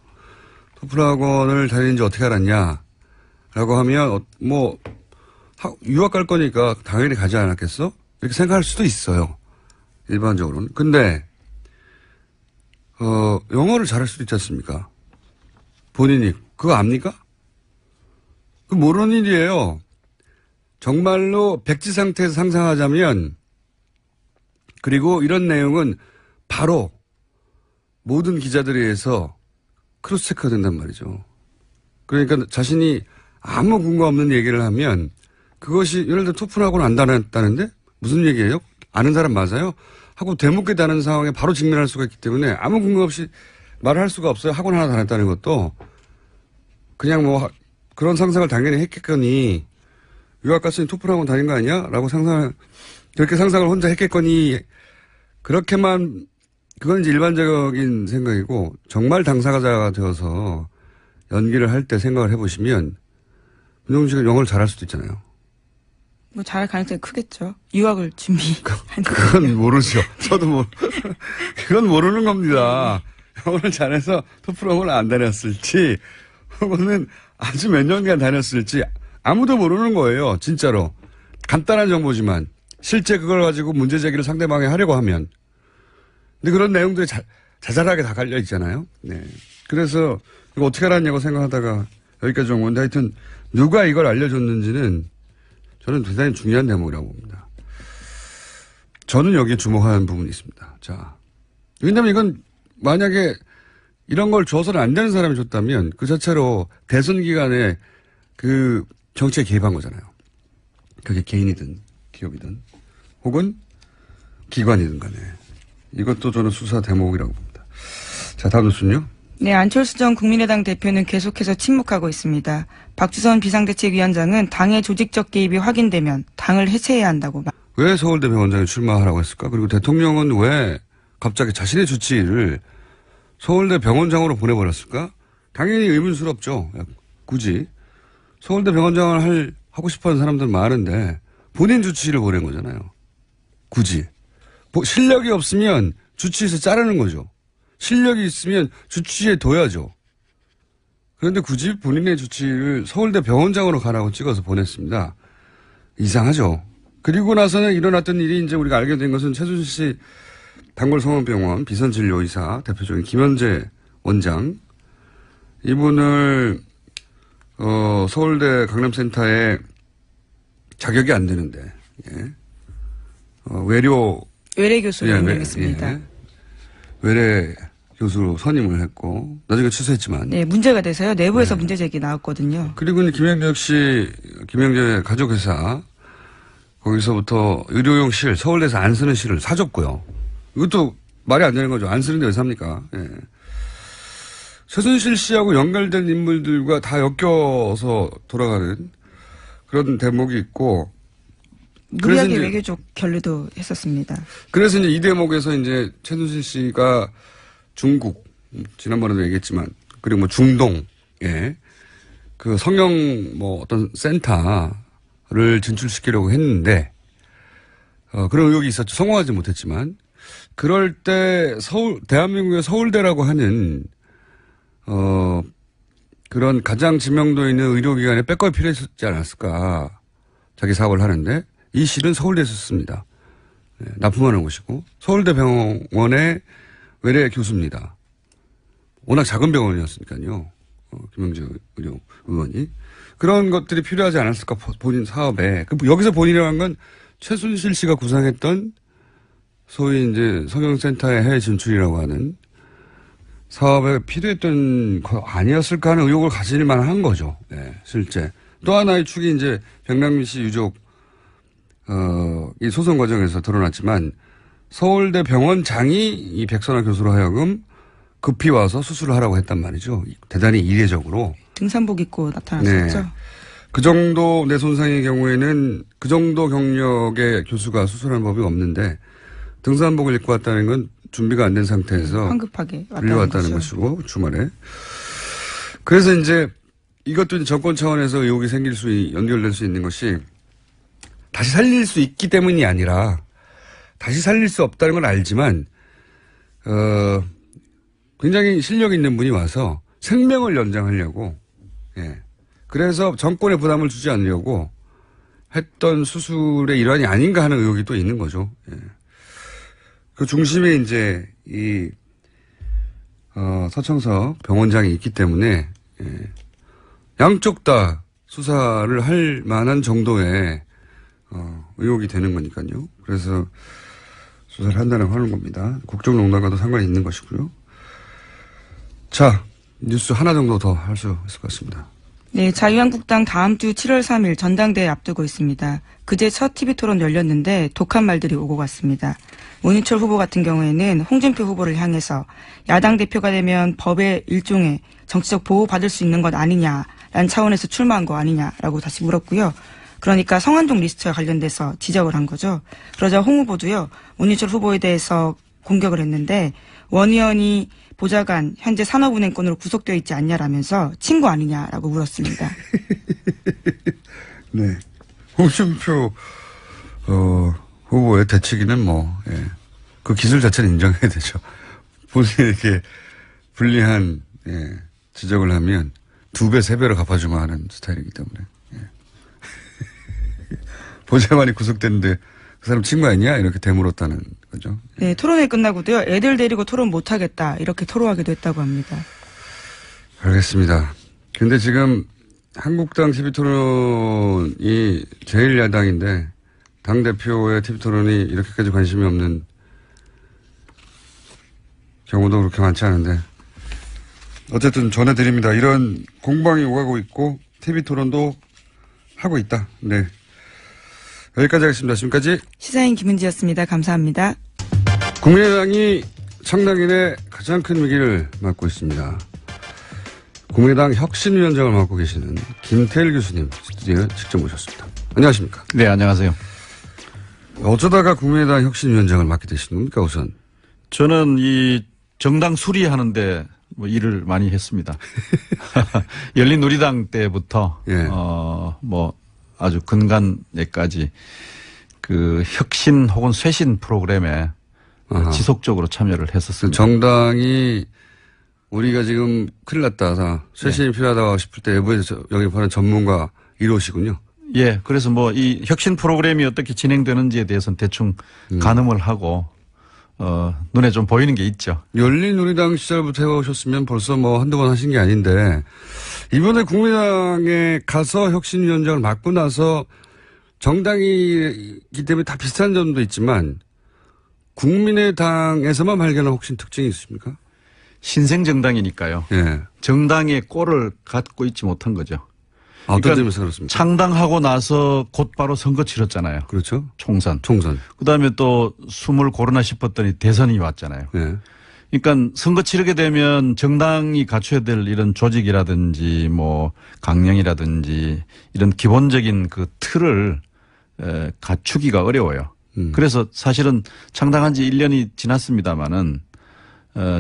토플 학원을 다니는지 어떻게 알았냐라고 하면 유학 갈 거니까 당연히 가지 않았겠어? 이렇게 생각할 수도 있어요. 일반적으로는. 근데 영어를 잘할 수도 있지 않습니까? 본인이 그거 압니까? 그 모르는 일이에요. 정말로 백지 상태에서 상상하자면 그리고 이런 내용은 바로 모든 기자들에 의해서 크로스 체크가 된단 말이죠. 그러니까 자신이 아무 근거 없는 얘기를 하면 그것이 예를 들어 토플하고는 안 다녔다는데 무슨 얘기예요? 아는 사람 맞아요? 하고 되묻게 다는 상황에 바로 직면할 수가 있기 때문에 아무 근거 없이 말을 할 수가 없어요. 학원 하나 다녔다는 것도 그냥 뭐 그런 상상을 당연히 했겠거니 유학 갔으니 토플 학원 다닌 거 아니야? 라고 그렇게 상상을 혼자 했겠거니 그렇게만 그건 이제 일반적인 생각이고 정말 당사자가 되어서 연기를 할 때 생각을 해보시면 문정민 씨가 영어를 잘할 수도 있잖아요. 뭐 잘할 가능성이 크겠죠. 유학을 준비하는 그건 모르죠. 저도 그건 모르는 겁니다. 영어를 잘해서 토플 학원을 안 다녔을지 혹은 아주 몇 년간 다녔을지 아무도 모르는 거예요. 진짜로. 간단한 정보지만 실제 그걸 가지고 문제 제기를 상대방에 하려고 하면. 근데 그런 내용들이 자잘하게 다 갈려 있잖아요. 네. 그래서 이거 어떻게 알았냐고 생각하다가 여기까지 온 건데 하여튼 누가 이걸 알려줬는지는 저는 대단히 중요한 대목이라고 봅니다. 저는 여기에 주목하는 부분이 있습니다. 자. 왜냐면 이건 만약에 이런 걸 줘서는 안 되는 사람이 줬다면 그 자체로 대선 기간에 그 정치에 개입한 거잖아요. 그게 개인이든 기업이든 혹은 기관이든 간에. 이것도 저는 수사 대목이라고 봅니다. 자, 다음 뉴스는요. 네, 안철수 전 국민의당 대표는 계속해서 침묵하고 있습니다. 박주선 비상대책위원장은 당의 조직적 개입이 확인되면 당을 해체해야 한다고 왜 서울대 병원장에 출마하라고 했을까? 그리고 대통령은 왜 갑자기 자신의 주치의를 서울대 병원장으로 보내버렸을까? 당연히 의문스럽죠. 굳이. 서울대 병원장을 하고 싶어하는 사람들 많은데 본인 주치의를 보낸 거잖아요. 굳이. 실력이 없으면 주치의에서 자르는 거죠. 실력이 있으면 주치의에 둬야죠. 그런데 굳이 본인의 주치의를 서울대 병원장으로 가라고 찍어서 보냈습니다. 이상하죠. 그리고 나서는 일어났던 일이 이제 우리가 알게 된 것은 최순실 씨 단골성원병원 비선진료의사 대표적인 김현재 원장 이분을 서울대 강남센터에 자격이 안 되는데 외래 교수로 임명했습니다. 외래 교수로 선임을 했고 나중에 취소했지만 네, 문제가 돼서요. 내부에서 문제 제기 나왔거든요. 그리고 김영재 가족회사 거기서부터 의료용 실 서울대에서 안 쓰는 실을 사줬고요. 이것도 말이 안 되는 거죠. 안 쓰는데 왜 삽니까? 예. 최순실 씨하고 연결된 인물들과 다 엮여서 돌아가는 그런 대목이 있고. 무리하게 외교적 결례도 했었습니다. 그래서 이제 이 대목에서 이제 최순실 씨가 중국, 지난번에도 얘기했지만, 그리고 뭐 중동에 그 성형 어떤 센터를 진출시키려고 했는데, 그런 의혹이 있었죠. 성공하지 못했지만. 그럴 때 대한민국의 서울대라고 하는, 그런 가장 지명도 있는 의료기관에 백업이 필요했지 않았을까. 자기 사업을 하는데, 이 실은 서울대에서 썼습니다. 납품하는 곳이고, 서울대 병원의 외래 교수입니다. 워낙 작은 병원이었으니까요. 김영재 의원이. 그런 것들이 필요하지 않았을까, 본인 사업에. 여기서 본인이라고 한 건 최순실 씨가 구상했던 소위 이제 성형센터의 해외 진출이라고 하는 사업에 필요했던 거 아니었을까 하는 의혹을 가질 만한 거죠. 네, 실제. 또 하나의 축이 이제 백남기 씨 유족, 이 소송 과정에서 드러났지만 서울대 병원장이 이 백선아 교수로 하여금 급히 와서 수술을 하라고 했단 말이죠. 대단히 이례적으로. 등산복 입고 나타났었죠. 네. 그 정도 뇌 손상의 경우에는 그 정도 경력의 교수가 수술한 법이 없는데 등산복을 입고 왔다는 건 준비가 안 된 상태에서 황급하게 빌려왔다는 것이고 주말에. 그래서 이제 이것도 이제 정권 차원에서 의혹이 연결될 수 있는 것이 다시 살릴 수 있기 때문이 아니라 다시 살릴 수 없다는 건 알지만 굉장히 실력 있는 분이 와서 생명을 연장하려고 그래서 정권에 부담을 주지 않으려고 했던 수술의 일환이 아닌가 하는 의혹이 또 있는 거죠. 그 중심에 이제 이 서청석 병원장이 있기 때문에 양쪽 다 수사를 할 만한 정도의 의혹이 되는 거니까요. 그래서 수사를 한다고 하는 겁니다. 국정농단과도 상관이 있는 것이고요. 자, 뉴스 하나 정도 더 할 수 있을 것 같습니다. 네, 자유한국당 다음 주 7월 3일 전당대회 앞두고 있습니다. 그제 첫 TV토론 열렸는데 독한 말들이 오고 갔습니다. 문희철 후보 같은 경우에는 홍준표 후보를 향해서 야당 대표가 되면 법의 일종의 정치적 보호받을 수 있는 것 아니냐라는 차원에서 출마한 거 아니냐라고 다시 물었고요. 그러니까 성완종 리스트와 관련돼서 지적을 한 거죠. 그러자 홍 후보도요. 문희철 후보에 대해서 공격을 했는데 원 의원이 보좌관 현재 산업은행권으로 구속되어 있지 않냐라면서 친구 아니냐라고 물었습니다. 네. 홍준표 후보의 대치기는 그 기술 자체는 인정해야 되죠. 본인에게 불리한 지적을 하면 2배, 3배로 갚아주마 하는 스타일이기 때문에. 보좌관이 구속됐는데 그 사람 친구 아니냐? 이렇게 되물었다는 거죠. 네, 토론회 끝나고도요. 애들 데리고 토론 못하겠다. 이렇게 토로하기도 했다고 합니다. 알겠습니다. 근데 지금 한국당 TV토론이 제일 야당인데 당대표의 TV토론이 이렇게까지 관심이 없는 경우도 그렇게 많지 않은데 어쨌든 전해드립니다. 이런 공방이 오가고 있고 TV토론도 하고 있다. 네. 여기까지 하겠습니다. 지금까지 시사인 김은지였습니다. 감사합니다. 국민의당이 창당일에 가장 큰 위기를 맞고 있습니다. 국민의당 혁신위원장을 맡고 계시는 김태일 교수님 스튜디오에 직접 모셨습니다. 안녕하십니까? 네, 안녕하세요. 어쩌다가 국민의당 혁신위원장을 맡게 되신 겁니까, 우선? 저는 이 정당 수리하는데 일을 많이 했습니다. 열린우리당 때부터 아주 근간에까지 그 혁신 혹은 쇄신 프로그램에 지속적으로 참여를 했었습니다. 정당이 우리가 지금 큰일 났다. 쇄신이 필요하다고 싶을 때 외부에서 영입하는 전문가 1호시군요. 예. 그래서 이 혁신 프로그램이 어떻게 진행되는지에 대해서는 대충 가늠을 하고 눈에 좀 보이는 게 있죠. 열린우리당 시절부터 해오셨으면 벌써 한두 번 하신 게 아닌데 이번에 국민의당에 가서 혁신위원장을 맡고 나서 정당이기 때문에 다 비슷한 점도 있지만 국민의당에서만 발견한 혁신 특징이 있습니까? 신생 정당이니까요. 예. 정당의 꼴을 갖고 있지 못한 거죠. 어떤 점에서 그렇습니까? 창당하고 나서 곧바로 선거 치렀잖아요. 그렇죠. 총선. 그다음에 또 숨을 고르나 싶었더니 대선이 왔잖아요. 예. 그러니까 선거 치르게 되면 정당이 갖춰야 될 이런 조직이라든지 강령이라든지 이런 기본적인 그 틀을 갖추기가 어려워요. 그래서 사실은 창당한 지 1년이 지났습니다마는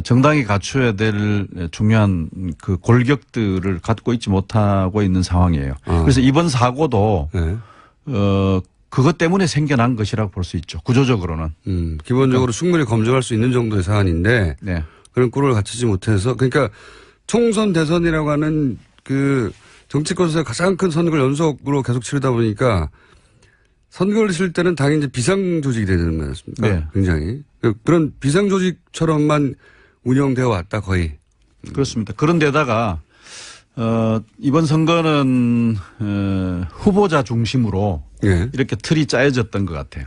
정당이 갖춰야 될 중요한 그 골격들을 갖고 있지 못하고 있는 상황이에요. 그래서 이번 사고도 그것 때문에 생겨난 것이라고 볼 수 있죠. 구조적으로는. 기본적으로 충분히 검증할 수 있는 정도의 사안인데 네. 그런 꼴을 갖추지 못해서 그러니까 총선 대선이라고 하는 그 정치권에서 가장 큰 선거를 연속으로 계속 치르다 보니까 선거를 치를 때는 당연히 이제 비상조직이 되는 거 아니겠습니까? 네. 굉장히. 그런 비상조직처럼만 운영되어 왔다 거의. 그렇습니다. 그런데다가 이번 선거는 후보자 중심으로 이렇게 틀이 짜여졌던 것 같아요.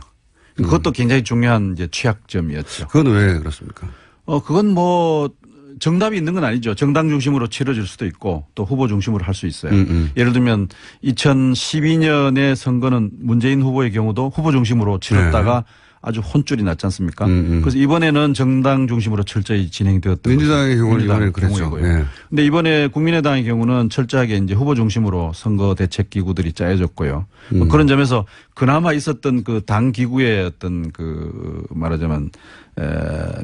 그것도 굉장히 중요한 이제 취약점이었죠. 그건 왜 그렇습니까? 그건 정답이 있는 건 아니죠. 정당 중심으로 치러질 수도 있고 또 후보 중심으로 할 수 있어요. 예를 들면 2012년의 선거는 문재인 후보의 경우도 후보 중심으로 치렀다가 아주 혼쭐이 났지 않습니까? 그래서 이번에는 정당 중심으로 철저히 진행되었던 민주당의 경우는 이번에는 그랬죠. 경우이고요. 근데 이번에 국민의당의 경우는 철저하게 이제 후보 중심으로 선거 대책 기구들이 짜여졌고요. 뭐 그런 점에서 그나마 있었던 그 당 기구의 어떤 그 말하자면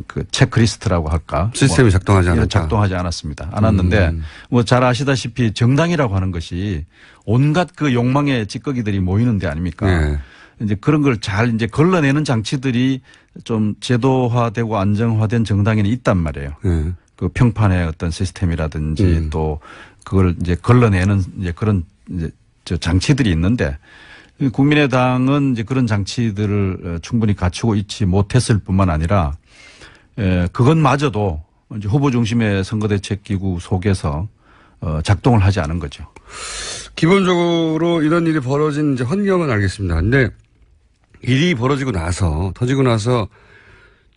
그 체크리스트라고 할까? 시스템이 작동하지 않았다. 작동하지 않았는데 뭐 잘 아시다시피 정당이라고 하는 것이 온갖 그 욕망의 찌꺼기들이 모이는 데 아닙니까? 네. 이제 그런 걸 잘 이제 걸러내는 장치들이 좀 제도화되고 안정화된 정당에는 있단 말이에요. 네. 그 평판의 어떤 시스템이라든지 또 그걸 이제 걸러내는 이제 그런 이제 저 장치들이 있는데 국민의당은 이제 그런 장치들을 충분히 갖추고 있지 못했을 뿐만 아니라 그것마저도 이제 후보 중심의 선거대책기구 속에서 작동을 하지 않은 거죠. 기본적으로 이런 일이 벌어진 이제 환경은 알겠습니다. 근데 일이 벌어지고 나서 터지고 나서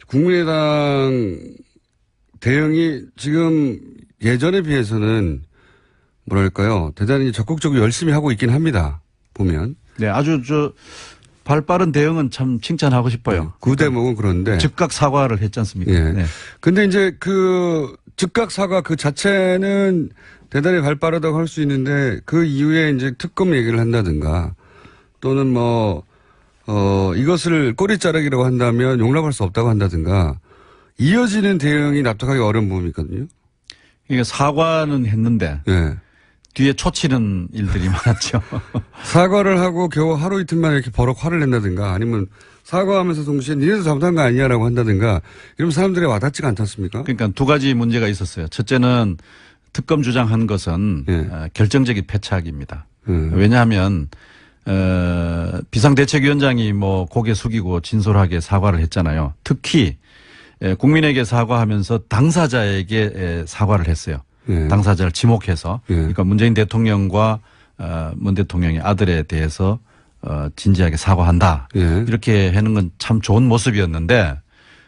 국민의당 대응이 지금 예전에 비해서는 뭐랄까요 대단히 적극적으로 열심히 하고 있긴 합니다. 보면. 네, 아주 발 빠른 대응은 참 칭찬하고 싶어요. 그 대목은 그런데 즉각 사과를 했지 않습니까? 예. 네. 근데 이제 그 즉각 사과 그 자체는 대단히 발 빠르다고 할 수 있는데 그 이후에 이제 특검 얘기를 한다든가 또는 이것을 꼬리 자르기라고 한다면 용납할 수 없다고 한다든가 이어지는 대응이 납득하기 어려운 부분이 있거든요. 이게 사과는 했는데 예. 뒤에 초치는 일들이 많았죠. 사과를 하고 겨우 하루 이틀만에 이렇게 버럭 화를 낸다든가 아니면 사과하면서 동시에 니네도 잘못한 거 아니냐라고 한다든가 이러면 사람들이 와닿지가 않지 않습니까? 그러니까 두 가지 문제가 있었어요. 첫째는 특검 주장한 것은 결정적인 패착입니다. 왜냐하면 비상대책위원장이 뭐 고개 숙이고 진솔하게 사과를 했잖아요. 특히 국민에게 사과하면서 당사자에게 사과를 했어요. 당사자를 지목해서 그러니까 문재인 대통령과 문 대통령의 아들에 대해서 진지하게 사과한다. 이렇게 하는 건 참 좋은 모습이었는데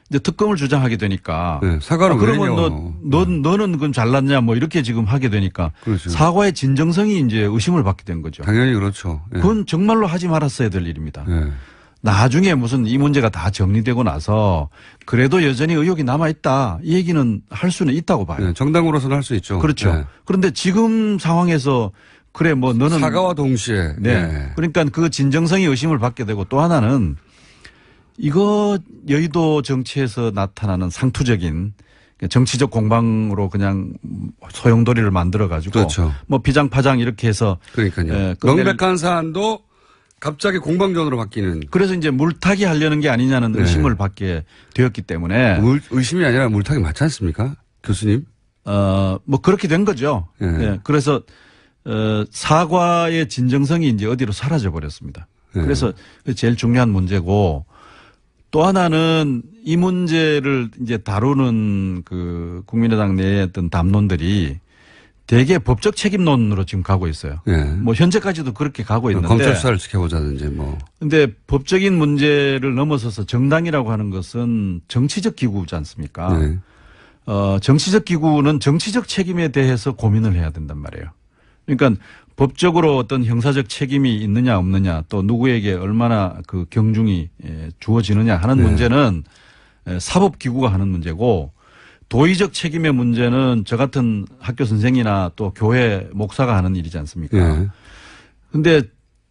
이제 특검을 주장하게 되니까 사과를 그러면 너는 그건 잘났냐 뭐 이렇게 지금 하게 되니까 그렇죠. 사과의 진정성이 이제 의심을 받게 된 거죠. 당연히 그렇죠. 그건 정말로 하지 말았어야 될 일입니다. 나중에 무슨 이 문제가 다 정리되고 나서 그래도 여전히 의혹이 남아있다. 이 얘기는 할 수는 있다고 봐요. 정당으로서는 할 수 있죠. 그렇죠. 그런데 지금 상황에서 그래 뭐 너는 사과와 동시에 그러니까 그 진정성이 의심을 받게 되고 또 하나는 이거 여의도 정치에서 나타나는 상투적인 정치적 공방으로 그냥 소용돌이를 만들어 가지고 그렇죠. 뭐 비장파장 이렇게 해서 그러니까요. 명백한 사안도 갑자기 공방전으로 바뀌는. 그래서 이제 물타기 하려는 게 아니냐는 의심을 받게 되었기 때문에 의심이 아니라 물타기 맞지 않습니까? 교수님? 뭐 그렇게 된 거죠. 네. 그래서 사과의 진정성이 이제 어디로 사라져 버렸습니다. 그래서 제일 중요한 문제고 또 하나는 이 문제를 이제 다루는 그 국민의당 내의 어떤 담론들이 대개 법적 책임론으로 지금 가고 있어요. 뭐 현재까지도 그렇게 가고 있는데. 검찰 수사를 지켜보자든지 뭐. 근데 법적인 문제를 넘어서서 정당이라고 하는 것은 정치적 기구지 않습니까? 정치적 기구는 정치적 책임에 대해서 고민을 해야 된단 말이에요. 그러니까 법적으로 어떤 형사적 책임이 있느냐 없느냐 또 누구에게 얼마나 그 경중이 주어지느냐 하는 문제는 사법기구가 하는 문제고 도의적 책임의 문제는 저 같은 학교 선생이나 또 교회 목사가 하는 일이지 않습니까? 그런데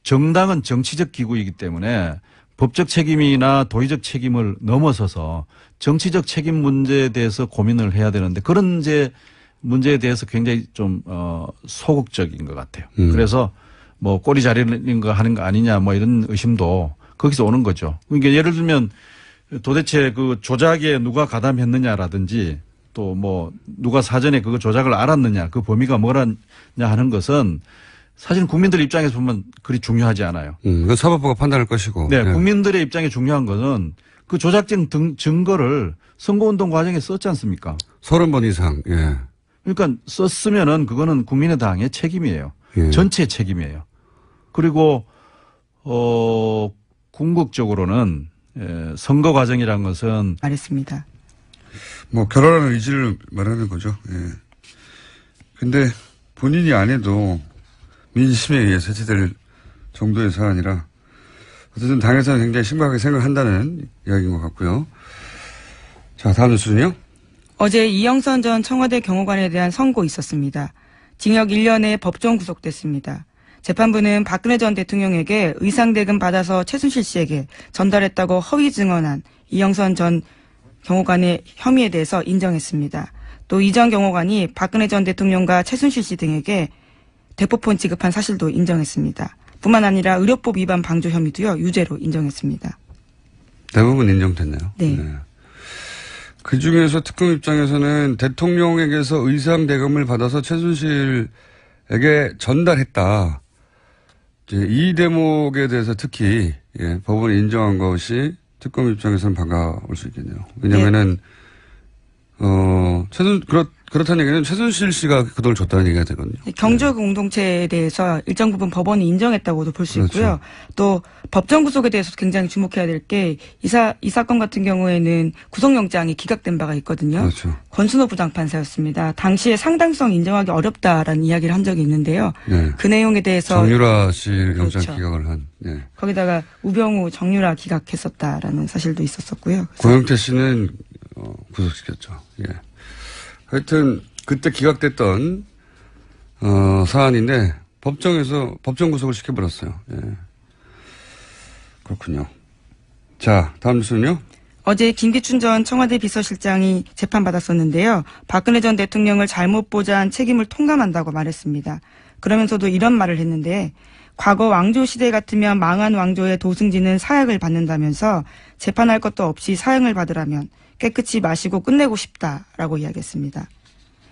정당은 정치적 기구이기 때문에 법적 책임이나 도의적 책임을 넘어서서 정치적 책임 문제에 대해서 고민을 해야 되는데 그런 이제 문제에 대해서 굉장히 좀 소극적인 것 같아요. 그래서 뭐 꼬리 자르는 거 하는 거 아니냐 뭐 이런 의심도 거기서 오는 거죠. 그러니까 예를 들면 도대체 그 조작에 누가 가담했느냐라든지 또 뭐 누가 사전에 그 조작을 알았느냐 그 범위가 뭐라냐 하는 것은 사실 국민들 입장에서 보면 그리 중요하지 않아요. 그 사법부가 판단할 것이고. 네, 국민들의 입장에 중요한 것은 그 조작된 증거를 선거운동 과정에 썼지 않습니까? 30번 이상. 그러니까 썼으면은 그거는 국민의당의 책임이에요. 전체 책임이에요. 그리고 궁극적으로는 선거 과정이라는 것은 알겠습니다. 뭐 결혼하는 의지를 말하는 거죠. 예. 근데 본인이 안 해도 민심에 의해서 해체될 정도의 사안이라 어쨌든 당에서는 굉장히 심각하게 생각한다는 이야기인 것 같고요. 자, 다음 뉴스는요. 어제 이영선 전 청와대 경호관에 대한 선고 있었습니다. 징역 1년에 법정 구속됐습니다. 재판부는 박근혜 전 대통령에게 의상대금 받아서 최순실 씨에게 전달했다고 허위 증언한 이영선 전 경호관의 혐의에 대해서 인정했습니다. 또 이 전 경호관이 박근혜 전 대통령과 최순실 씨 등에게 대포폰 지급한 사실도 인정했습니다. 뿐만 아니라 의료법 위반 방조 혐의도요, 유죄로 인정했습니다. 대부분 인정됐네요. 네. 그 중에서 특검 입장에서는 대통령에게서 의상 대금을 받아서 최순실에게 전달했다. 이제 이 대목에 대해서 특히 법원이 인정한 것이 특검 입장에서는 반가울 수 있겠네요. 왜냐면은 그렇다는 얘기는 최순실 씨가 그 돈을 줬다는 얘기가 되거든요. 경주 공동체에 대해서 일정 부분 법원이 인정했다고도 볼 수 있고요. 그렇죠. 또 법정 구속에 대해서도 굉장히 주목해야 될 게 이 사건 같은 경우에는 구속영장이 기각된 바가 있거든요. 그렇죠. 권순호 부장판사였습니다. 당시에 상당성 인정하기 어렵다라는 이야기를 한 적이 있는데요. 네. 그 내용에 대해서 정유라 씨 영장 그렇죠. 기각을 한. 네. 거기다가 우병우 정유라 기각했었다라는 사실도 있었었고요. 고영태 씨는 구속시켰죠. 예. 하여튼 그때 기각됐던 사안인데 법정에서 법정 구속을 시켜버렸어요. 예. 그렇군요. 자, 다음 뉴스는요. 어제 김기춘 전 청와대 비서실장이 재판받았었는데요. 박근혜 전 대통령을 잘못 보좌한 책임을 통감한다고 말했습니다. 그러면서도 이런 말을 했는데 과거 왕조 시대 같으면 망한 왕조의 도승지는 사약을 받는다면서 재판할 것도 없이 사형을 받으라면 깨끗이 마시고 끝내고 싶다라고 이야기했습니다.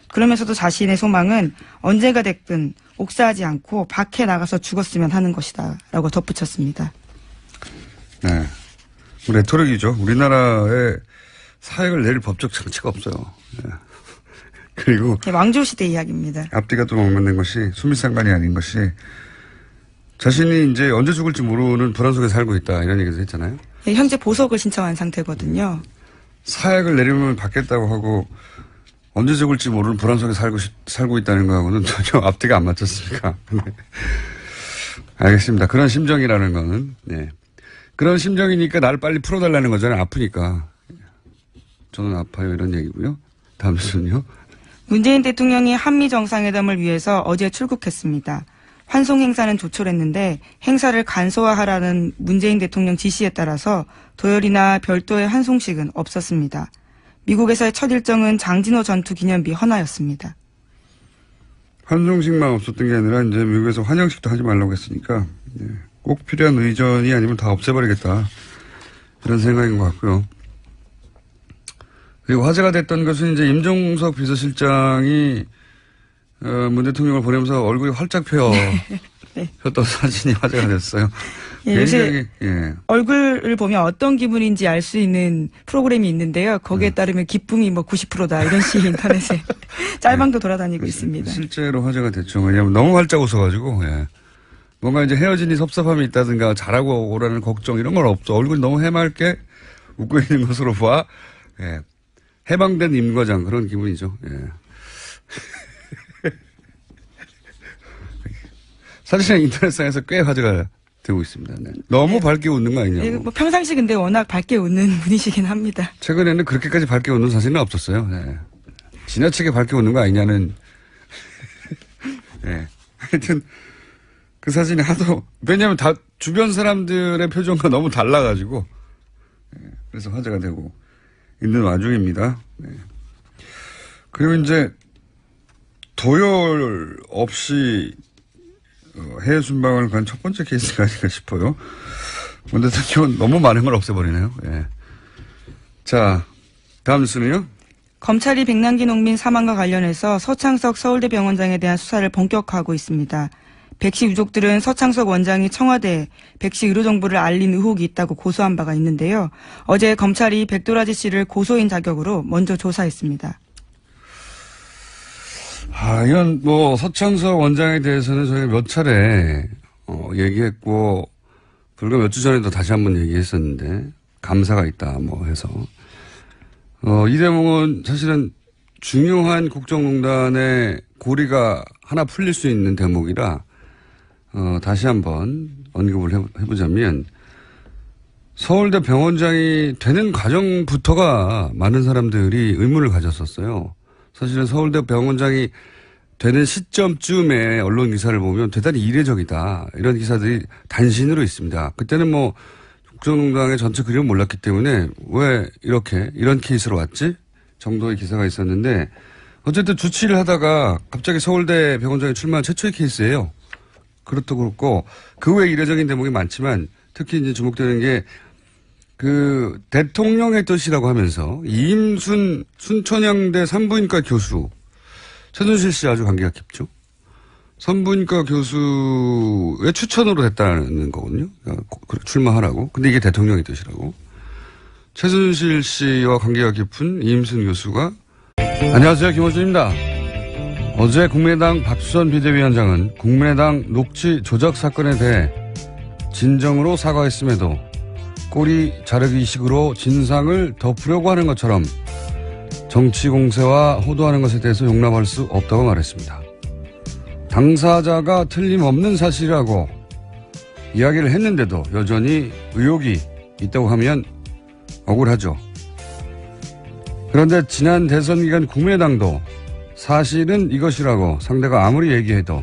그러면서도 자신의 소망은 언제가 됐든 옥사하지 않고 밖에 나가서 죽었으면 하는 것이다 라고 덧붙였습니다. 네. 레토릭이죠. 우리나라에 사약을 내릴 법적 장치가 없어요. 네. 그리고 네, 왕조 시대 이야기입니다. 앞뒤가 또 맞는 것이 수미상관이 아닌 것이 자신이 이제 언제 죽을지 모르는 불안 속에 살고 있다 이런 얘기도 했잖아요. 네, 현재 보석을 신청한 상태거든요. 사약을 내리면 받겠다고 하고 언제 죽을지 모르는 불안 속에 살고 있다는 거하고는 전혀 앞뒤가 안 맞췄으니까. 네. 알겠습니다. 그런 심정이라는 거는, 네. 그런 심정이니까 나를 빨리 풀어달라는 거잖아요. 아프니까. 저는 아파요. 이런 얘기고요. 다음 순요. 문재인 대통령이 한미 정상회담을 위해서 어제 출국했습니다. 환송 행사는 조촐했는데 행사를 간소화하라는 문재인 대통령 지시에 따라서 도열이나 별도의 환송식은 없었습니다. 미국에서의 첫 일정은 장진호 전투 기념비 헌화였습니다. 환송식만 없었던 게 아니라 이제 미국에서 환영식도 하지 말라고 했으니까 네. 꼭 필요한 의전이 아니면 다 없애버리겠다. 이런 생각인 것 같고요. 그리고 화제가 됐던 것은 이제 임종석 비서실장이 문 대통령을 보내면서 얼굴이 활짝 폈던 사진이 화제가 됐어요. 예, 요새 예. 얼굴을 보면 어떤 기분인지 알 수 있는 프로그램이 있는데요. 거기에 따르면 기쁨이 뭐 90%다 이런 식의 인터넷에 짤방도 돌아다니고 있습니다. 실제로 화제가 됐죠. 왜냐하면 너무 활짝 웃어가지고 예. 뭔가 이제 헤어지니 섭섭함이 있다든가 잘하고 오라는 걱정 이런 건 없어. 얼굴이 너무 해맑게 웃고 있는 것으로 봐. 예. 해방된 임과장 그런 기분이죠. 예. 사실은 인터넷상에서 꽤 화제가 되고 있습니다. 네. 너무 밝게 웃는 거 아니냐고. 예, 뭐 평상시 근데 워낙 밝게 웃는 분이시긴 합니다. 최근에는 그렇게까지 밝게 웃는 사진은 없었어요. 네. 지나치게 밝게 웃는 거 아니냐는. 네. 하여튼 그 사진이 하도 왜냐하면 다 주변 사람들의 표정과 너무 달라가지고 네. 그래서 화제가 되고 있는 와중입니다. 네. 그리고 이제 도열 없이 해외 순방을 간 첫 번째 케이스가 아닌가 싶어요. 문 대통령은 너무 많은 걸 없애버리네요. 예. 자, 다음 뉴스는요. 검찰이 백남기 농민 사망과 관련해서 서창석 서울대 병원장에 대한 수사를 본격화하고 있습니다. 백씨 유족들은 서창석 원장이 청와대에 백씨 의료 정보를 알린 의혹이 있다고 고소한 바가 있는데요. 어제 검찰이 백도라지 씨를 고소인 자격으로 먼저 조사했습니다. 이건 뭐 서창석 원장에 대해서는 저희가 몇 차례 얘기했고 불과 몇 주 전에도 다시 한번 얘기했었는데 감사가 있다 뭐 해서 이 대목은 사실은 중요한 국정농단의 고리가 하나 풀릴 수 있는 대목이라, 다시 한번 언급을 해보자면, 서울대 병원장이 되는 과정부터가 많은 사람들이 의문을 가졌었어요. 사실은 서울대 병원장이 되는 시점쯤에 언론 기사를 보면 대단히 이례적이다. 이런 기사들이 단신으로 있습니다. 그때는 뭐 국정농단의 전체 그림을 몰랐기 때문에 왜 이런 케이스로 왔지? 정도의 기사가 있었는데 어쨌든 주치를 하다가 갑자기 서울대 병원장이 출마한 최초의 케이스예요. 그것도 그렇고 그 외에 이례적인 대목이 많지만 특히 이제 주목되는 게 그 대통령의 뜻이라고 하면서 이임순 순천향대 산부인과 교수 최순실 씨 아주 관계가 깊죠. 산부인과 교수의 추천으로 됐다는 거거든요. 그러니까 출마하라고. 근데 이게 대통령의 뜻이라고. 최순실 씨와 관계가 깊은 이임순 교수가 안녕하세요. 김호준입니다. 어제 국민의당 박수선 비대위원장은 국민의당 녹취 조작 사건에 대해 진정으로 사과했음에도 꼬리 자르기식으로 진상을 덮으려고 하는 것처럼 정치 공세와 호도하는 것에 대해서 용납할 수 없다고 말했습니다. 당사자가 틀림없는 사실이라고 이야기를 했는데도 여전히 의혹이 있다고 하면 억울하죠. 그런데 지난 대선 기간 국민의당도 사실은 이것이라고 상대가 아무리 얘기해도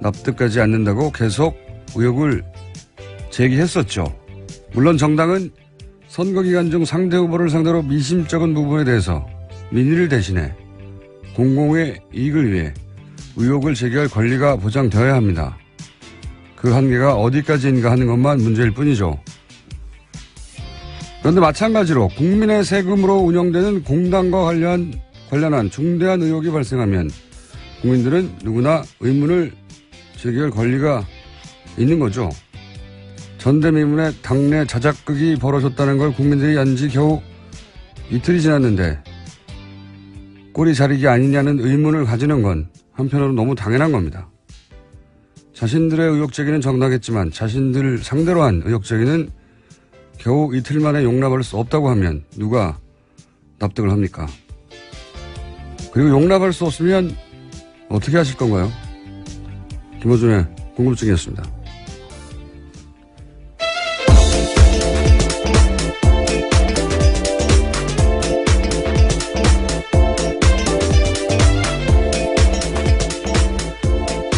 납득하지 않는다고 계속 의혹을 제기했었죠. 물론 정당은 선거 기간 중 상대 후보를 상대로 미심쩍은 부분에 대해서 민의를 대신해 공공의 이익을 위해 의혹을 제기할 권리가 보장되어야 합니다. 그 한계가 어디까지인가 하는 것만 문제일 뿐이죠. 그런데 마찬가지로 국민의 세금으로 운영되는 공당과 관련한 중대한 의혹이 발생하면 국민들은 누구나 의문을 제기할 권리가 있는 거죠. 전대미문의 당내 자작극이 벌어졌다는 걸 국민들이 안 지 겨우 이틀이 지났는데 꼬리 자르기 아니냐는 의문을 가지는 건 한편으로 너무 당연한 겁니다. 자신들의 의혹 제기는 정당했지만 자신들 상대로 한 의혹 제기는 겨우 이틀 만에 용납할 수 없다고 하면 누가 납득을 합니까? 그리고 용납할 수 없으면 어떻게 하실 건가요? 김호준의 궁금증이었습니다.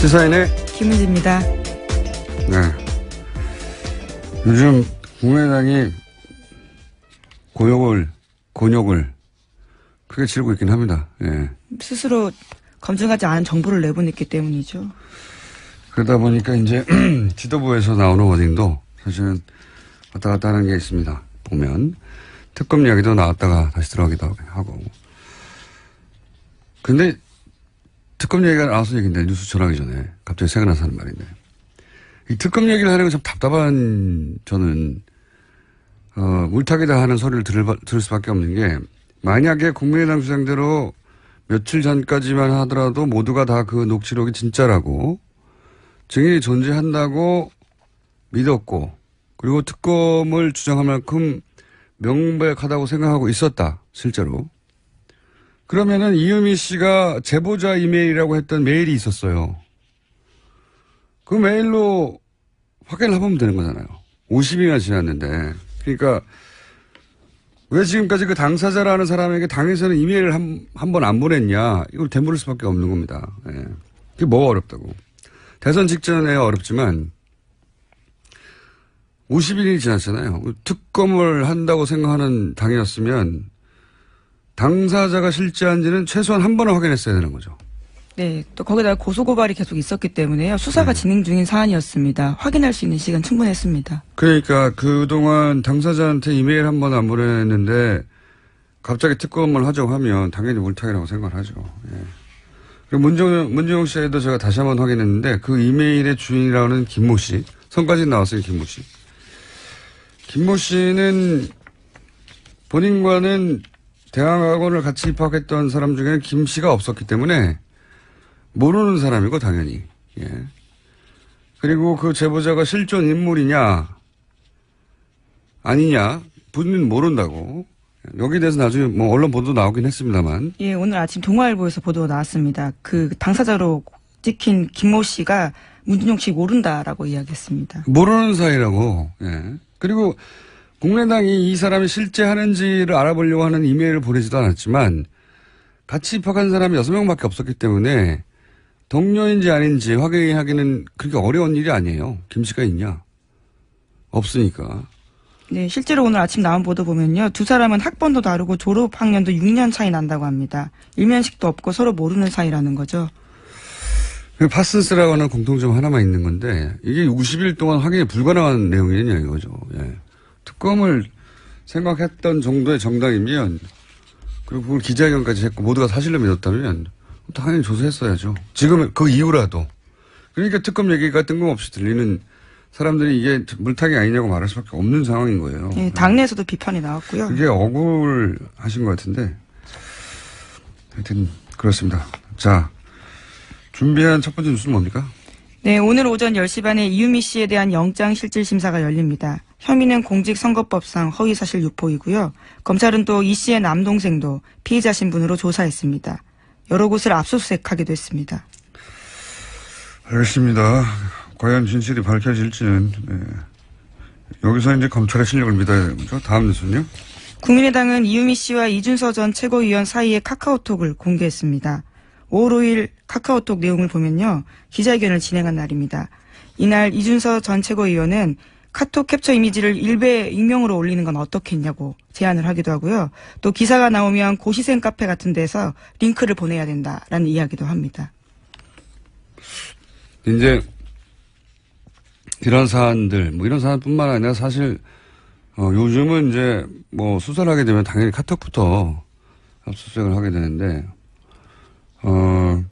시사인의 김은지입니다. 네. 요즘 국민의당이 곤욕을 크게 치르고 있긴 합니다. 예. 스스로 검증하지 않은 정보를 내보냈기 때문이죠. 그러다 보니까 이제 지도부에서 나오는 워딩도 사실은 왔다 갔다 하는 게 있습니다. 보면 특검 이야기도 나왔다가 다시 들어가기도 하고. 근데 특검 얘기가 나와서 얘기인데 뉴스 전하기 전에 갑자기 생각나서 하는 말인데 이 특검 얘기를 하는 건 참 답답한 저는 물타기다 하는 소리를 들을 수밖에 없는 게 만약에 국민의당 주장대로 며칠 전까지만 하더라도 모두가 다 그 녹취록이 진짜라고 증인이 존재한다고 믿었고 그리고 특검을 주장할 만큼 명백하다고 생각하고 있었다 실제로. 그러면은 이유미 씨가 제보자 이메일이라고 했던 메일이 있었어요. 그 메일로 확인을 해보면 되는 거잖아요. 50일이나 지났는데. 그러니까 왜 지금까지 그 당사자라는 사람에게 당에서는 이메일을 한 번 안 보냈냐. 이걸 되물을 수밖에 없는 겁니다. 예. 그게 뭐가 어렵다고. 대선 직전에 어렵지만 50일이 지났잖아요. 특검을 한다고 생각하는 당이었으면 당사자가 실제한지는 최소한 한 번은 확인했어야 되는 거죠. 네, 또 거기다가 고소고발이 계속 있었기 때문에요. 수사가 진행 중인 사안이었습니다. 확인할 수 있는 시간 충분했습니다. 그러니까 그동안 당사자한테 이메일 한 번 안 보냈는데 갑자기 특검을 하자고 하면 당연히 물타기라고 생각을 하죠. 예. 그리고 문정용 씨에도 제가 다시 한 번 확인했는데 그 이메일의 주인이라는 김모 씨. 성까지 나왔어요, 김모 씨. 김모 씨는 본인과는 대학원을 같이 입학했던 사람 중에는 김 씨가 없었기 때문에 모르는 사람이고 당연히. 예. 그리고 그 제보자가 실존 인물이냐 아니냐 본인은 모른다고. 여기에 대해서 나중에 뭐 언론 보도 나오긴 했습니다만. 예, 오늘 아침 동아일보에서 보도가 나왔습니다. 그 당사자로 찍힌 김모 씨가 문준용 씨 모른다라고 이야기했습니다. 모르는 사이라고. 예. 그리고 공래당이 이 사람이 실제 하는지를 알아보려고 하는 이메일을 보내지도 않았지만 같이 입학한 사람이 6명밖에 없었기 때문에 동료인지 아닌지 확인하기는 그렇게 어려운 일이 아니에요. 김 씨가 있냐? 없으니까. 네, 실제로 오늘 아침 나온 보도 보면요. 두 사람은 학번도 다르고 졸업 학년도 6년 차이 난다고 합니다. 일면식도 없고 서로 모르는 사이라는 거죠. 파슨스라고 하는 공통점 하나만 있는 건데 이게 50일 동안 확인이 불가능한 내용이냐 이거죠. 예. 특검을 생각했던 정도의 정당이면 그리고 그걸 기자회견까지 했고 모두가 사실로 믿었다면 당연히 조사했어야죠. 지금은 그 이후라도. 그러니까 특검 얘기가 뜬금없이 들리는 사람들이 이게 물타기 아니냐고 말할 수밖에 없는 상황인 거예요. 네, 당내에서도 비판이 나왔고요. 그게 억울하신 것 같은데 하여튼 그렇습니다. 자, 준비한 첫 번째 뉴스는 뭡니까? 네, 오늘 오전 10시 반에 이유미 씨에 대한 영장실질심사가 열립니다. 혐의는 공직선거법상 허위사실 유포이고요. 검찰은 또 이 씨의 남동생도 피의자 신분으로 조사했습니다. 여러 곳을 압수수색하기도 했습니다. 알겠습니다. 과연 진실이 밝혀질지는 여기서 이제 검찰의 실력을 믿어야 되죠. 다음 뉴스는요? 국민의당은 이유미 씨와 이준서 전 최고위원 사이의 카카오톡을 공개했습니다. 5월 5일 카카오톡 내용을 보면요. 기자회견을 진행한 날입니다. 이날 이준서 전 최고위원은 카톡 캡처 이미지를 일베 익명으로 올리는 건 어떻겠냐고 제안을 하기도 하고요. 또 기사가 나오면 고시생 카페 같은 데서 링크를 보내야 된다라는 이야기도 합니다. 이제 이런 사안들, 뭐 이런 사안뿐만 아니라 사실 요즘은 이제 뭐 수사를 하게 되면 당연히 카톡부터 압수수색을 하게 되는데